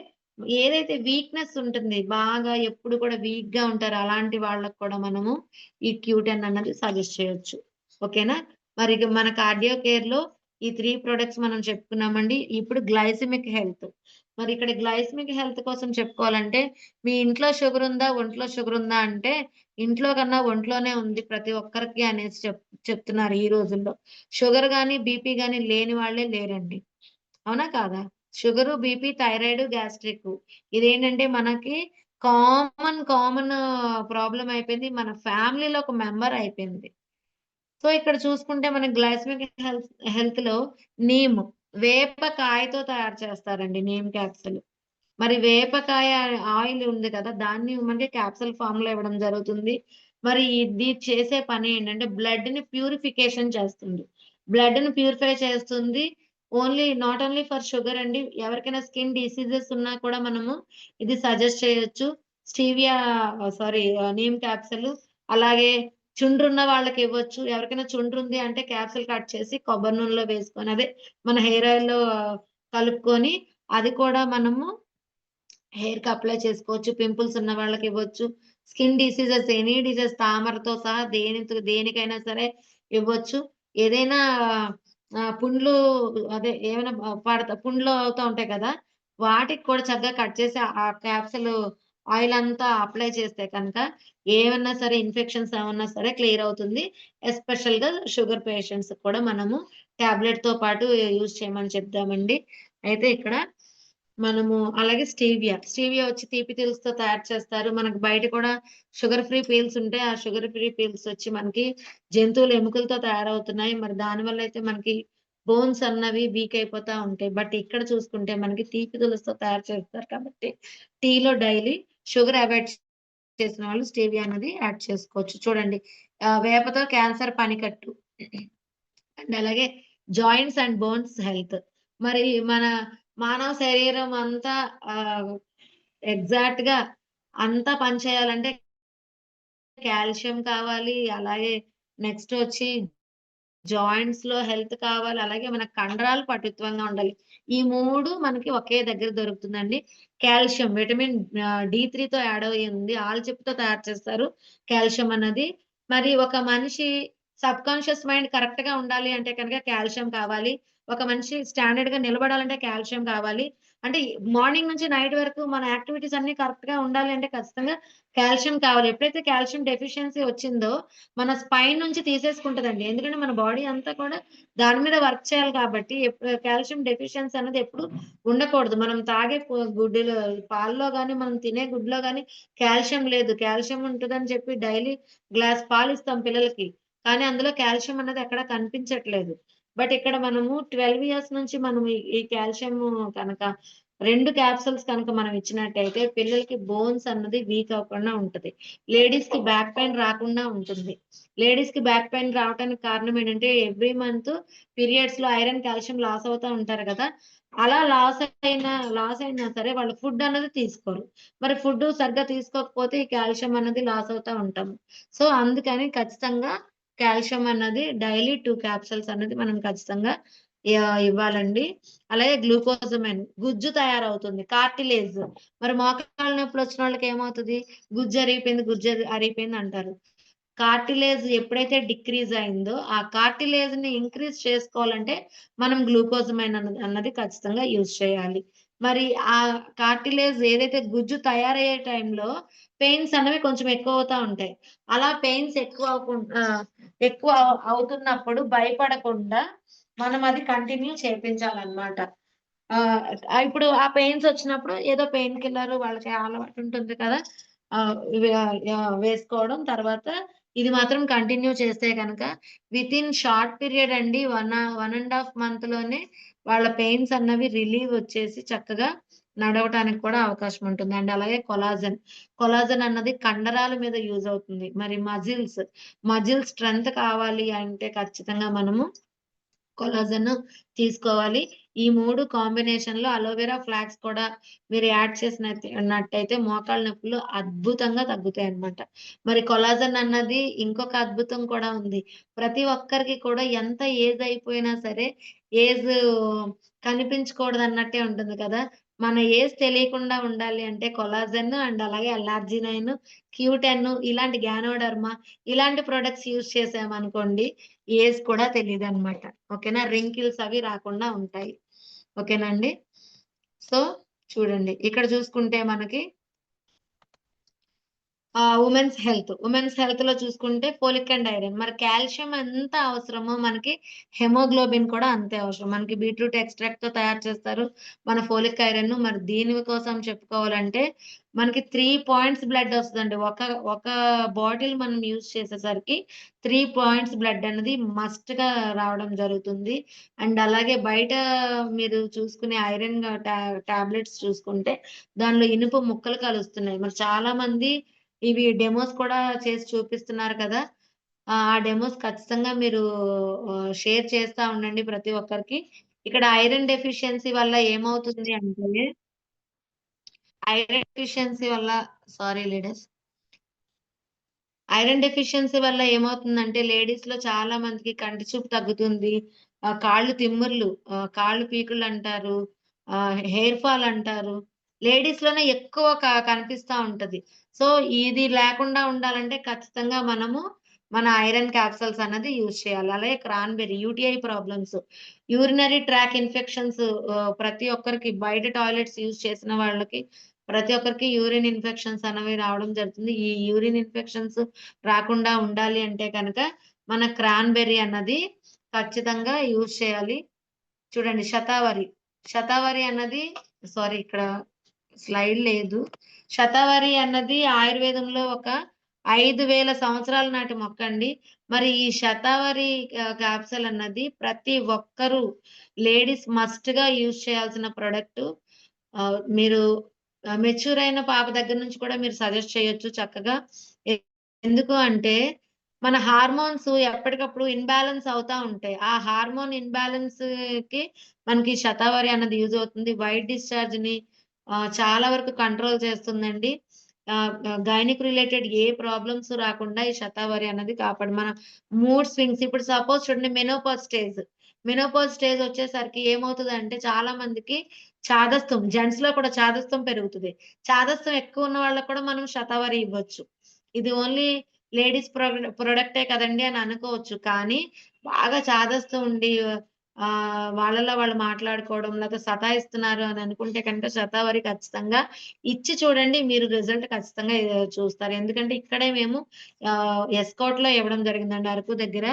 ఏదైతే వీక్‌నెస్ ఉంటుంది, బాగా ఎప్పుడు కూడా వీక్‌గా ఉంటారో అలాంటి వాళ్ళకి కూడా మనము ఈ Q10 అన్నది సజెస్ట్ చేయొచ్చు. ఓకేనా? మరి ఇక మన కార్డియో కేర్‌లో ఈ 3 ప్రొడక్ట్స్ మనం చెప్పుకున్నామండి. ఇప్పుడు గ్లైసెమిక్ హెల్త్. మరి ఇక్కడ గ్లైసెమిక్ హెల్త్ కోసం చెప్పుకోవాలంటే, మీ ఇంట్లో షుగర్ ఉందా? ఒంట్లో షుగర్ ఉందా? అంటే ఇంట్లో కన్నా ఒంట్లోనే ఉంది ప్రతి ఒక్కరికి అనేసి చెప్తున్నారు ఈ రోజుల్లో. షుగర్ గాని, బీపీ గాని లేని వాళ్ళే లేరండి. అవునా కాదా? షుగరు, బీపీ, థైరాయిడ్, గ్యాస్ట్రిక్ ఇదేంటంటే మనకి కామన్ ప్రాబ్లమ్ అయిపోయింది. మన ఫ్యామిలీలో ఒక మెంబర్ అయిపోయింది. సో, ఇక్కడ చూసుకుంటే మన గ్లైసెమిక్ హెల్త్‌లో నీమ్, వేపకాయతో తయారు చేస్తారండి నీమ్ క్యాప్సూల్. మరి వేపకాయ ఆయిల్ ఉంది కదా! దాన్ని మనకి క్యాప్సూల్ ఫార్మ్‌లో ఇవ్వడం జరుగుతుంది. మరి ఇది చేసే పని ఏంటంటే బ్లడ్‌ని ప్యూరిఫికేషన్ చేస్తుంది. బ్లడ్‌ని ప్యూరిఫై చేస్తుంది. నాట్ ఓన్లీ ఫర్ షుగర్ అండి. ఎవరికైనా స్కిన్ డిసీజెస్ ఉన్నా కూడా మనము ఇది సజెస్ట్ చేయొచ్చు. Stevia neem capsule. అలాగే చుండ్రున్న వాళ్ళకి ఇవ్వచ్చు. ఎవరికైనా చుండ్రుంది అంటే క్యాప్సూల్ కట్ చేసి కొబ్బరి నూనెలో వేసుకొని అదే మన హెయిర్ ఆయిల్‌లో కలుపుకొని అది కూడా మనము హెయిర్‌కి అప్లై చేసుకోవచ్చు. పింపుల్స్ ఉన్న వాళ్ళకివ్వచ్చు. స్కిన్ డిసీజెస్ ఎనీ డిసీజ్ తామరతో సహా దేనికైనా సరే ఇవ్వచ్చు. ఏదైనా పుండ్లు అదే ఏమైనా పుండ్లు అవుతా ఉంటాయి కదా! వాటికి కూడా చక్కగా కట్ చేసి ఆ క్యాప్సూల్ ఆయిల్ అంతా అప్లై చేస్తే కనుక ఏమన్నా సరే ఇన్ఫెక్షన్స్ ఏమన్నా సరే క్లియర్ అవుతుంది. ఎస్పెషల్‌గా షుగర్ పేషెంట్స్‌కి కూడా మనము టాబ్లెట్‌తో పాటు యూజ్ చేయమని చెప్దామండి. అయితే ఇక్కడ మనము అలాగే స్టీవియా వచ్చి తీపి తిల్స్‌తో తయారు చేస్తారు. మనకు బయట కూడా షుగర్ ఫ్రీ పీల్స్ ఉంటాయి. ఆ షుగర్ ఫ్రీ పీల్స్ వచ్చి మనకి జంతువుల ఎముకలతో తయారవుతున్నాయి. మరి దానివల్ల అయితే మనకి బోన్స్ అన్నవి వీక్ అయిపోతా ఉంటాయి. బట్ ఇక్కడ చూసుకుంటే మనకి తీపి తులసితో తయారు చేస్తారు కాబట్టి టీలో డైలీ షుగర్ అవాయిడ్ చేసిన వాళ్ళు స్టేవియా అనేది యాడ్ చేసుకోవచ్చు. చూడండి వేపతో క్యాన్సర్ పనికట్టు. అండ్ అలాగే జాయింట్స్ అండ్ బోన్స్ హెల్త్. మరి మన మానవ శరీరం అంతా ఆహ్, ఎగ్జాక్ట్‌గా అంతా పని చేయాలంటే కాల్షియం కావాలి. అలాగే నెక్స్ట్ వచ్చి జాయింట్స్‌లో హెల్త్ కావాలి. అలాగే మన కండరాలు పటుత్వంగా ఉండాలి. ఈ 3 మనకి ఒకే దగ్గర దొరుకుతుందండి. కాల్షియం విటమిన్ డి3తో యాడ్ అయ్యి ఉంది. ఆల్చిప్పతో తయారు చేస్తారు కాల్షియం అన్నది. మరి ఒక మనిషి సబ్‌కాన్షియస్ మైండ్ కరెక్ట్‌గా ఉండాలి అంటే కనుక కాల్షియం కావాలి. ఒక మనిషి స్టాండర్డ్‌గా నిలబడాలంటే కాల్షియం కావాలి. అంటే మార్నింగ్ నుంచి నైట్ వరకు మన యాక్టివిటీస్ అన్నీ కరెక్ట్‌గా ఉండాలి అంటే ఖచ్చితంగా కాల్షియం కావాలి. ఎప్పుడైతే కాల్షియం డెఫిషియన్సీ వచ్చిందో మన స్పైన్ నుంచి తీసేసుకుంటదండి. ఎందుకంటే మన బాడీ అంతా కూడా దాని మీద వర్క్ చేయాలి కాబట్టి కాల్షియం డెఫిషియన్సీ అనేది ఎప్పుడు ఉండకూడదు. మనం తాగే గుడ్డులో పాల్లో గాని, మనం తినే గుడ్లో గాని కాల్షియం లేదు. కాల్షియం ఉంటదని చెప్పి డైలీ గ్లాస్ పాలిస్తాం పిల్లలకి. కానీ అందులో కాల్షియం అన్నది ఎక్కడ కనిపించట్లేదు. బట్ ఇక్కడ మనము 12 ఇయర్స్ నుంచి మనం ఈ కాల్షియం కనుక 2 క్యాప్సూల్స్ కనుక మనం ఇచ్చినట్టయితే పిల్లలకి బోన్స్ అన్నది వీక్ అవ్వకుండా ఉంటది. లేడీస్‌కి బ్యాక్ పెయిన్ రాకుండా ఉంటుంది. లేడీస్‌కి బ్యాక్ పెయిన్ రావటానికి కారణం ఏంటంటే ఎవ్రీ మంత్ పీరియడ్స్‌లో ఐరన్, కాల్షియం లాస్ అవుతా ఉంటారు గదా! అలా లాస్ అయినా సరే వాళ్ళు ఫుడ్ అన్నది తీసుకోరు. మరి ఫుడ్ సరిగ్గా తీసుకోకపోతే ఈ కాల్షియం అన్నది లాస్ అవుతా ఉంటాము. సో, అందుకని ఖచ్చితంగా కాల్షియం అన్నది డైలీ 2 క్యాప్సూల్స్ అనేది మనం ఖచ్చితంగా ఇవ్వాలండి. అలాగే గ్లూకోజమైన్ గుజ్జు తయారవుతుంది. కార్టిలేజ్ మరి మోకాళ్ళ నొప్పులొచ్చినోళ్ళకి ఏమవుతది? గుజ్జు అరిగిపోయింది అంటారు. కార్టిలేజ్ ఎప్పుడైతే డిక్రీజ్ అయిందో, ఆ కార్టిలేజ్‌ని ఇంక్రీజ్ చేసుకోవాలంటే, మనం గ్లూకోజమైన్ అన్నది ఖచ్చితంగా యూజ్ చేయాలి. మరి ఆ కార్టిలేజ్ ఏదైతే గుజ్జు తయారయ్యే టైంలో పెయిన్స్ అనేవి కొంచెం ఎక్కువవుతా ఉంటాయి. అలా పెయిన్స్ ఎక్కువ అవుతున్నప్పుడు భయపడకుండా మనం అది కంటిన్యూ చేపించాలన్నమాట. ఇప్పుడు ఆ పెయిన్స్ వచ్చినప్పుడు ఏదో పెయిన్ కిల్లర్ వాళ్ళకి అలవాటు ఉంటుంది కదా! ఆహ్, వేసుకోవడం. తర్వాత ఇది మాత్రం కంటిన్యూ చేస్తే గనక వితిన్ షార్ట్ పీరియడ్ అండి 1 ½ మంత్‌లోనే వాళ్ళ పెయిన్స్ అన్నవి రిలీవ్ వచ్చేసి చక్కగా నడవటానికి కూడా అవకాశం ఉంటుంది. అండ్ అలాగే కొలాజన్ అన్నది కండరాల మీద యూజ్ అవుతుంది. మరి మజిల్ స్ట్రెంత్ కావాలి అంటే ఖచ్చితంగా మనము కొలాజన్ తీసుకోవాలి. ఈ 3 కాంబినేషన్‌లో అలోవెరా, ఫ్లాక్స్ కూడా మీరు యాడ్ నట్టయితే మోకాళ్ళ నొప్పులు అద్భుతంగా తగ్గుతాయన్నమాట. మరి కొలాజన్ అన్నది ఇంకొక అద్భుతం కూడా ఉంది. ప్రతి ఒక్కరికి కూడా ఎంత ఏజ్ అయిపోయినా సరే, ఏజ్ కనిపించకూడదన్నట్టే ఉంటుంది కదా! మన ఏజ్ తెలియకుండా ఉండాలి అంటే కొలాజన్ అండ్ అలాగే ఎల్లార్జినైన్, క్యూ10 ఇలాంటి గ్యానోడర్మా ఇలాంటి ప్రొడక్ట్స్ యూజ్ చేశామనుకోండి ఏజ్ కూడా తెలీదనమాట. ఓకేనా? రింకిల్స్ అవి రాకుండా ఉంటాయి. ఓకేనా అండి? సో, చూడండి ఇక్కడ చూసుకుంటే మనకి ఉమెన్స్ హెల్త్‌లో చూసుకుంటే ఫోలిక్ అండ్ ఐరన్. మరి కాల్షియం ఎంత అవసరమో మనకి హెమోగ్లోబిన్ కూడా అంతే అవసరం. మనకి బీట్రూట్ ఎక్స్ట్రాక్ట్‌తో తయారు చేస్తారు. మన ఫోలిక్ ఐరన్ మరి దీని కోసం చెప్పుకోవాలంటే మనకి 3 పాయింట్స్ బ్లడ్ ఒస్తదండి. ఒక బాటిల్ మనం యూజ్ చేసేసరికి 3 పాయింట్స్ బ్లడ్ అనేది మస్ట్‌గా రావడం జరుగుతుంది. అండ్ అలాగే బయట మీరు చూసుకునే ఐరన్ టాబ్లెట్స్ చూసుకుంటే దానిలో ఇనుప ముక్కలు కలుస్తున్నాయి. మరి చాలా మంది ఇవి డెమోస్ కూడా చేసి చూపిస్తున్నారు కదా! ఆ డెమోస్ ఖచ్చితంగా మీరు షేర్ చేస్తా ఉండండి ప్రతి ఒక్కరికి. ఇక్కడ ఐరన్ డెఫిషియన్సీ వల్ల ఏమవుతుంది అంటే, ఐరన్ డెఫిషియన్సీ వల్ల సారీ లేడీస్. ఐరన్ డెఫిషియన్సీ వల్ల ఏమవుతుందంటే లేడీస్‌లో చాలా మందికి కంటి చూపు తగ్గుతుంది. కాళ్ళు తిమ్మిర్లు, కాళ్ళు పీకులంటారు. హెయిర్ ఫాల్ అంటారు. లేడీస్‌లోనే ఎక్కువ కనిపిస్తా ఉంటది. సో, ఇది లేకుండా ఉండాలంటే ఖచ్చితంగా మనము మన ఐరన్ క్యాప్సూల్స్ అన్నది యూజ్ చేయాలి. అలాగే cranberry, UTI problems, urinary tract infections ప్రతి ఒక్కరికి బయట టాయిలెట్స్ యూజ్ చేసిన వాళ్ళకి ప్రతి ఒక్కరికి యూరిన్ ఇన్ఫెక్షన్స్ అనేవి రావడం జరుగుతుంది. ఈ యూరిన్ ఇన్ఫెక్షన్స్ రాకుండా ఉండాలి అంటే గనక, మన క్రాన్‌బెర్రీ అన్నది ఖచ్చితంగా యూజ్ చేయాలి. చూడండి శతావరి అన్నది సారీ ఇక్కడ స్లైడ్ లేదు. శతావరి అన్నది ఆయుర్వేదంలో ఒక 5,000 సంవత్సరాల నాటి మొక్కండి. మరి ఈ శతావరి క్యాప్సూల్ అన్నది ప్రతి ఒక్కరు లేడీస్ మస్ట్‌గా యూజ్ చేయాల్సిన ప్రొడక్టు. మీరు మెచ్యూర్ అయిన పాప దగ్గర నుంచి కూడా మీరు సజెస్ట్ చేయొచ్చు చక్కగా. ఎ ఎందుకు అంటే, మన హార్మోన్స్ ఎప్పటికప్పుడు ఇన్‌బాలన్స్ అవుతా ఉంటాయి. ఆ హార్మోన్ ఇన్‌బాలన్స్‌కి మనకి శతావరి అన్నది యూజ్ అవుతుంది. వైట్ డిశ్చార్జ్‌ని చాలా వరకు కంట్రోల్ చేస్తుందండి. గైనిక్ రిలేటెడ్ ఏ ప్రాబ్లమ్స్ రాకుండా ఈ శతావరి అన్నది మన మూడ్ స్వింగ్స్ ఇప్పుడు సపోజ్ చూడండి మెనోపాజ్ స్టేజ్ వచ్చేసరికి ఏమవుతదంటే చాలా మందికి జెంట్స్‌లో కూడా చాదస్తం పెరుగుతది. చాదస్తం ఎక్కువ ఉన్న వాళ్ళకి కూడా మనం శతావరి ఇవ్వచ్చు. ఇది ఓన్లీ లేడీస్ ప్రొడక్టే కదండీ అని అనుకోవచ్చు. కానీ బాగా చాదస్తం ఉండి వాళ్ళలో వాళ్ళు మాట్లాడుకోవడం లేకపోతే సతాయిస్తున్నారు అని అనుకుంటే కనుక శతావరి ఖచ్చితంగా ఇచ్చి చూడండి. మీరు రిజల్ట్ ఖచ్చితంగా చూస్తారు. ఎందుకంటే ఇక్కడే మేము ఎస్కాట్‌లో ఇవ్వడం జరిగిందండి అరకు దగ్గర.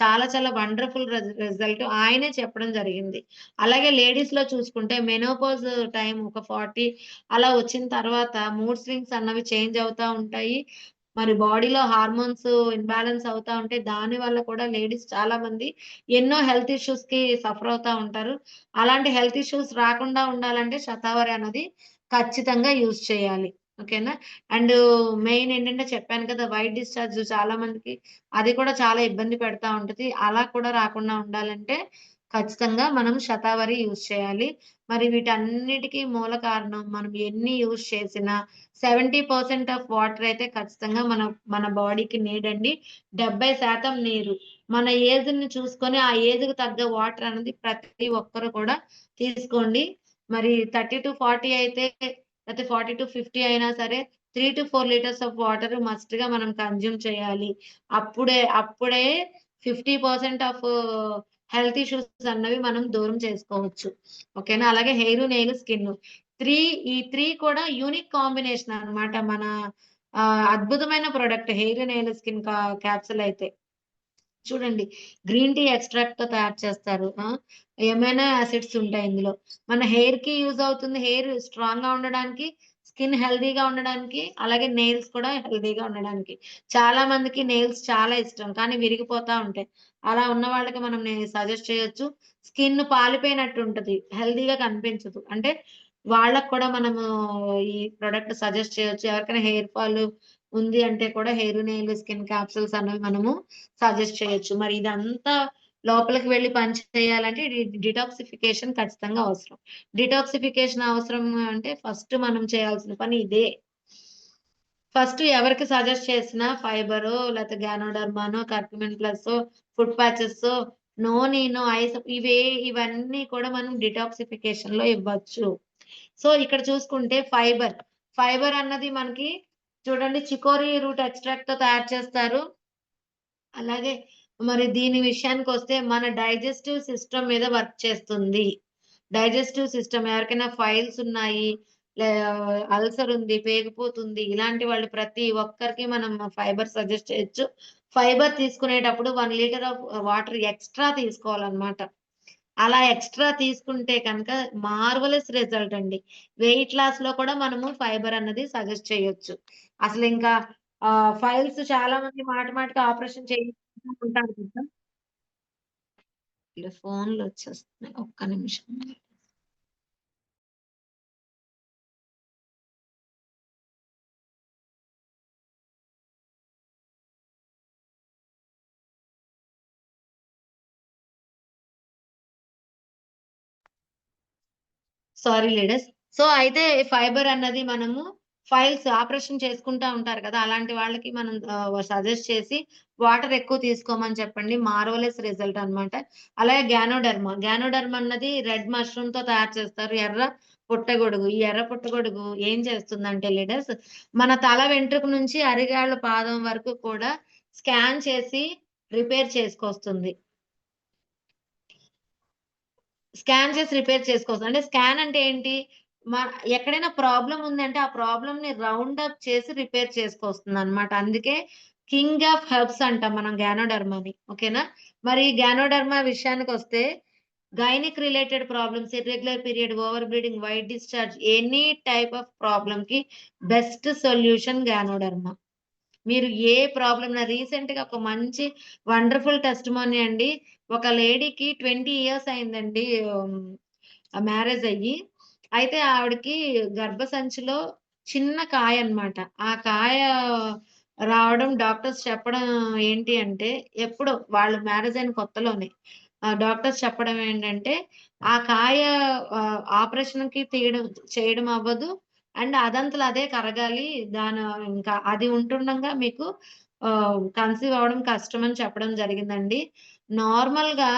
చాలా చాలా వండర్‌ఫుల్ రిజల్ట్ ఆయనే చెప్పడం జరిగింది. అలాగే లేడీస్‌లో చూసుకుంటే మెనోపాజ్ టైమ్ ఒక 40 అలా వచ్చిన తర్వాత మూడ్ స్వింగ్స్ అన్నవి చేంజ్ అవుతా ఉంటాయి. మరి బాడీలో హార్మోన్స్ ఇంబాలన్స్ అవుతా ఉంటాయి. దానివల్ల కూడా లేడీస్ చాలా మంది ఎన్నో హెల్త్ ఇష్యూస్‌కి సఫర్ అవుతా ఉంటారు. అలాంటి హెల్త్ ఇష్యూస్ రాకుండా ఉండాలంటే శతావరి అన్నది ఖచ్చితంగా యూజ్ చేయాలి. ఓకేనా? అండ్ మెయిన్ ఏంటంటే చెప్పాను కదా! వైట్ డిశ్చార్జ్ చాలా మందికి అది కూడా చాలా ఇబ్బంది పెడతా ఉంటది. అలా కూడా రాకుండా ఉండాలంటే ఖచ్చితంగా మనం శతావరి యూజ్ చేయాలి. మరి వీటన్నిటికి మూల కారణం మనం ఎన్ని యూజ్ చేసినా 70% ఆఫ్ వాటర్ అయితే ఖచ్చితంగా మన బాడీకి నీడండి. 70% నీరు. మన ఏజ్‌ని చూసుకొని ఆ ఏజ్‌కి తగ్గ వాటర్ అనేది ప్రతి ఒక్కరు కూడా తీసుకోండి. మరి 30-40 అయితే లేతే 40-50 అయినా సరే 3-4 లీటర్స్ ఆఫ్ వాటర్ మస్ట్‌గా మనం కన్జ్యూమ్ చేయాలి. అప్పుడే 50% ఆఫ్ హెల్త్ ఇష్యూస్ అన్నవి మనం దూరం చేసుకోవచ్చు. ఓకేనా? అలాగే నెయిల్, స్కిన్. 3 ఈ 3 కూడా యూనిక్ కాంబినేషన్ అన్నమాట. మన అద్భుతమైన product hair, nail, skin capsule అయితే. చూడండి. గ్రీన్ టీ ఎక్స్‌ట్రాక్ట్‌తో తయారు చేస్తారు. ఎమైనో యాసిడ్స్ ఉంటాయి ఇందులో. మన హెయిర్‌కి యూజ్ అవుతుంది. హెయిర్ స్ట్రాంగ్‌గా ఉండడానికి, స్కిన్ హెల్తీగా ఉండడానికి, అలాగే నెయిల్స్ కూడా హెల్తీగా ఉండడానికి. చాలా మందికి నెయిల్స్ చాలా ఇష్టం. కానీ విరిగిపోతా ఉంటాయి. అలా ఉన్న వాళ్ళకి మనం సజెస్ట్ చేయొచ్చు. స్కిన్ పాలిపోయినట్టు ఉంటది. హెల్తీగా కనిపించదు. అంటే వాళ్ళకి కూడా మనము ఈ ప్రొడక్ట్ సజెస్ట్ చేయొచ్చు. ఎవరికైనా హెయిర్ ఫాల్ ఉంది అంటే కూడా హెయిర్, నెయిల్, స్కిన్ క్యాప్సూల్స్ అనేవి మనము సజెస్ట్ చేయొచ్చు. మరి ఇదంతా లోపలికి వెళ్లి పని చేయాలంటే డిటాక్సిఫికేషన్ ఖచ్చితంగా అవసరం. డిటాక్సిఫికేషన్ అవసరం అంటే ఫస్ట్ మనం చేయాల్సిన పని ఇదే. ఫస్ట్ ఎవరికి సజెస్ట్ చేసినా ఫైబరో, లేతే గ్యానోడర్మానో, కర్క్యూమిన్ ప్లస్సో, ఫుడ్ ప్యాచెసో, నోనీనో, ఇవన్నీ కూడా మనం డిటాక్సిఫికేషన్‌లో ఇవ్వచ్చు. సో, ఇక్కడ చూసుకుంటే ఫైబర్. ఫైబర్ అన్నది మనకి చూడండి చికోరీ రూట్ ఎక్స్ట్రాక్ట్‌తో తయారు చేస్తారు. అలాగే మరి దీని విషయానికొస్తే మన డైజెస్టివ్ సిస్టమ్ మీద వర్క్ చేస్తుంది. డైజెస్టివ్ సిస్టమ్ ఎవరికైనా ఫైల్స్ ఉన్నాయి, లే అల్సర్ ఉంది, పేగిపోతుంది. ఇలాంటి వాళ్ళు ప్రతి ఒక్కరికి మనం ఫైబర్ సజెస్ట్ చేయొచ్చు. ఫైబర్ తీసుకునేటప్పుడు 1 లీటర్ ఆఫ్ వాటర్ ఎక్స్‌ట్రా తీసుకోవాలన్నమాట. అలా ఎక్స్‌ట్రా తీసుకుంటే కనుక మార్వెలస్ రిజల్ట్ అండి. వెయిట్ లాస్‌లో కూడా మనము ఫైబర్ అన్నది సజెస్ట్ చేయొచ్చు. అసలింకా ఫైల్స్ చాలా మంది మాటి మాటికి ఆపరేషన్ చేయించుకుంటూ ఉంటారు కదా! ఇలా ఫోన్‌లొచ్చేస్తున్నాయి. ఒక్క నిమిషం. Sorry leaders. సో, అయితే ఫైబర్ అన్నది మనము ఫైల్స్ ఆపరేషన్ చేసుకుంటా ఉంటారు కదా! అలాంటి వాళ్ళకి మనం సజెస్ట్ చేసి వాటర్ ఎక్కువ తీసుకోమని చెప్పండి. మార్వెలస్ రిజల్ట్ అన్నమాట. అలాగే గ్యానోడెర్మా. గ్యానోడెర్మా అన్నది రెడ్ మష్రూమ్‌తో తయారు చేస్తారు. ఎర్ర పుట్టగొడుగు. ఈ ఎర్ర పుట్టగొడుగు ఏం చేస్తుందంటే లీడర్స్ మన తల వెంట్రుక నుంచి అరికాళ్ళ పాదం వరకు కూడా స్కాన్ చేసి రిపేర్ చేసుకొస్తుంది. స్కాన్ చేసి రిపేర్ చేసుకోవచ్చు. అంటే స్కాన్ అంటే ఏంటి? మ ఎక్కడైనా ప్రాబ్లమ్ ఉందంటే, ఆ ప్రాబ్లమ్‌ని రౌండ్ అప్ చేసి రిపేర్ చేసుకొస్తుందనమాట. అందుకే కింగ్ ఆఫ్ హెర్బ్స్ అంటాం మనం గ్యానోడర్మాని. ఓకేనా? మరి గ్యానోడర్మా విషయానికొస్తే gynaec related problems, irregular period, over bleeding, white discharge any type of ప్రాబ్లమ్‌కి బెస్ట్ సొల్యూషన్ గ్యానోడర్మా. మీరు ఏ ప్రాబ్లమ్ రీసెంట్‌గా ఒక మంచి వండర్‌ఫుల్ టెస్టిమోనీ అండి. ఒక లేడీకి 20 ఇయర్స్ అయిందండి. మ్యారేజ్ అయ్యి. అయితే ఆవిడకి గర్భసంచిలో చిన్న కాయన్నమాట. ఆ కాయ రావడం డాక్టర్స్ చెప్పడం ఏంటి అంటే, ఎప్పుడో వాళ్ళు మ్యారేజ్ అయిన కొత్తలోనే. డాక్టర్స్ చెప్పడం ఏంటంటే, ఆ కాయ ఆపరేషన్‌కి చేయడం అవ్వదు. అండ్ అదంతల అదే కరగాలి. ఇంకా అది ఉంటుండంగా మీకు కన్సీవ్ అవ్వడం కష్టమని చెప్పడం జరిగిందండి. నార్మల్‌గా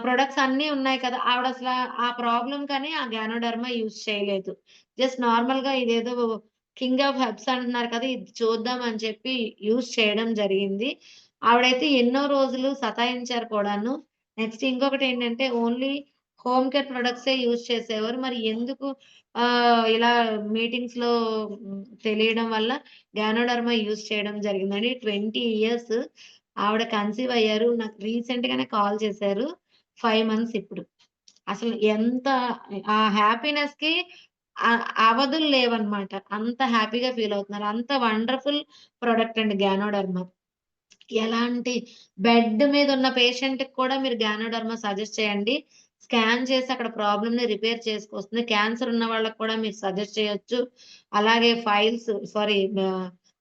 ప్రొడక్ట్స్ అన్నీ ఉన్నాయి కదా! ఆవిడసల ఆ ప్రాబ్లమ్‌కని ఆ గ్యానోడెర్మా యూజ్ చేయలేదు. జస్ట్ నార్మల్‌గా ఇదేదో కింగ్ ఆఫ్ హెర్బ్స్ అంటున్నారు కదా! ఇది చూద్దాం అని చెప్పి యూజ్ చేయడం జరిగింది. ఆవిడైతే ఎన్నో రోజులు సతాయించారు కూడాను. నెక్స్ట్ ఇంకొకటేంటంటే ఓన్లీ హోమ్ కేర్ ప్రొడక్ట్సే యూజ్ చేసేవారు. మరి ఎందుకు ఇలా మీటింగ్స్‌లో తెలియడం వల్ల గ్యానోడెర్మా యూజ్ చేయడం జరిగిందండి. 20 ఇయర్స్ ఆవిడ కన్సీవ్ అయ్యారు. నాకు రీసెంట్‌గానే కాల్ చేశారు. 5 మంత్స్ ఇప్పుడు. అసలు ఎంత ఆ హ్యాపీనెస్‌కి అవధులు లేవన్నమాట. అంత హ్యాపీగా ఫీల్ అవుతున్నారు. అంత వండర్‌ఫుల్ ప్రొడక్ట్ అండి గ్యానోడెర్మా. ఎలాంటి బెడ్ మీదున్న పేషెంట్‌కి కూడా మీరు గ్యానోడెర్మా సజెస్ట్ చేయండి. స్కాన్ చేసి అక్కడ ప్రాబ్లమ్‌ని రిపేర్ చేసుకొస్తుంది. క్యాన్సర్ ఉన్న వాళ్ళకి కూడా మీరు సజెస్ట్ చేయొచ్చు. అలాగే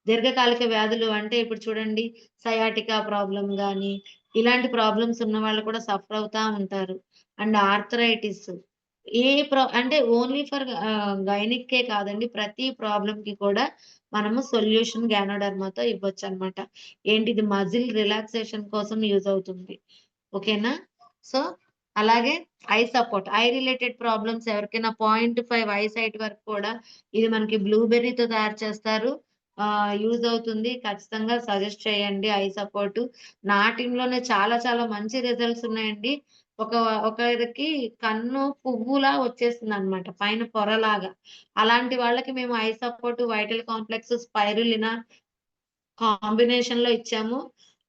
దీర్ఘకాలిక వ్యాధులు అంటే ఇప్పుడు చూడండి సయాటికా ప్రాబ్లమ్ గాని, ఇలాంటి ప్రాబ్లమ్స్ ఉన్న వాళ్ళు కూడా సఫర్ అవుతా ఉంటారు. అండ్ ఆర్థరైటిస్ అంటే ఓన్లీ ఫర్ గైనిక్కే కాదండి. ప్రతి ప్రాబ్లమ్‌కి కూడా మనము సొల్యూషన్ గ్యానోడెర్మాతో ఇవ్వొచ్చనమాట. ఏంటిది మజిల్ రిలాక్సేషన్ కోసం యూజ్ అవుతుంది. ఓకేనా? సో, అలాగే I support. I related problems ఎవరికైనా 0.5 ఐ సైట్ వరకు కూడా ఇది మనకి బ్లూబెర్రీతో తయారు చేస్తారు. యూజ్ అవుతుంది. ఖచ్చితంగా సజెస్ట్ చేయండి ఐ సపోర్టు. నా టీమ్‌లోనే చాలా చాలా మంచి రిజల్ట్స్ ఉన్నాయండి. ఒక ఒకరికి కన్ను పువ్వులా వచ్చేసిందనమాట. పైన పొరలాగా. అలాంటి వాళ్ళకి మేము I support, vital complex, spirulina కాంబినేషన్‌లో ఇచ్చాము.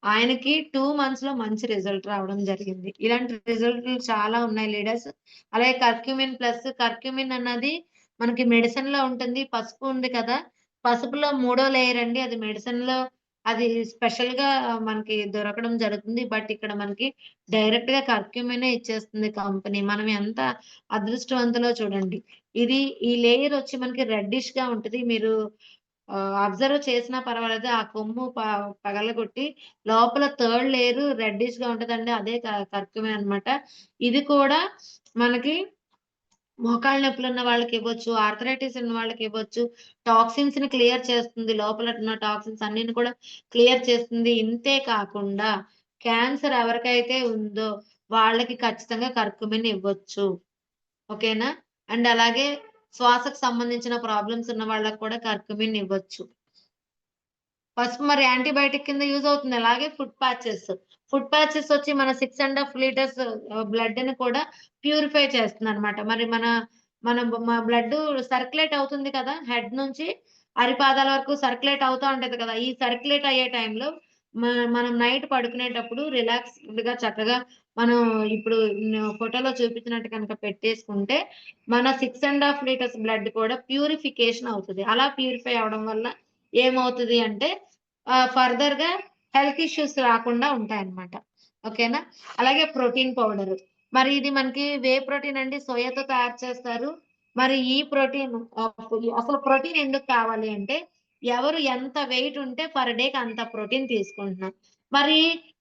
ఆయనకి 2 మంత్స్‌లో మంచి రిజల్ట్ రావడం జరిగింది. ఇలాంటి రిజల్ట్‌లు చాలా ఉన్నాయి లీడర్స్. అలాగే కర్క్యూమిన్ అన్నది మనకి మెడిసిన్‌లో ఉంటుంది. పసుపు ఉంది కదా! పసుపులో మూడో లేయర్ అండి. అది మెడిసిన్‌లో అది స్పెషల్‌గా మనకి దొరకడం జరుగుతుంది. బట్ ఇక్కడ మనకి డైరెక్ట్‌గా కర్క్యూమినే ఇచ్చేస్తుంది కంపెనీ. మనం ఎంత అదృష్టవంతులో చూడండి. ఇది ఈ లేయర్ వచ్చి మనకి రెడ్డిష్‌గా ఉంటది. మీరు అబ్జర్వ్ చేసినా పర్వాలేదు. ఆ కొమ్ము పగలగొట్టి లోపల థర్డ్ లేయర్ రెడ్డిష్‌గా ఉంటదండి. అదే కర్కుమే అన్నమాట. ఇది కూడా మనకి మోకాళ్ళ నొప్పులున్న వాళ్ళకివ్వచ్చు, ఆర్థరైటిస్ ఉన్న వాళ్ళకివ్వచ్చు. టాక్సిన్స్‌ని క్లియర్ చేస్తుంది. లోపల ఉన్న టాక్సిన్స్ అన్నిని కూడా క్లియర్ చేస్తుంది. ఇంతే కాకుండా క్యాన్సర్ ఎవరికైతే ఉందో వాళ్ళకి ఖచ్చితంగా కర్కుమిన్ ఇవ్వచ్చు. ఓకేనా? అండ్ అలాగే శ్వాసకు సంబంధించిన ప్రాబ్లమ్స్ ఉన్న వాళ్ళకి కూడా కర్కుమిన్ ఇవ్వచ్చు. ఫస్ట్ మరి యాంటీబయోటిక్ కింద యూజ్ అవుతుంది. అలాగే ఫుడ్ ప్యాచెస్. ఫుడ్ ప్యాచెస్ వచ్చి మన 6½ లీటర్స్ బ్లడ్‌ని కూడా ప్యూరిఫై చేస్తుందనమాట. మరి మన బ్లడ్డు సర్క్యులేట్ అవుతుంది కదా! హెడ్ నుంచి అరిపాదాల వరకు సర్క్యులేట్ అవుతా ఉంటది కదా! ఈ సర్క్యులేట్ అయ్యే టైంలో మ మనం నైట్ పడుకునేటప్పుడు రిలాక్స్‌డ్‌గా చక్కగా మనం ఇప్పుడు ఫోటోలో చూపించినట్టు గనక పెట్టేసుకుంటే మన 6½ లీటర్స్ బ్లడ్ కూడా ప్యూరిఫికేషన్ అవుతది. అలా ప్యూరిఫై అవ్వడం వల్ల ఏమవుతది అంటే ఫర్దర్‌గా హెల్త్ ఇష్యూస్ రాకుండా ఉంటాయన్నమాట. ఓకేనా? అలాగే ప్రోటీన్ పౌడరు. మరి ఇది మనకి వే ప్రోటీన్ అండి సోయాతో తయారు చేస్తారు. మరి ఈ ప్రోటీన్ అసలు ప్రోటీన్ ఎందుకు కావాలి అంటే ఎవరు ఎంత వెయిట్ ఉంటే పర్ డేకి అంత ప్రోటీన్ తీసుకుంటున్నాం. మరి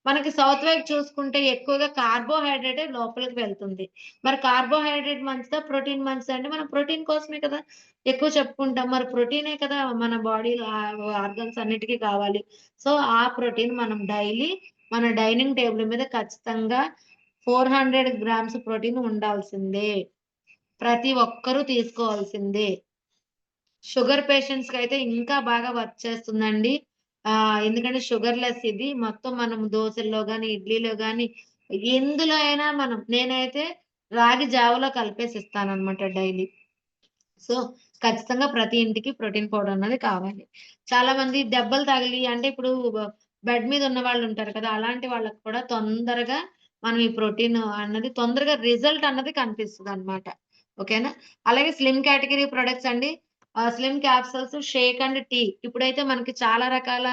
మనకి సౌత్ వైపు చూసుకుంటే ఎక్కువగా కార్బోహైడ్రేటే లోపలికి వెళ్తుంది. మరి కార్బోహైడ్రేట్ మంచిదా? ప్రోటీన్ మంచిదా అంటే మనం ప్రోటీన్ కోసమే కదా ఎక్కువ చెప్పుకుంటాం. మరి ప్రోటీనే కదా మన బాడీలో ఆర్గన్స్ అన్నిటికి కావాలి. సో, ఆ ప్రోటీన్ మనం డైలీ మన డైనింగ్ టేబుల్ మీద ఖచ్చితంగా 400 గ్రామ్స్ ప్రోటీన్ ఉండాల్సిందే. ప్రతి ఒక్కరూ తీసుకోవాల్సిందే. షుగర్ పేషెంట్స్‌కైతే ఇంకా బాగా వర్క్ చేస్తుందండి. ఎందుకంటే షుగర్ లెస్ ఇది. మొత్తం మనం దోసల్లో గాని, ఇడ్లీలో గాని ఎందులో అయినా నేనైతే రాగి జావలో కలిపేసి ఇస్తాననమాట డైలీ. సో, ఖచ్చితంగా ప్రతి ఇంటికి ప్రోటీన్ పౌడర్ అన్నది కావాలి. చాలా మంది దెబ్బలు తగిలి అంటే ఇప్పుడు బెడ్ మీద ఉన్న వాళ్ళుంటారు కదా! అలాంటి వాళ్ళకి కూడా తొందరగా మనం ఈ ప్రోటీన్ అన్నది తొందరగా రిజల్ట్ అన్నది కనిపిస్తదనమాట. ఓకేనా? అలాగే స్లిమ్ కేటగరీ ప్రొడక్ట్స్ అండి. Slim capsules, shake and tea. ఇప్పుడైతే మనకి చాలా రకాల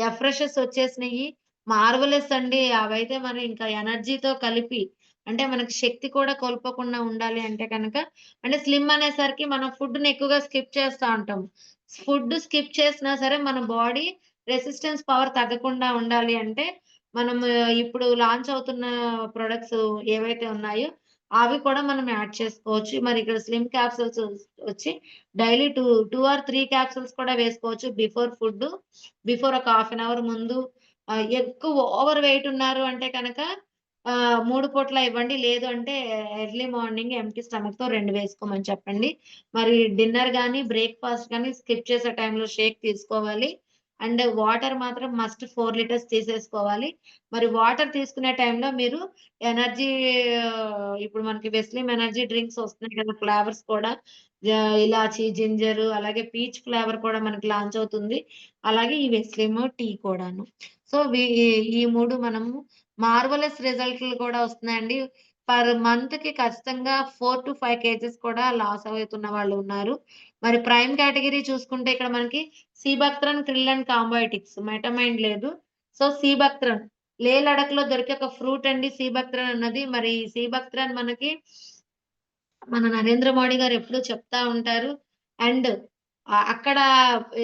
ఎఫ్రెషెస్ వచ్చేసినియి. మార్వెలస్ అండి. అవైతే మనం ఇంకా ఎనర్జీతో కలిపి అంటే మనకి శక్తి కూడా కోల్పోకుండా ఉండాలి అంటే గనక అంటే స్లిమ్ అనేసరికి మనం ఫుడ్‌ని ఎక్కువగా స్కిప్ చేస్తా ఉంటాం. ఫుడ్ స్కిప్ చేసినా సరే మన బాడీ రెసిస్టెన్స్ పవర్ తగ్గకుండా ఉండాలి అంటే, మనం ఇప్పుడు లాంచ్ అవుతున్న ప్రొడక్ట్స్ ఏవైతే ఉన్నాయో, అవి కూడా మనం యాడ్ చేసుకోవచ్చు. మరి ఇక్కడ స్లిమ్ క్యాప్సూల్స్ వచ్చి డైలీ 2 ఆర్ 3 క్యాప్సూల్స్ కూడా వేసుకోవచ్చు. బిఫోర్ ఒక హాఫ్ అన్ అవర్ ముందు ఎక్కువ ఓవర్ వెయిట్ ఉన్నారు అంటే కనుక 3 పూటలా ఇవ్వండి. లేదు అంటే ఎర్లీ మార్నింగ్ ఎంప్టీ స్టమక్‌తో 2 వేసుకోమని చెప్పండి. మరి డిన్నర్ గాని, బ్రేక్‌ఫాస్ట్ గాని స్కిప్ చేసే టైంలో షేక్ తీసుకోవాలి. అండ్ వాటర్ మాత్రం మస్ట్ 4 లిటర్స్ తీసేసుకోవాలి. మరి వాటర్ తీసుకునే టైంలో మీరు ఎనర్జీ ఇప్పుడు మనకి వెస్లిమ్ ఎనర్జీ డ్రింక్స్ వస్తున్నాయి కదా! ఫ్లేవర్స్ కూడా ఇలాచి, జింజర్ అలాగే పీచ్ ఫ్లేవర్ కూడా మనకి లాంచ్ అవుతుంది. అలాగే ఈ వెస్లిమ్ టీ కూడాను. సో, ఈ 3 మనము మార్వెలస్ రిజల్ట్‌లు కూడా వస్తున్నాయండి. పర్ మంత్‌కి ఖచ్చితంగా 4-5 కేజెస్ కూడా లాస్ అవుతున్న వాళ్ళు ఉన్నారు. మరి ప్రైమ్ కేటగరీ చూసుకుంటే ఇక్కడ మనకి సీబక్త్రన్, క్రిల్ కాంబోయోటిక్స్ మెటమైండ్ లేదు. సో, సీబక్త్రన్ లేహ్ లడఖ్‌లో దొరికే ఒక ఫ్రూట్ అండి సీబక్త్రన్ అన్నది. మరి సీబక్త్రన్ మనకి మన నరేంద్ర మోడీ గారు ఎప్పుడూ చెప్తా ఉంటారు. అండ్ అక్కడ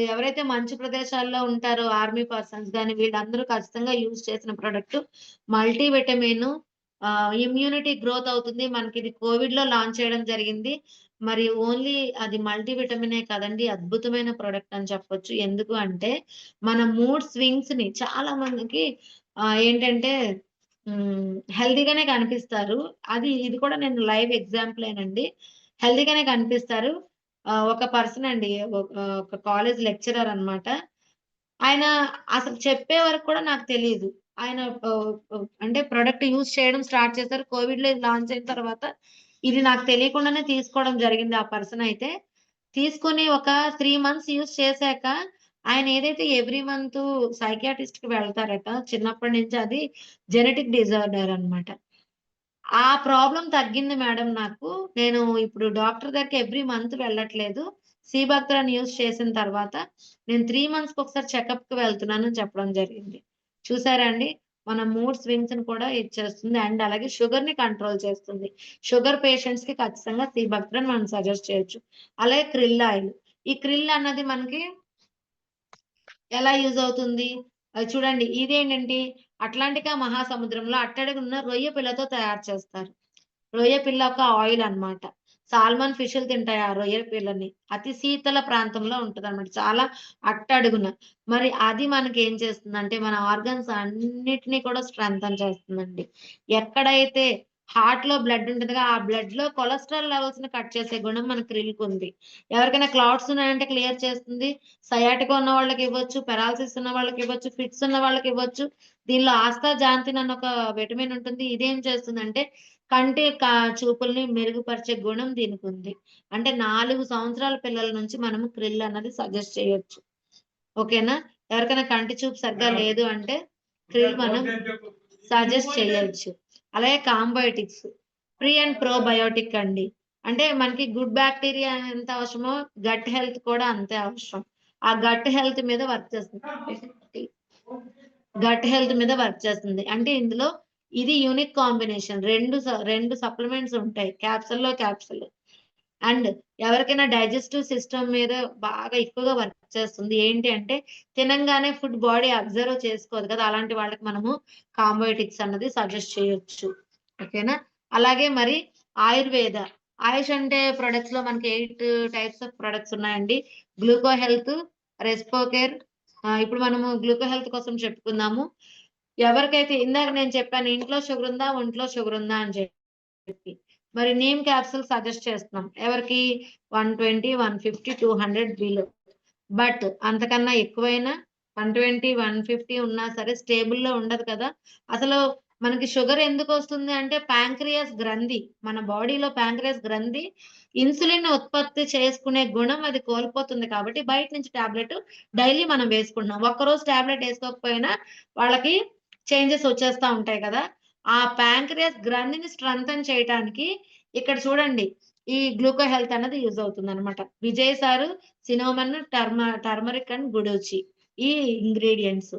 ఎవరైతే మంచు ప్రదేశాల్లో ఉంటారో ఆర్మీ పర్సన్స్ గాని వీళ్ళందరూ ఖచ్చితంగా యూజ్ చేసిన product multi vitamin immunity growth అవుతుంది. మనకిది కోవిడ్‌లో లాంచ్ చేయడం జరిగింది. మరి ఓన్లీ అది మల్టీ విటమినే కాదండి అద్భుతమైన ప్రొడక్ట్ అని చెప్పొచ్చు. ఎందుకు అంటే మన మూడ్ స్వింగ్స్‌ని చాలా మందికి ఏంటంటే హెల్తీగానే కనిపిస్తారు. ఇది కూడా నేను లైవ్ ఎగ్జాంపులేనండి. హెల్తీగానే కనిపిస్తారు. ఒక పర్సన్ అండి. ఒక కాలేజ్ లెక్చరర్ అన్నమాట. ఆయన అసలు చెప్పే వరకు కూడా నాకు తెలీదు. ఆయన అంటే ప్రొడక్ట్ యూజ్ చేయడం స్టార్ట్ చేశారు. కోవిడ్‌లో ఇది లాంచ్ అయిన తర్వాత ఇది నాకు తెలియకుండానే తీసుకోవడం జరిగింది ఆ పర్సన్ అయితే. తీసుకొని ఒక 3 మంత్స్ యూజ్ చేశాక ఆయన ఏదైతే ఎవ్రీ మంతు సైకియాట్రిస్ట్‌కి వెళ్తారట. చిన్నప్పటి నుంచి అది జెనెటిక్ డిజార్డర్ అన్నమాట. ఆ ప్రాబ్లమ్ తగ్గింది మేడం నాకు. నేను ఇప్పుడు డాక్టర్ దగ్గరికి ఎవ్రీ మంత్ వెళ్ళట్లేదు. సీబక్త్రాన్ యూజ్ చేసిన తర్వాత నేను 3 మంత్స్‌కొకసారి చెకప్‌కి వెళ్తున్నానని చెప్పడం జరిగింది. చూసారా అండి? మన మూడ్ స్వింగ్స్‌ని కూడా ఇచ్చేస్తుంది. అండ్ అలాగే షుగర్‌ని కంట్రోల్ చేస్తుంది. షుగర్ పేషెంట్స్‌కి ఖచ్చితంగా సీబక్త్రాన్ మనం సజెస్ట్ చేయొచ్చు. అలాగే క్రిల్ ఆయిల్. ఈ క్రిల్ అన్నది మనకి ఎలా యూజ్ అవుతుంది? చూడండి ఇదేంటంటే అట్లాంటికా మహాసముద్రంలో అట్టడుగున్న రొయ్య పిల్లతో తయారు చేస్తారు. రొయ్య పిల్ల ఒక ఆయిల్ అన్నమాట. సాల్మన్ ఫిష్‌లు తింటాయి ఆ రొయ్య పిల్లని. అతి శీతల ప్రాంతంలో ఉంటదన్నమాట. చాలా అట్టడుగున. మరి అది మనకేం చేస్తుందంటే మన ఆర్గాన్స్ అన్నిటిని కూడా స్ట్రెంథెన్ చేస్తుందండి. ఎక్కడైతే హార్ట్‌లో బ్లడ్ ఉంటదిగా, ఆ బ్లడ్‌లో కొలెస్ట్రాల్ లెవెల్స్‌ని కట్ చేసే గుణం మన క్రిల్‌కుంది. ఎవరికైనా క్లాట్స్ ఉన్నాయంటే క్లియర్ చేస్తుంది. సయాటికా ఉన్న వాళ్ళకివ్వచ్చు, పెరాలసిస్ ఉన్న వాళ్ళకివ్వచ్చు, ఫిట్స్ ఉన్న వాళ్ళకివ్వచ్చు. దీనిలో ఆస్తాజాంతిన్ అని ఒక విటమిన్ ఉంటుంది. ఇదేం చేస్తుందంటే కంటి చూపుల్ని మెరుగుపరిచే గుణం దీనికుంది. అంటే 4 సంవత్సరాల పిల్లల నుంచి మనము క్రిల్ అన్నది సజెస్ట్ చేయొచ్చు. ఓకేనా? ఎవరికైనా కంటి చూపు సరిగ్గా లేదు అంటే క్రిల్ మనం సజెస్ట్ చేయొచ్చు. అలాగే కాంబయోటిక్స్. ప్రీ అండ్ ప్రోబయోటిక్ అండి. అంటే మనకి గుడ్ బాక్టీరియా ఎంత అవసరమో గట్ హెల్త్ కూడా అంతే అవసరం. ఆ గట్ హెల్త్ మీద వర్క్ చేస్తుంది. గట్ హెల్త్ మీద వర్క్ చేస్తుంది. అంటే ఇందులో ఇది యూనిక్ కాంబినేషన్. 2 సప్లిమెంట్స్ ఉంటాయి. క్యాప్సూల్. అండ్ ఎవరికైనా డైజెస్టివ్ సిస్టమ్ మీద బాగా ఎక్కువగా వర్క్ చేస్తుంది. ఏంటి అంటే తినంగానే ఫుడ్ బాడీ అబ్జర్వ్ చేసుకోదు కదా! అలాంటి వాళ్ళకి మనము కాంబయోటిక్స్ అన్నది సజెస్ట్ చేయొచ్చు. ఓకేనా? అలాగే మరి ఆయుర్వేద. ఆయుష్ అంటే ప్రొడక్ట్స్‌లో మనకి 8 టైప్స్ ఆఫ్ ప్రొడక్ట్స్ ఉన్నాయండి. గ్లూకో హెల్త్, రెస్పోకేర్. ఇప్పుడు మనము గ్లూకో హెల్త్ కోసం చెప్పుకుందాము. ఎవరికైతే ఇందాక నేను చెప్పాను ఇంట్లో షుగర్ ఉందా? ఒంట్లో షుగర్ ఉందా? అని చెప్పి. మరి నీమ్ క్యాప్సూల్ సజెస్ట్ చేస్తున్నాం. ఎవరికి 120, 150, 200 బిలో. బట్ అంతకన్నా ఎక్కువైనా 120, 150 ఉన్నా సరే స్టేబుల్‌లో ఉండదు కదా! అసలు మనకి షుగర్ ఎందుకొస్తుంది అంటే ప్యాంక్రియాస్ గ్రంథి. మన బాడీలో ప్యాంక్రియాస్ గ్రంథి ఇన్సులిన్ ఉత్పత్తి చేసుకునే గుణం అది కోల్పోతుంది కాబట్టి బయట నుంచి టాబ్లెట్ డైలీ మనం వేసుకుంటున్నాం. ఒక్కరోజు టాబ్లెట్ ఏసుకోకపోయినా వాళ్ళకి చేంజెస్ వచ్చేస్తా ఉంటాయి కదా! ఆ ప్యాంక్రియాస్ గ్రంథిని స్ట్రెంథెన్ చేయటానికి ఇక్కడ చూడండి ఈ గ్లూకో హెల్త్ అన్నది యూజ్ అవుతుందనమాట. విజయ్ సారు సినోమన్, టర్మరిక్ అండ్ గుడూచి. ఈ ఇంగ్రీడియెంట్స్.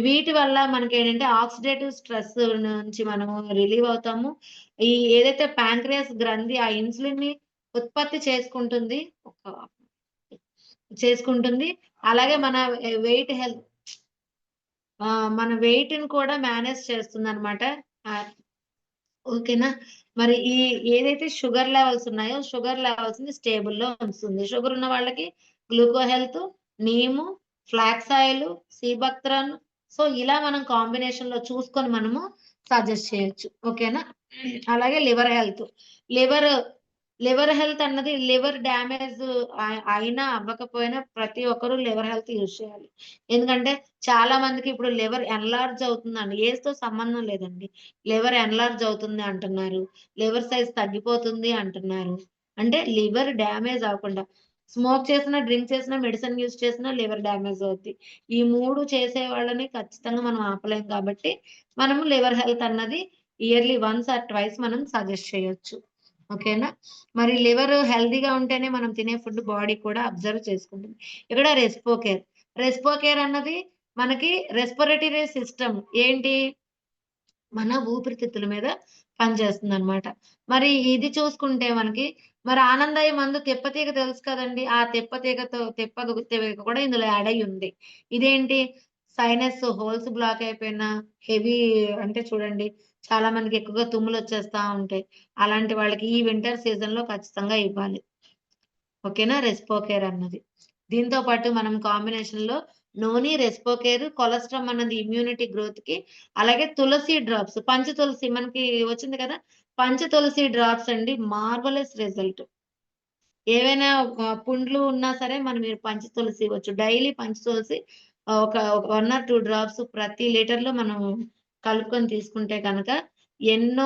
వీటి వల్ల మనకేంటంటే ఆక్సిడేటివ్ స్ట్రెస్ నుంచి మనము రిలీవ్ అవుతాము. ఏదైతే ప్యాంక్రియాస్ గ్రంథి ఆ ఇన్సులిన్‌ని ఉత్పత్తి చేసుకుంటుంది. అలాగే మన వెయిట్ హెల్త్ మన వెయిట్‌ని కూడా మేనేజ్ చేస్తుందనమాట. ఆహ్, ఓకేనా? మరి ఏదైతే షుగర్ లెవెల్స్ ఉన్నాయో, షుగర్ లెవెల్స్‌ని స్టేబుల్‌లో ఉంచుతుంది. షుగర్ ఉన్న వాళ్ళకి గ్లూకో హెల్త్, నీము, ఫ్లాక్స్ ఆయిల్, సీబక్త్రన్. సో, ఇలా మనం కాంబినేషన్‌లో చూసుకొని మనము సజెస్ట్ చేయొచ్చు. ఓకేనా? అలాగే liver health. Liver liver health అన్నది లివర్ డ్యామేజ్ అయినా అవ్వకపోయినా ప్రతి ఒక్కరు లివర్ హెల్త్ యూజ్ చేయాలి. ఎందుకంటే చాలా మందికి ఇప్పుడు లివర్ ఎన్‌లార్జ్ అవుతుందండి. ఏజ్‌తో సంబంధం లేదండి. లివర్ ఎన్‌లార్జ్ అవుతుంది అంటున్నారు. లివర్ సైజ్ తగ్గిపోతుంది అంటున్నారు. అంటే లివర్ డ్యామేజ్ అవ్వకుండా స్మోక్ చేసినా, డ్రింక్ చేసినా, మెడిసిన్ యూజ్ చేసినా లివర్ డ్యామేజ్ అవుద్ది. ఈ 3 చేసే వాళ్ళని ఖచ్చితంగా మనం ఆపలేం కాబట్టి మనము లివర్ హెల్త్ అన్నది ఇయర్‌లీ వన్స్ ఆర్ ట్వైస్ మనం సజెస్ట్ చేయొచ్చు. ఓకేనా? మరి లివర్ హెల్తీగా ఉంటేనే మనం తినే ఫుడ్ బాడీ కూడా అబ్జర్వ్ చేసుకుంటుంది. ఇక్కడ రెస్పోకేర్. రెస్పోకేర్ అన్నది మనకి రెస్పిరేటరీ సిస్టమ్ ఏంటి? మన ఊపిరితిత్తుల మీద పనిచేస్తుందనమాట. మరి ఇది చూసుకుంటే మనకి మరి ఆనందయ్య మందు తిప్పతీగ తెలుసు కదండీ! ఆ తిప్పతీగ కూడా ఇందులో యాడ్ అయ్యుంది. ఇదేంటి? సైనస్ హోల్స్ బ్లాక్ అయిపోయిన హెవీ అంటే చూడండి చాలా మందికి ఎక్కువగా తుమ్ములొచ్చేస్తా ఉంటాయి. అలాంటి వాళ్ళకి ఈ వింటర్ సీజన్‌లో ఖచ్చితంగా ఇవ్వాలి. ఓకేనా? రెస్పోకేర్ అన్నది. దీంతో పాటు మనం కాంబినేషన్‌లో నోని, రెస్పోకేర్, కొలెస్ట్రామ్ అన్నది ఇమ్యూనిటీ గ్రోత్‌కి, అలాగే తులసి డ్రాప్స్, పంచ తులసి మనకి వచ్చింది కదా! పంచ తులసి డ్రాప్స్ అండి మార్వెలస్ రిజల్ట్. ఏవైనా పుండ్లు ఉన్నా సరే మీరు పంచ తులసి ఇవ్వచ్చు. డైలీ పంచ తులసి ఒక 1 ఆర్ 2 డ్రాప్స్ ప్రతి లీటర్‌లో మనం కలుపుకొని తీసుకుంటే గనక ఎన్నో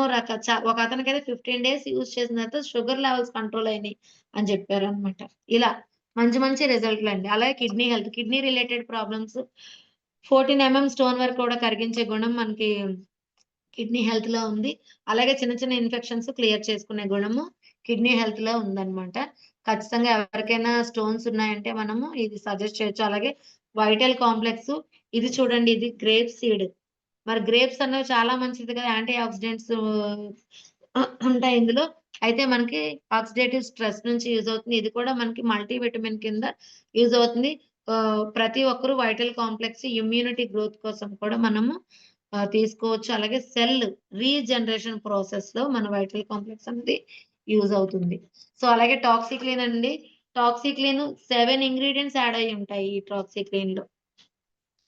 ఒకతనికైతే 15 డేస్ యూజ్ చేసిన తర్వాత షుగర్ లెవెల్స్ కంట్రోల్ అయినాయి అని చెప్పారనమాట. ఇలా మంచి రిజల్ట్‌లండి. అలాగే kidney health, kidney related problems 14 stone వరకు కూడా కరిగించే గుణం మనకి కిడ్నీ హెల్త్‌లో ఉంది. అలాగే చిన్న ఇన్ఫెక్షన్స్ క్లియర్ చేసుకునే గుణము కిడ్నీ హెల్త్‌లో ఉందన్నమాట. ఖచ్చితంగా ఎవరికైనా స్టోన్స్ ఉన్నాయంటే మనము ఇది సజెస్ట్ చేయొచ్చు. అలాగే వైటల్ కాంప్లెక్స్ ఇది చూడండి ఇది గ్రేప్ సీడ్. మరి గ్రేప్స్ అనేవి చాలా మంచిది కదా! యాంటీ ఆక్సిడెంట్స్ ఉంటాయి ఇందులో. అయితే మనకి ఆక్సిడేటివ్ స్ట్రెస్ నుంచి యూజ్ అవుతుంది. ఇది కూడా మనకి మల్టీ విటమిన్ కింద యూజ్ అవుతుంది. ప్రతి ఒక్కరు వైటల్ కాంప్లెక్స్ ఇమ్యూనిటీ గ్రోత్ కోసం కూడా మనము తీసుకోవచ్చు. అలాగే సెల్ రీజనరేషన్ ప్రాసెస్‌లో మన వైటల్ కాంప్లెక్స్ అనేది యూజ్ అవుతుంది. సో, అలాగే టాక్సిక్లిన్ అండి. టాక్సిక్లిన్ 7 ఇంగ్రీడియెంట్స్ యాడ్ అయ్యి ఉంటాయి ఈ టాక్సిక్లిన్‌లో.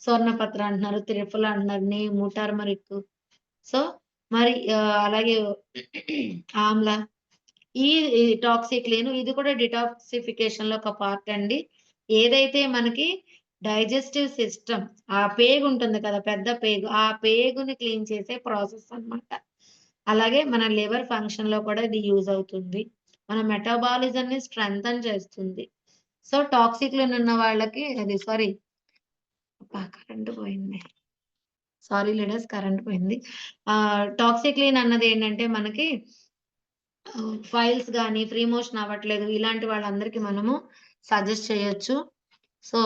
స్వర్ణపత్ర అంటున్నారు, త్రిఫల అంటున్నారు, నీము, టర్మరిక్. సో, మరి అలాగే ఆమ్ల ఈ ఈ టాక్సిక్లిన్ ఇది కూడా డిటాక్సిఫికేషన్‌లో ఒక పార్ట్ అండి. ఏదైతే మనకి డైజెస్టివ్ సిస్టమ్ ఆ పేగు ఉంటుంది కదా! పెద్ద పేగు. ఆ పేగుని క్లీన్ చేసే ప్రాసెస్ అన్నమాట. అలాగే మన లివర్ ఫంక్షన్‌లో కూడా ఇది యూజ్ అవుతుంది. మన మెటబాలిజంని స్ట్రెంథెన్ చేస్తుంది. సో, టాక్సిక్లిన్ ఉన్న వాళ్ళకి అది సారీ అబ్బా! కరెంట్ పోయింది. సారీ లీడర్స్ కరెంట్ పోయింది. టాక్సిక్లిన్ అన్నదేంటంటే మనకి ఫైల్స్ గాని, ఫ్రీ మోషన్ అవ్వట్లేదు. ఇలాంటి వాళ్ళందరికి మనము సజెస్ట్ చేయొచ్చు. So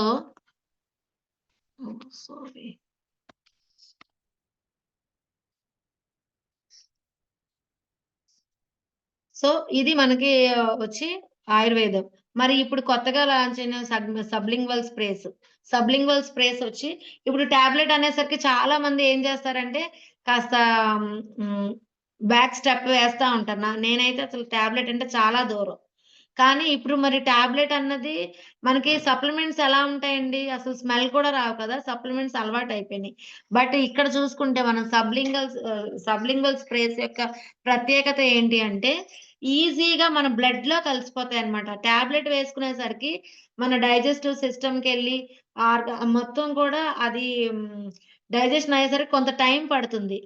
sorry. సో, ఇది మనకి వచ్చి ఆయుర్వేదం. మరి ఇప్పుడు కొత్తగా లాంచ్ అయిన సబ్లింగ్వల్ స్ప్రేస్. సబ్లింగ్వల్ స్ప్రేస్ వచ్చి ఇప్పుడు టాబ్లెట్ అనేసరికి చాలా మంది ఏం చేస్తారంటే కాస్త హ్మ్, బ్యాక్ స్టెప్ వేస్తా ఉంటారు. నేనైతే అసలు టాబ్లెట్ అంటే చాలా దూరం. కానీ ఇప్పుడు మరి టాబ్లెట్ అన్నది మనకి సప్లిమెంట్స్ ఎలా ఉంటాయండి? అసలు స్మెల్ కూడా రావు కదా! సప్లిమెంట్స్ అలవాటయిపోయినాయి. బట్ ఇక్కడ చూసుకుంటే మనం సబ్లింగ్వల్ స్ప్రేస్ యొక్క ప్రత్యేకత ఏంటి అంటే ఈజీగా మన బ్లడ్‌లో కలిసిపోతాయన్నమాట. టాబ్లెట్ వేసుకునేసరికి మన డైజెస్టివ్ సిస్టమ్‌కెళ్ళి మొత్తం కూడా అది డైజెషన్ అయ్యేసరికి కొంత టైం పడుతుంది.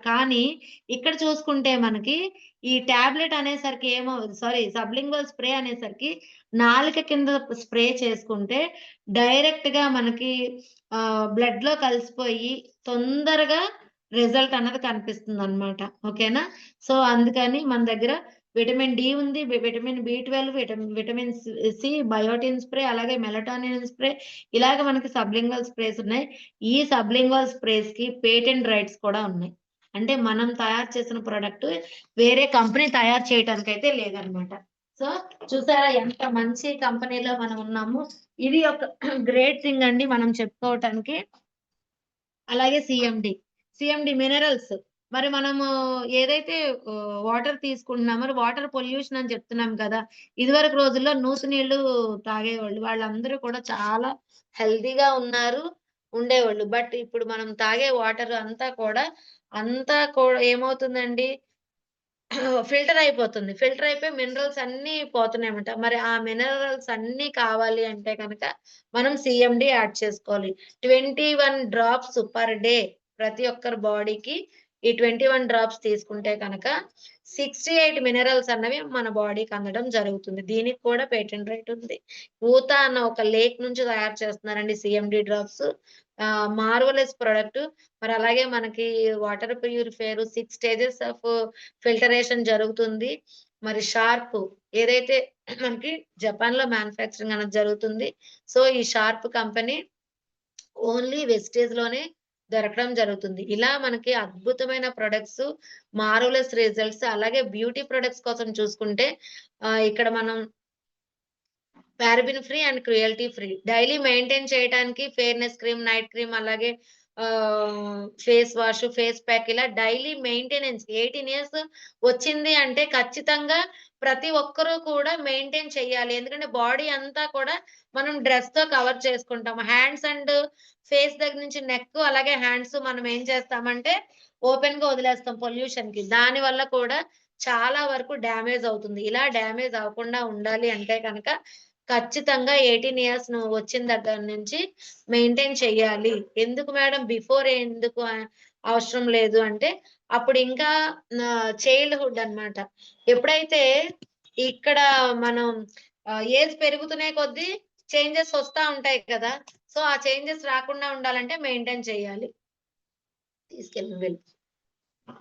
కానీ ఇక్కడ చూసుకుంటే మనకి ఈ టాబ్లెట్ అనేసరికి సబ్లింగ్వల్ స్ప్రే అనేసరికి నాలుక కింద స్ప్రే చేసుకుంటే డైరెక్ట్‌గా మనకి బ్లడ్‌లో కలిసిపోయి తొందరగా రిజల్ట్ అన్నది కనిపిస్తుందనమాట. ఓకేనా? సో, అందుకని మన దగ్గర విటమిన్ డి ఉంది. విటమిన్ బి12, విటమిన్ సి, బయోటిన్ స్ప్రే, అలాగే మెలటోనిన్ స్ప్రే ఇలాగ మనకి సబ్లింగ్వల్ స్ప్రేస్ ఉన్నాయి. ఈ సబ్లింగ్వల్ స్ప్రేస్‌కి పేటెంట్ రైట్స్ కూడా ఉన్నాయి. అంటే మనం తయారు చేసిన ప్రొడక్ట్ వేరే కంపెనీ తయారు చేయటానికైతే లేదనమాట. సో, చూసారా ఎంత మంచి కంపెనీలో మనం ఉన్నాము. ఇది ఒక గ్రేట్ థింగ్ అండి మనం చెప్పుకోవటానికి. అలాగే సీఎండీ మినరల్స్. మరి మనము ఏదైతే వాటర్ తీసుకుంటున్నామో మరి వాటర్ పొల్యూషన్ అని చెప్తున్నాం కదా! ఇదివరకు రోజుల్లో నూతి నీళ్లు తాగేవాళ్ళు. వాళ్ళందరూ కూడా చాలా హెల్తీగా ఉన్నారు, ఉండేవాళ్ళు. బట్ ఇప్పుడు మనం తాగే వాటర్ అంతా కూడా ఏమవుతుందండి ఫిల్టర్ అయిపోతుంది. ఫిల్టర్ అయిపోయి మినరల్స్ అన్నీ పోతున్నాయన్నమాట. మరి ఆ మినరల్స్ అన్నీ కావాలి అంటే గనక మనం సీఎండీ యాడ్ చేసుకోవాలి. 21 డ్రాప్స్ పర్ డే ప్రతి ఒక్కరి బాడీకి ఈ 21 డ్రాప్స్ తీసుకుంటే కనుక 68 మినరల్స్ అన్నవి మన బాడీకి అందడం జరుగుతుంది. దీనికి కూడా పేటెంట్ రైట్ ఉంది. ఊత అన్న ఒక లేక్ నుంచి తయారు చేస్తున్నారండి సీఎండీ డ్రాప్స్. Marvellous product. మరి అలాగే మనకి water purifier 6 stages of filtration జరుగుతుంది. మరి షార్ప్ ఏదైతే మనకి జపాన్‌లో మ్యానుఫ్యాక్చరింగ్ అనేది జరుగుతుంది. సో, ఈ షార్ప్ కంపెనీ ఓన్లీ వెస్టేజ్‌లోనే దొరకడం జరుగుతుంది. ఇలా మనకి అద్భుతమైన ప్రొడక్ట్స్, మార్వెలస్ రిజల్ట్స్ అలాగే బ్యూటీ ప్రొడక్ట్స్ కోసం చూసుకుంటే ఇక్కడ మనం paraben free and cruelty free. Daily maintain చేయటానికి ఫెయిర్‌నెస్ క్రీమ్, నైట్ క్రీమ్ అలాగే ఫేస్ వాష్, ఫేస్ ప్యాక్ ఇలా డైలీ మెయింటెనెన్స్ 18 ఇయర్స్ వచ్చింది అంటే ఖచ్చితంగా ప్రతి ఒక్కరు కూడా మెయింటైన్ చేయాలి. ఎందుకంటే బాడీ అంతా కూడా మనం డ్రెస్‌తో కవర్ చేసుకుంటాం. హ్యాండ్స్ అండ్ ఫేస్ దగ్గర నుంచి నెక్ అలాగే హ్యాండ్స్ మనం ఏం చేస్తామంటే ఓపెన్‌గా వదిలేస్తాం పొల్యూషన్‌కి. దానివల్ల కూడా చాలా వరకు డ్యామేజ్ అవుతుంది. ఇలా డ్యామేజ్ అవ్వకుండా ఉండాలి అంటే గనక ఖచ్చితంగా 18 ఇయర్స్ నువ్వు వచ్చిన దగ్గర నుంచి మెయింటైన్ చెయ్యాలి. ఎందుకు మేడం బిఫోర్ ఎందుకు అవసరం లేదు అంటే, అప్పుడు ఇంకా చైల్డ్‌హుడ్ అన్నమాట. ఎప్పుడైతే ఇక్కడ మనం ఏజ్ పెరుగుతునే కొద్దీ చేంజెస్ వస్తా ఉంటాయి కదా! సో, ఆ చేంజెస్ రాకుండా ఉండాలంటే మెయింటైన్ చేయాలి. తీసుకెళ్ళు వెళ్ళు.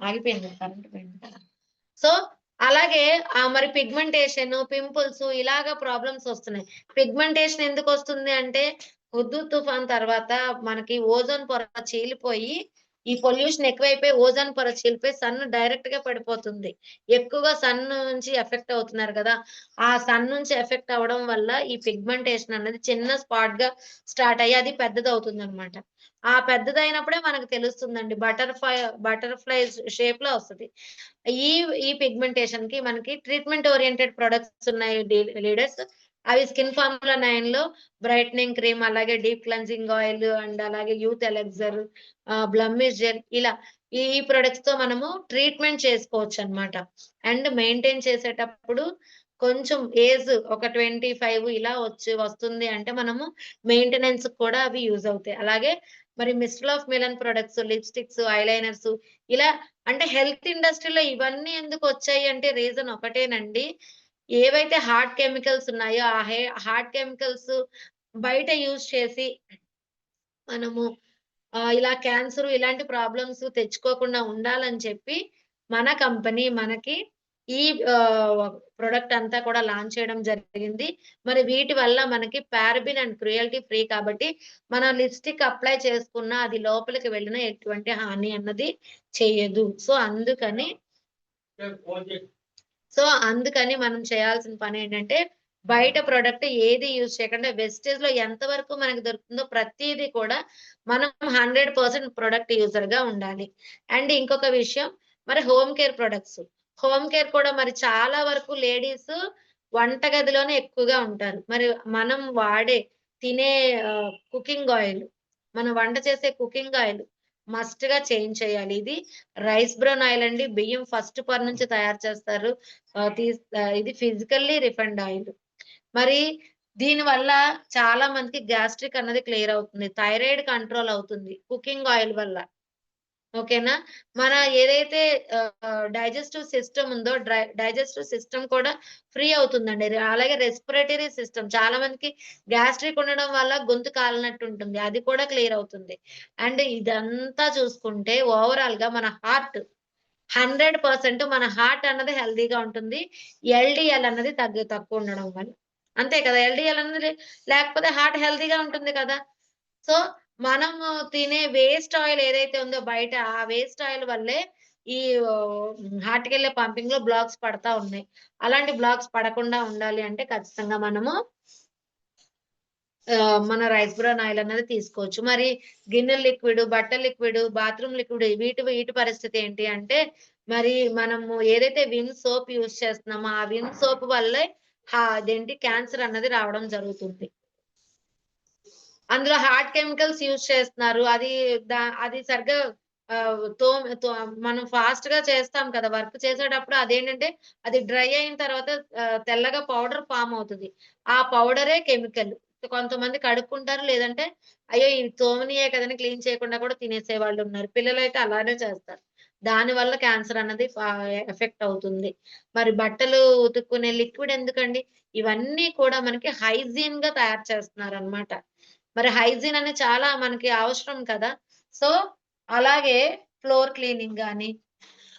ఆగిపోయింది కరెంట్ పోయింది కదా! సో, అలాగే మరి పిగ్మెంటేషన్, పింపుల్స్ ఇలాగ ప్రాబ్లమ్స్ ఒస్తున్నాయి. పిగ్మెంటేషన్ ఎందుకొస్తుంది అంటే, హుద్హుద్ తుఫాన్ తర్వాత మనకి ఓజోన్ పొర చీలిపోయి ఈ పొల్యూషన్ ఎక్కువైపోయి ఓజోన్ పొర చీలిపోయి సన్ డైరెక్ట్ గా పడిపోతుంది. ఎక్కువగా సన్ నుంచి ఎఫెక్ట్ అవుతున్నారు కదా! ఆ సన్ నుంచి ఎఫెక్ట్ అవ్వడం వల్ల ఈ పిగ్మెంటేషన్ అన్నది చిన్న స్పాట్ గా స్టార్ట్ అయ్యి అది పెద్దదవుతుందన్నమాట. ఆ పెద్దదయినప్పుడే మనకు తెలుస్తుందండి. బటర్‌ఫ్లై షేప్‌లో వస్తది. ఈ ఈ పిగ్మెంటేషన్‌కి మనకి ట్రీట్మెంట్ ఓరియెంటెడ్ ప్రొడక్ట్స్ ఉన్నాయి లీడర్స్. అవి స్కిన్ ఫార్ములా 9లో బ్రైట్నింగ్ క్రీమ్, అలాగే డీప్ క్లెన్జింగ్ ఆయిల్ అండ్ అలాగే యూత్ ఎలెక్సర్, బ్లెమిష్ జెల్ ఇలా ఈ ప్రొడక్ట్స్‌తో మనము ట్రీట్మెంట్ చేసుకోవచ్చనమాట. అండ్ మెయింటైన్ చేసేటప్పుడు కొంచెం ఏజ్ ఒక 25 ఇలా వస్తుంది అంటే మనము మెయింటెనెన్స్‌కి కూడా అవి యూజ్ అవుతాయి. అలాగే మరి mister of melon products, lipsticks, eyeliners ఇలా అంటే హెల్త్ ఇండస్ట్రీలో ఇవన్నీ ఎందుకొచ్చాయి అంటే రీజన్ ఒకటేనండి. ఏవైతే హార్డ్ కెమికల్స్ ఉన్నాయో ఆ హార్డ్ కెమికల్స్ బయట యూజ్ చేసి మనము ఇలా క్యాన్సర్ ఇలాంటి ప్రాబ్లమ్స్ తెచ్చుకోకుండా ఉండాలని చెప్పి మన కంపెనీ మనకి ఈ ప్రొడక్ట్ అంతా కూడా లాంచ్ చేయడం జరిగింది. మరి వీటి వల్ల మనకి పారబిన్ అండ్ క్రుయల్టీ ఫ్రీ కాబట్టి మన లిప్‌స్టిక్ అప్లై చేసుకున్న అది లోపలికి వెళ్ళిన ఎటువంటి హాని అన్నది చెయ్యదు. అందుకని మనం చేయాల్సిన పనేంటంటే, బయట ప్రొడక్ట్ ఏది యూజ్ చేయకుండా వెస్టేజ్‌లో ఎంత వరకు మనకు దొరుకుతుందో ప్రతీది కూడా మనం 100% ప్రొడక్ట్ యూజర్‌గా ఉండాలి. అండ్ ఇంకొక విషయం మరి home care products. Home care కూడా మరి చాలా వరకు లేడీస్ వంటగదిలోనే ఎక్కువగా ఉంటారు. మరి మనం వాడే తినే కుకింగ్ ఆయిల్, మనం వంట చేసే కుకింగ్ ఆయిల్ మస్ట్‌గా చేంజ్ చేయాలి. ఇది రైస్ బ్రౌన్ ఆయిల్ అండి. బియ్యం ఫస్ట్ పర్ నుంచి తయారు చేస్తారు. ఇది ఫిజికల్లీ రిఫైన్డ్ ఆయిల్. మరి దీనివల్ల చాలా మందికి గ్యాస్ట్రిక్ అన్నది క్లియర్ అవుతుంది. థైరాయిడ్ కంట్రోల్ అవుతుంది కుకింగ్ ఆయిల్ వల్ల. ఓకేనా? మన ఏదైతే డైజెస్టివ్ సిస్టమ్ ఉందో డైజెస్టివ్ సిస్టమ్ కూడా ఫ్రీ అవుతుందండి. అలాగే రెస్పిరేటరీ సిస్టమ్ చాలా మందికి గ్యాస్ట్రిక్ ఉండడం వల్ల గొంతు కాలినట్టు ఉంటుంది. అది కూడా క్లియర్ అవుతుంది. అండ్ ఇదంతా చూసుకుంటే ఓవరాల్‌గా మన హార్ట్ 100% మన హార్ట్ అన్నది హెల్తీగా ఉంటుంది. ఎల్‌డిఎల్ అన్నది తక్కువ ఉండడం వల్ల. అంతే కదా! ఎల్‌డిఎల్ అన్నది లేకపోతే హార్ట్ హెల్తీగా ఉంటుంది కదా! సో, మనము తినే వేస్ట్ ఆయిల్ ఏదైతే ఉందో బయట, ఆ వేస్ట్ ఆయిల్ వల్లే ఈ హార్ట్‌కెళ్ళే పంపింగ్‌లో బ్లాక్స్ పడతా ఉన్నాయి. అలాంటి బ్లాక్స్ పడకుండా ఉండాలి అంటే ఖచ్చితంగా మనము మన రైస్ బ్రాన్ ఆయిల్ అన్నది తీసుకోవచ్చు. మరి గిన్నెల లిక్విడ్, బట్టల లిక్విడ్, బాత్రూమ్ లిక్విడ్ వీటి పరిస్థితి ఏంటి అంటే, మరి మనము ఏదైతే విమ్ సోప్ యూజ్ చేస్తున్నామో, ఆ విమ్ సోప్ వల్లే అదేంటి క్యాన్సర్ అన్నది రావడం జరుగుతుంది. అందులో హార్డ్ కెమికల్స్ యూజ్ చేస్తున్నారు. అది సరిగ్గా ఆహ్, తోమ్ తో మనం ఫాస్ట్‌గా చేస్తాం కదా! వర్క్ చేసేటప్పుడు అదేంటంటే, అది డ్రై అయిన తర్వాత తెల్లగా పౌడర్ ఫార్మ్ అవుతది. ఆ పౌడరే కెమికల్. కొంతమంది కడుక్కుంటారు. లేదంటే అయ్యో! ఇవి తోమనియే కదని క్లీన్ చేయకుండా కూడా తినేసేవాళ్ళున్నారు. పిల్లలైతే అలానే చేస్తారు. దానివల్ల క్యాన్సర్ అన్నది ఎఫెక్ట్ అవుతుంది. మరి బట్టలు ఉతుక్కునే లిక్విడ్ ఎందుకండి? ఇవన్నీ కూడా మనకి హైజీన్‌గా తయారు చేస్తున్నారనమాట. మరి హైజీన్ అనేది చాలా మనకి అవసరం కదా! సో, అలాగే ఫ్లోర్ క్లీనింగ్ గాని,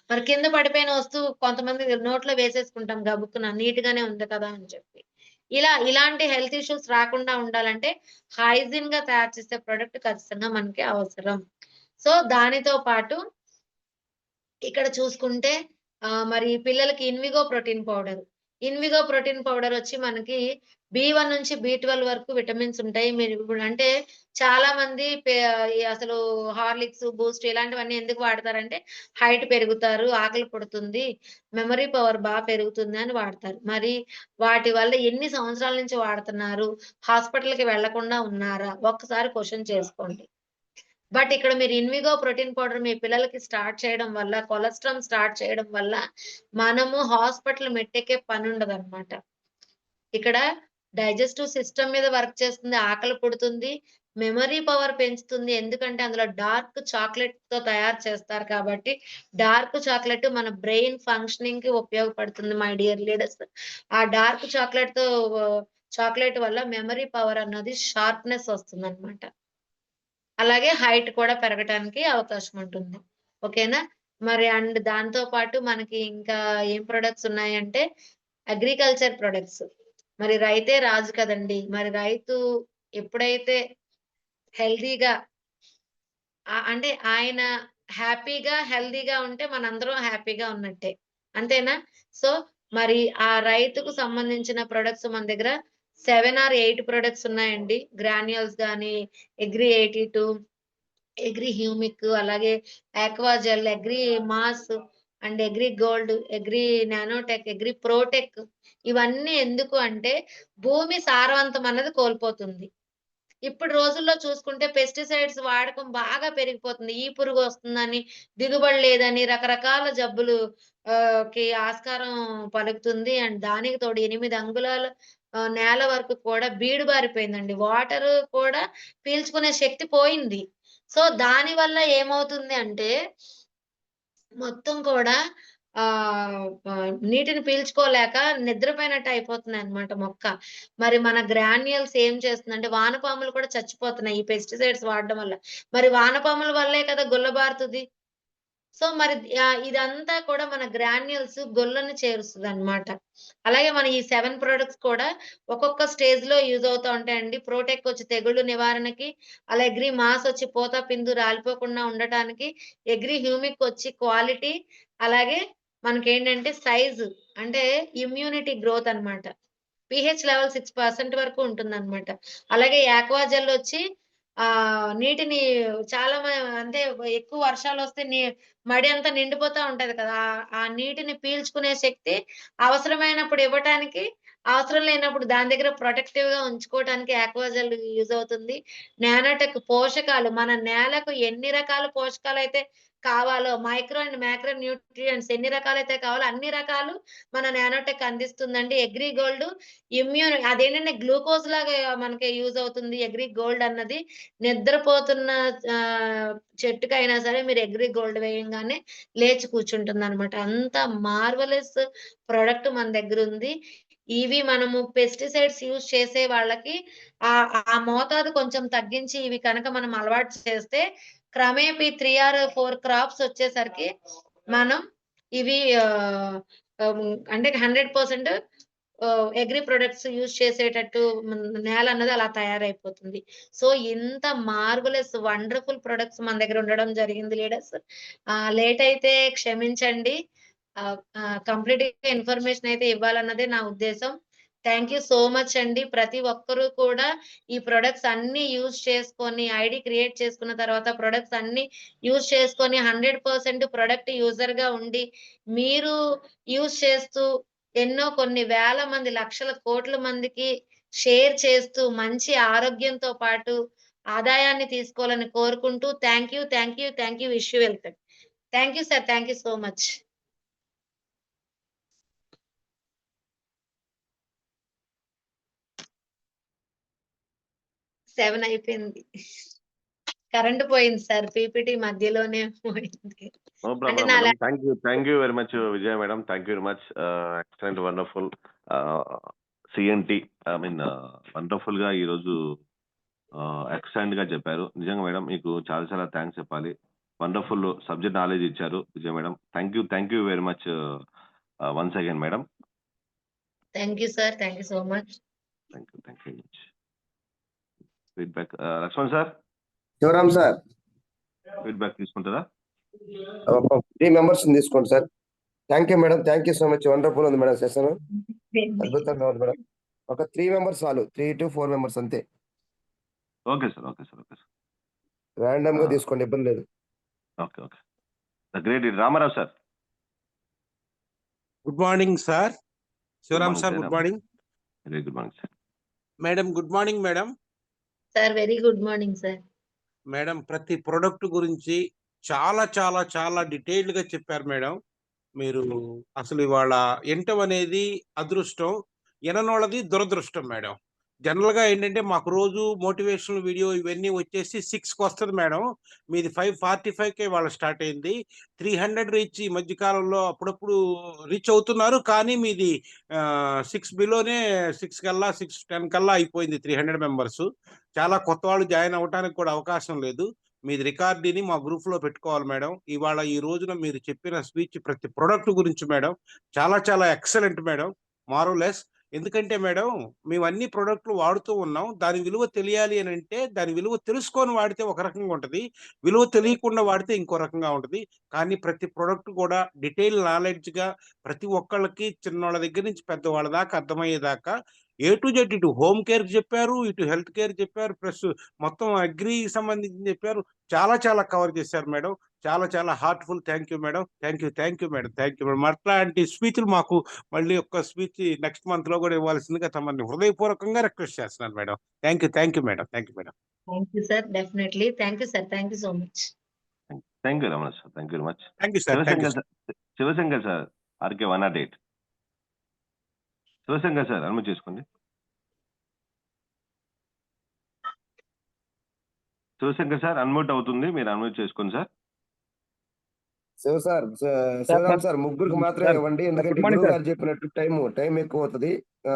మరి కింద పడిపోయిన వస్తువు కొంతమంది నోట్లో వేసేసుకుంటాం గబుక్కున నీట్‌గానే ఉంది కదా! అని చెప్పి. ఇలాంటి హెల్త్ ఇష్యూస్ రాకుండా ఉండాలంటే హైజీన్‌గా తయారు చేసే ప్రొడక్ట్ ఖచ్చితంగా మనకి అవసరం. సో, దానితో పాటు ఇక్కడ చూసుకుంటే మరి పిల్లలకి Invigo protein powder. Invigo protein powder వచ్చి మనకి బి1 నుంచి బి12 వరకు విటమిన్స్ ఉంటాయి. మీరు ఇప్పుడు అంటే చాలా మంది అసలు హార్లిక్స్, బూస్ట్ ఇలాంటివన్నీ ఎందుకు వాడతారంటే హైట్ పెరుగుతారు, ఆకలి పుడుతుంది, మెమరీ పవర్ పెరుగుతుంది అని వాడతారు. మరి వాటి వల్ల ఎన్ని సంవత్సరాల నుంచి వాడుతున్నారు? హాస్పిటల్‌కి వెళ్ళకుండా ఉన్నారా? ఒక్కసారి క్వెషన్ చేసుకోండి. బట్ ఇక్కడ మీరు ఇన్విగో ప్రోటీన్ పౌడర్ మీ పిల్లలకి స్టార్ట్ చేయడం వల్ల, కొలెస్ట్రాల్ స్టార్ట్ చేయడం వల్ల, మనము హాస్పిటల్ మెట్టెక్కే పనుండదనమాట. ఇక్కడ డైజెస్టివ్ సిస్టమ్ మీద వర్క్ చేస్తుంది, ఆకలి పుడుతుంది, మెమరీ పవర్ పెంచుతుంది. ఎందుకంటే అందులో డార్క్ చాక్లేట్‌తో తయారు చేస్తారు కాబట్టి, డార్క్ చాక్లేట్ మన బ్రెయిన్ ఫంక్షనింగ్‌కి ఉపయోగపడుతుంది మై డియర్ లీడర్స్. ఆ డార్క్ చాక్లేట్ వల్ల మెమరీ పవర్ అన్నది షార్ప్‌నెస్ వస్తుందనమాట. అలాగే హైట్ కూడా పెరగటానికి అవకాశం ఉంటుంది. ఓకేనా? మరి అండ్ దాంతో పాటు మనకి ఇంకా ఏం ప్రొడక్ట్స్ ఉన్నాయంటే అగ్రికల్చర్ ప్రొడక్ట్స్. మరి రైతే రాజు కదండీ! మరి రైతు ఎప్పుడైతే హెల్తీగా అంటే ఆయన హ్యాపీగా, హెల్తీగా ఉంటే మనందరం హ్యాపీగా ఉన్నట్టే. అంతేనా? సో, మరి ఆ రైతుకు సంబంధించిన ప్రొడక్ట్స్ మన దగ్గర 7 ఆర్ 8 ప్రొడక్ట్స్ ఉన్నాయండి. గ్రాన్యూల్స్ గాని, అగ్రి 82, అగ్రి హ్యూమిక్, అలాగే Aquagel, agri mass and agri gold, agri nanotech, agri ప్రోటెక్. ఇవన్నీ ఎందుకు అంటే భూమి సారవంతం అన్నది కోల్పోతుంది. ఇప్పుడు రోజుల్లో చూసుకుంటే పెస్టిసైడ్స్ వాడకం బాగా పెరిగిపోతుంది. ఈ పురుగొస్తుందని, దిగుబడి లేదని, రకరకాల జబ్బులు కి ఆస్కారం పలుకుతుంది. అండ్ దానికి తోడు 8 అంగుళాల నేల వరకు కూడా బీడు బారిపోయిందండి. వాటరు కూడా పీల్చుకునే శక్తి పోయింది. సో, దానివల్ల ఏమవుతుంది అంటే మొత్తం కూడా నీటిని పీల్చుకోలేక నిద్రపోయినట్టు అయిపోతుందన్నమాట మొక్క. మరి మన గ్రాన్యూల్స్ ఏం చేస్తుందంటే వానపాములు కూడా చచ్చిపోతున్నాయి ఈ పెస్టిసైడ్స్ వాడడం వల్ల. మరి వానపాముల వల్లే కదా గుల్లబారుతది. సో, మరి ఇదంతా కూడా మన గ్రాన్యూల్స్ గొల్లని చేరుస్తదనమాట. అలాగే మన ఈ 7 ప్రొడక్ట్స్ కూడా ఒక్కొక్క స్టేజ్‌లో యూజ్ అవుతా ఉంటాయండి. ప్రోటెక్ వచ్చి తెగుళ్ళు నివారణకి, అలా అగ్రి మాస్ వచ్చి పూత, పిందు రాలిపోకుండా ఉండటానికి, అగ్రి హ్యూమిక్ వచ్చి క్వాలిటీ, అలాగే మనకేంటంటే సైజు అంటే ఇమ్యూనిటీ గ్రోత్ అనమాట. పీహెచ్ లెవెల్ 6% వరకు ఉంటుందనమాట. అలాగే యాక్వాజెల్ వచ్చి నీటిని చాలా అంటే ఎక్కువ వర్షాలొస్తే మడి అంతా నిండిపోతా ఉంటది కదా! ఆ నీటిని పీల్చుకునే శక్తి అవసరమైనప్పుడు ఇవ్వటానికి, అవసరం లేనప్పుడు దాని దగ్గర ప్రొటెక్టివ్‌గా ఉంచుకోవటానికి ఆక్వాజెల్ యూజ్ అవుతుంది. నానోటెక్ పోషకాలు మన నేలకు ఎన్ని రకాల పోషకాలైతే కావాలో మైక్రో అండ్ మాక్రో న్యూట్రియంట్స్ ఎన్ని రకాలైతే కావాలో అన్ని రకాలు మన నానోటెక్ అందిస్తుందండి. అగ్రి గోల్డ్ అదేంటంటే గ్లూకోజ్ లాగా మనకి యూజ్ అవుతుంది. అగ్రి గోల్డ్ అన్నది నిద్రపోతున్న చెట్టుకైనా సరే మీరు అగ్రి గోల్డ్ వేయంగానే లేచి కూర్చుంటుందనమాట. అంత మార్వెలస్ ప్రొడక్ట్ మన దగ్గరుంది. ఇవి మనము పెస్టిసైడ్స్ యూజ్ చేసే వాళ్ళకి ఆ మోతాదు కొంచెం తగ్గించి ఇవి కనుక మనం అలవాటు చేస్తే క్రమేపీ 3 ఆర్ 4 క్రాప్స్ వచ్చేసరికి మనం ఇవి అంటే 100% అగ్రి ప్రొడక్ట్స్ యూజ్ చేసేటట్టు నేల అన్నది అలా తయారైపోతుంది. సో, ఇంత మార్వెలస్ వండర్‌ఫుల్ ప్రొడక్ట్స్ మన దగ్గర ఉండడం జరిగింది లీడర్స్. లేట్ అయితే క్షమించండి. కంప్లీట్‌గా ఇన్ఫర్మేషన్ అయితే ఇవ్వాలన్నదే నా ఉద్దేశం. థాంక్ యూ సో మచ్ అండి. ప్రతి ఒక్కరు కూడా ఈ ప్రొడక్ట్స్ అన్నీ యూజ్ చేసుకొని ఐడీ క్రియేట్ చేసుకున్న తర్వాత ప్రొడక్ట్స్ అన్నీ యూజ్ చేసుకొని 100% ప్రొడక్ట్ యూజర్‌గా ఉండి మీరు యూజ్ చేస్తూ ఎన్నో కొన్ని వేల మంది, లక్షల కోట్ల మందికి షేర్ చేస్తూ మంచి ఆరోగ్యంతో పాటు ఆదాయాన్ని తీసుకోవాలని కోరుకుంటూ thank you. Thank you. Thank you. Wish you welcome. Thank you sir. Thank you so much. 7 అయిపోయింది. కరెంట్ పోయింది సార్. పీపీటీ మధ్యలోనే పోయింది. నో అంటే ప్రాబ్లమ్ నా madam. Thank you very much Vijaya madam. Thank you very much. Excellent wonderful CNT వండర్‌ఫుల్‌గా ఈరోజు ఎక్సలెంట్‌గా చెప్పారు. నిజంగా మేడం మీకు చాలా చాలా థాంక్స్ చెప్పాలి. వండర్‌ఫుల్ సబ్జెక్ట్ నాలెడ్జ్ ఇచ్చారు Vijaya madam. Thank you very much once again madam. Thank you sir. Thank you so much. Thank you very much. Feedback Lakshman sir. Shivaram sir feedback తీసుకుంటారా? 3 మెంబర్స్ తీసుకోండి sir. Thank you madam. Thank you so much. Wonderful ఉంది madam session. అద్భుతంగా ఉంది madam. ఒక 3 members చాలు. 3 to 4 members అంతే. Okay sir. Okay sir. Okay sir. Random గా తీసుకోండి, ఇబ్బంది లేదు. Okay. Okay. The great Ramarao sir. Good morning sir. Shivaram sir good morning. Very good morning sir. Madam good morning madam. Sir very good morning sir. Madam ప్రతి product గురించి చాలా చాలా చాలా detailed గా చెప్పారు మేడం. మీరు అసలు ఇవాళ ఎంటం అనేది అదృష్టం, ఎననోళ్ళది దురదృష్టం మేడం. జనరల్ గా ఏంటంటే మాకు రోజు మోటివేషనల్ వీడియో ఇవన్నీ వచ్చేసి 6కి వస్తుంది మేడం. మీది 5:45కే వాళ్ళ స్టార్ట్ అయింది. 300 రీచ్ ఈ మధ్య కాలంలో అప్పుడప్పుడు రీచ్ అవుతున్నారు, కానీ మీది 6 బిలోనే 6 కల్లా 6:10 కల్లా అయిపోయింది 300 మెంబర్స్. చాలా కొత్త వాళ్ళు జాయిన్ అవ్వడానికి కూడా అవకాశం లేదు. మీది రికార్డుని మా గ్రూప్ లో పెట్టుకోవాలి మేడం. ఇవాళ ఈ రోజున మీరు చెప్పిన స్పీచ్ ప్రతి ప్రొడక్ట్ గురించి మేడం చాలా చాలా ఎక్సలెంట్ మేడం, మార్వెలస్. ఎందుకంటే మేడం మేము అన్ని ప్రొడక్ట్లు వాడుతూ ఉన్నాం. దాని విలువ తెలియాలి అని అంటే దాని విలువ తెలుసుకొని వాడితే ఒక రకంగా ఉంటది. విలువ తెలియకుండా వాడితే ఇంకో రకంగా ఉంటది. కానీ ప్రతి ప్రొడక్ట్ కూడా డీటెయిల్ నాలెడ్జ్‌గా ప్రతి ఒక్కళ్ళకి చిన్నోళ్ళ దగ్గర నుంచి పెద్దవాళ్ళ దాకా అర్థమయ్యేదాకా ఏ టు జెడ్ ఇటు హోమ్ కేర్‌కి చెప్పారు, ఇటు హెల్త్ కేర్‌కి చెప్పారు. ప్లస్ మొత్తం అగ్రీకి సంబంధించింది చెప్పారు. చాలా చాలా కవర్ చేశారు మేడం. చాలా చాలా heartful thank you madam. Thank you madam. Thank you madam. అట్లాంటి స్పీచ్‌లు మాకు మళ్ళీ ఒక స్పీచ్ నెక్స్ట్ మంత్‌లో కూడా ఇవ్వాల్సిందిగా తమని హృదయపూర్వకంగా రిక్వెస్ట్ చేస్తున్నాను madam. Thank you madam. Thank you madam. Thank you sir. Definitely. Thank you sir. Thank you so much. Thank you Ramana sir. Thank you very much. Thank you sir. Thank you Shivashankar sir. Shivashankar sir RK 108. Shivashankar sir unmute చేసుకోండి. Shivashankar sir unmute అవుతుంది. మీరు unmute చేసుకోండి sir. Shivaram sir ముగ్గురికి మాత్రమే sir, ఇవ్వండి. Good ఎందుకంటే morning గురువు sir. గారు చెప్పినట్టు టైం ఎక్కువ అవుతుంది.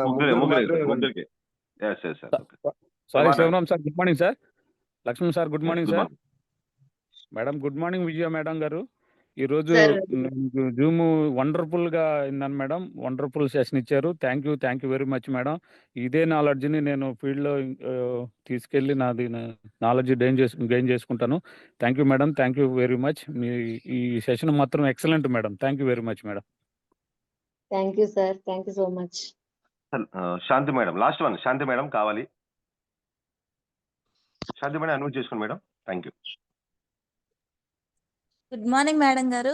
ముగ్గురే ముగ్గురికి ముగ్గురే మాత్రమే సార్. ఇవ్వండి. ముగ్గురికి. Yes yes sir. Okay. Sorry మాట్లాడండి. Shivaram sir, good morning sir. Lakshman sir, good morning good sir. Morning. Madam, good morning Vijaya madam గారు. ఈరోజు సార్ జూమ్ వండర్ఫుల్గా అయిందని మేడం. వండర్ఫుల్ సెషన్ ఇచ్చారు. Thank you very much madam. ఇదే నాలెడ్జ్ని నేను ఫీల్డ్లో తీసుకెళ్ళి నాది నాలెడ్జ్ గెయిన్ చేసుకుంటాను. Thank you madam. Thank you very much. మీ ఈ సెషన్ మాత్రం excellent madam. Thank you very much madam. Thank you sir. Thank you so much. Shanti madam last one. Shanti madam కావాలి. శాంతి మేడం అన్మ్యూట్ చేసుకోండి madam. Thank you. Good morning madam గారు.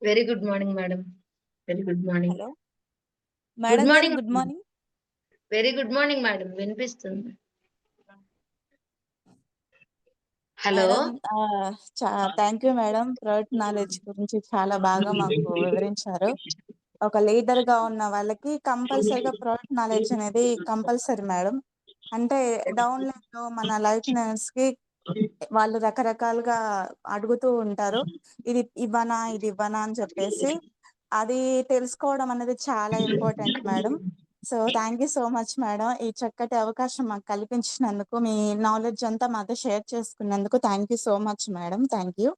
Very good morning madam. Very good morning. Hello madam గారు, morning. Good morning. Very good morning madam. వినిపిస్తుంది. Hello. Madam, thank you madam. Product knowledge గురించి చాలా బాగా మాకు వివరించారు. ఒక లీడర్ గా ఉన్న వాళ్ళకి కంపల్సరీగా ప్రోడక్ట్ నాలెడ్జ్ అనేది కంపల్సరీ మేడం. అంటే డౌన్ లైన్ లో మన లైఫ్నర్స్ కి వాళ్ళు రకరకాలుగా అడుగుతూ ఉంటారు, ఇది ఇవ్వనా అని చెప్పేసి. అది తెలుసుకోవడం అనేది చాలా important madam. So thank you so much madam. ఈ చక్కటి అవకాశం మాకు కల్పించినందుకు, మీ నాలెడ్జ్ అంతా మాతో షేర్ చేసుకున్నందుకు thank you so much madam. Thank you.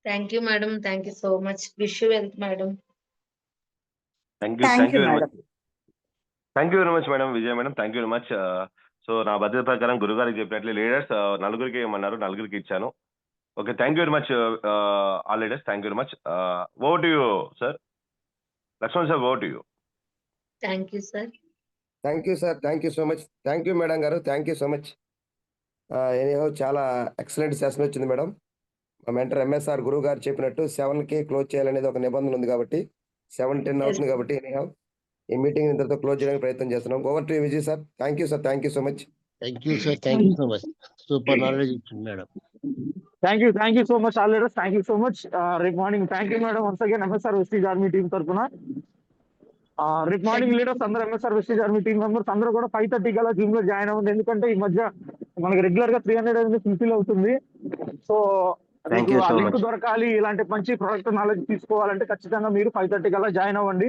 Thank you madam. Thank you so much. Wish you wealth madam. Thank you. Thank thank you you very madam. Much. Thank you very much madam. Vijaya madam thank you very much. So నా పద్ధతి ప్రకారం గురుగారికి చెప్పినట్లు leaders నలుగురికి ఇవ్వమన్నారు. నలుగురికి ఇచ్చాను. Okay. Thank you very much all leaders. Thank you very much. Over to you sir. Lakshman sir over to you. Thank you sir. Thank you sir. Thank you so much. Thank you madam గారు. Thank you so much. Anyhow చాలా excellent session వచ్చింది madam. మా mentor MSR గురువు గారు చెప్పినట్టు 7కి close చేయాలనేది ఒక నిబంధన ఉంది కాబట్టి 7:10 అవుతుంది కాబట్టి ఎనీహౌ ఈ మీటింగ్ ఇంతతో క్లోజ్ చేయడానికి ప్రయత్నం చేస్తున్నాం. Over to Vijay sir. Thank you sir. Thank you so much. Thank you sir. Thank you so much. Super knowledge ఇచ్చింది madam. Thank you so much all leaders. Thank you so much. రేపు morning thank you madam once again MSR Vestige army team తరఫున. రేపు morning leaders అందరూ MSR Vestige army team members అందరూ కూడా 5:30 కల్లా gym లో join అవ్వండి. ఎందుకంటే ఈ మధ్య మనకి రెగ్యులర్ గా 300 ఫుల్ఫిల్ అవుతుంది. So Thank you so link much. దొరకాలి, ఇలాంటి మంచి ప్రొడక్ట్ నాలెడ్జ్ తీసుకోవాలంటే ఖచ్చితంగా మీరు 5:30 కల్లా జాయిన్ అవ్వండి.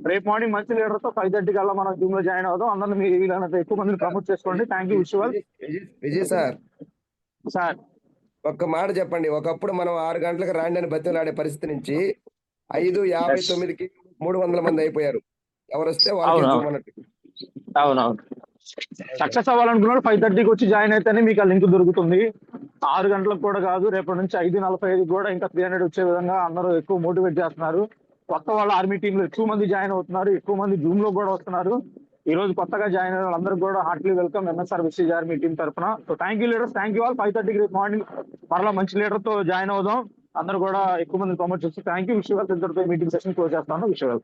రేపు మార్నింగ్ మంచి లీడర్ తో 5:30 కల్లా మనం జిమ్ లో జాయిన్ అవుదాం. అందరినీ మీరు వీలైనంత ఎక్కువ మందిని ప్రమోట్ చేసుకోండి. Thank you visual Vijay sir sir. ఒక్క మాట చెప్పండి. ఒకప్పుడు మనం 6 గంటలకు రాండి అని బతిలాడే పరిస్థితి నుంచి 5:59కి 300 మంది అయిపోయారు. ఎవరు వస్తే వాళ్ళకి అవును. ఇచ్చుకోమన్నట్టు. అవునవును. సక్సెస్ అవ్వాలనుకున్నాడు 5:30కి వచ్చి జాయిన్ అయితేనే మీకు ఆ లింక్ దొరుకుతుంది. 6 గంటలకు కూడా కాదు, రేపటి నుంచి 5:45 కూడా ఇంకా 300 వచ్చే విధంగా అందరూ ఎక్కువ మోటివేట్ చేస్తున్నారు. కొత్త వాళ్ళ ఆర్మీ టీంలో ఎక్కువ మంది జాయిన్ అవుతున్నారు. ఎక్కువ మంది జూమ్ లో కూడా వస్తున్నారు. ఈ రోజు కొత్తగా జాయిన్ అయిన వాళ్ళందరూ కూడా heartily welcome MSR Vestige army team తరఫున. So thank you leaders. Thank you all. 5:30కి రేపు మార్నింగ్ మరలా మంచి లీడర్ తో జాయిన్ అవుదాం. అందరూ కూడా ఎక్కువ మంది ప్రమోట్ చేస్తారు. Thank you. విషయాలు మీటింగ్ సెషన్ క్లోజ్ చేస్తాను. విషయాలు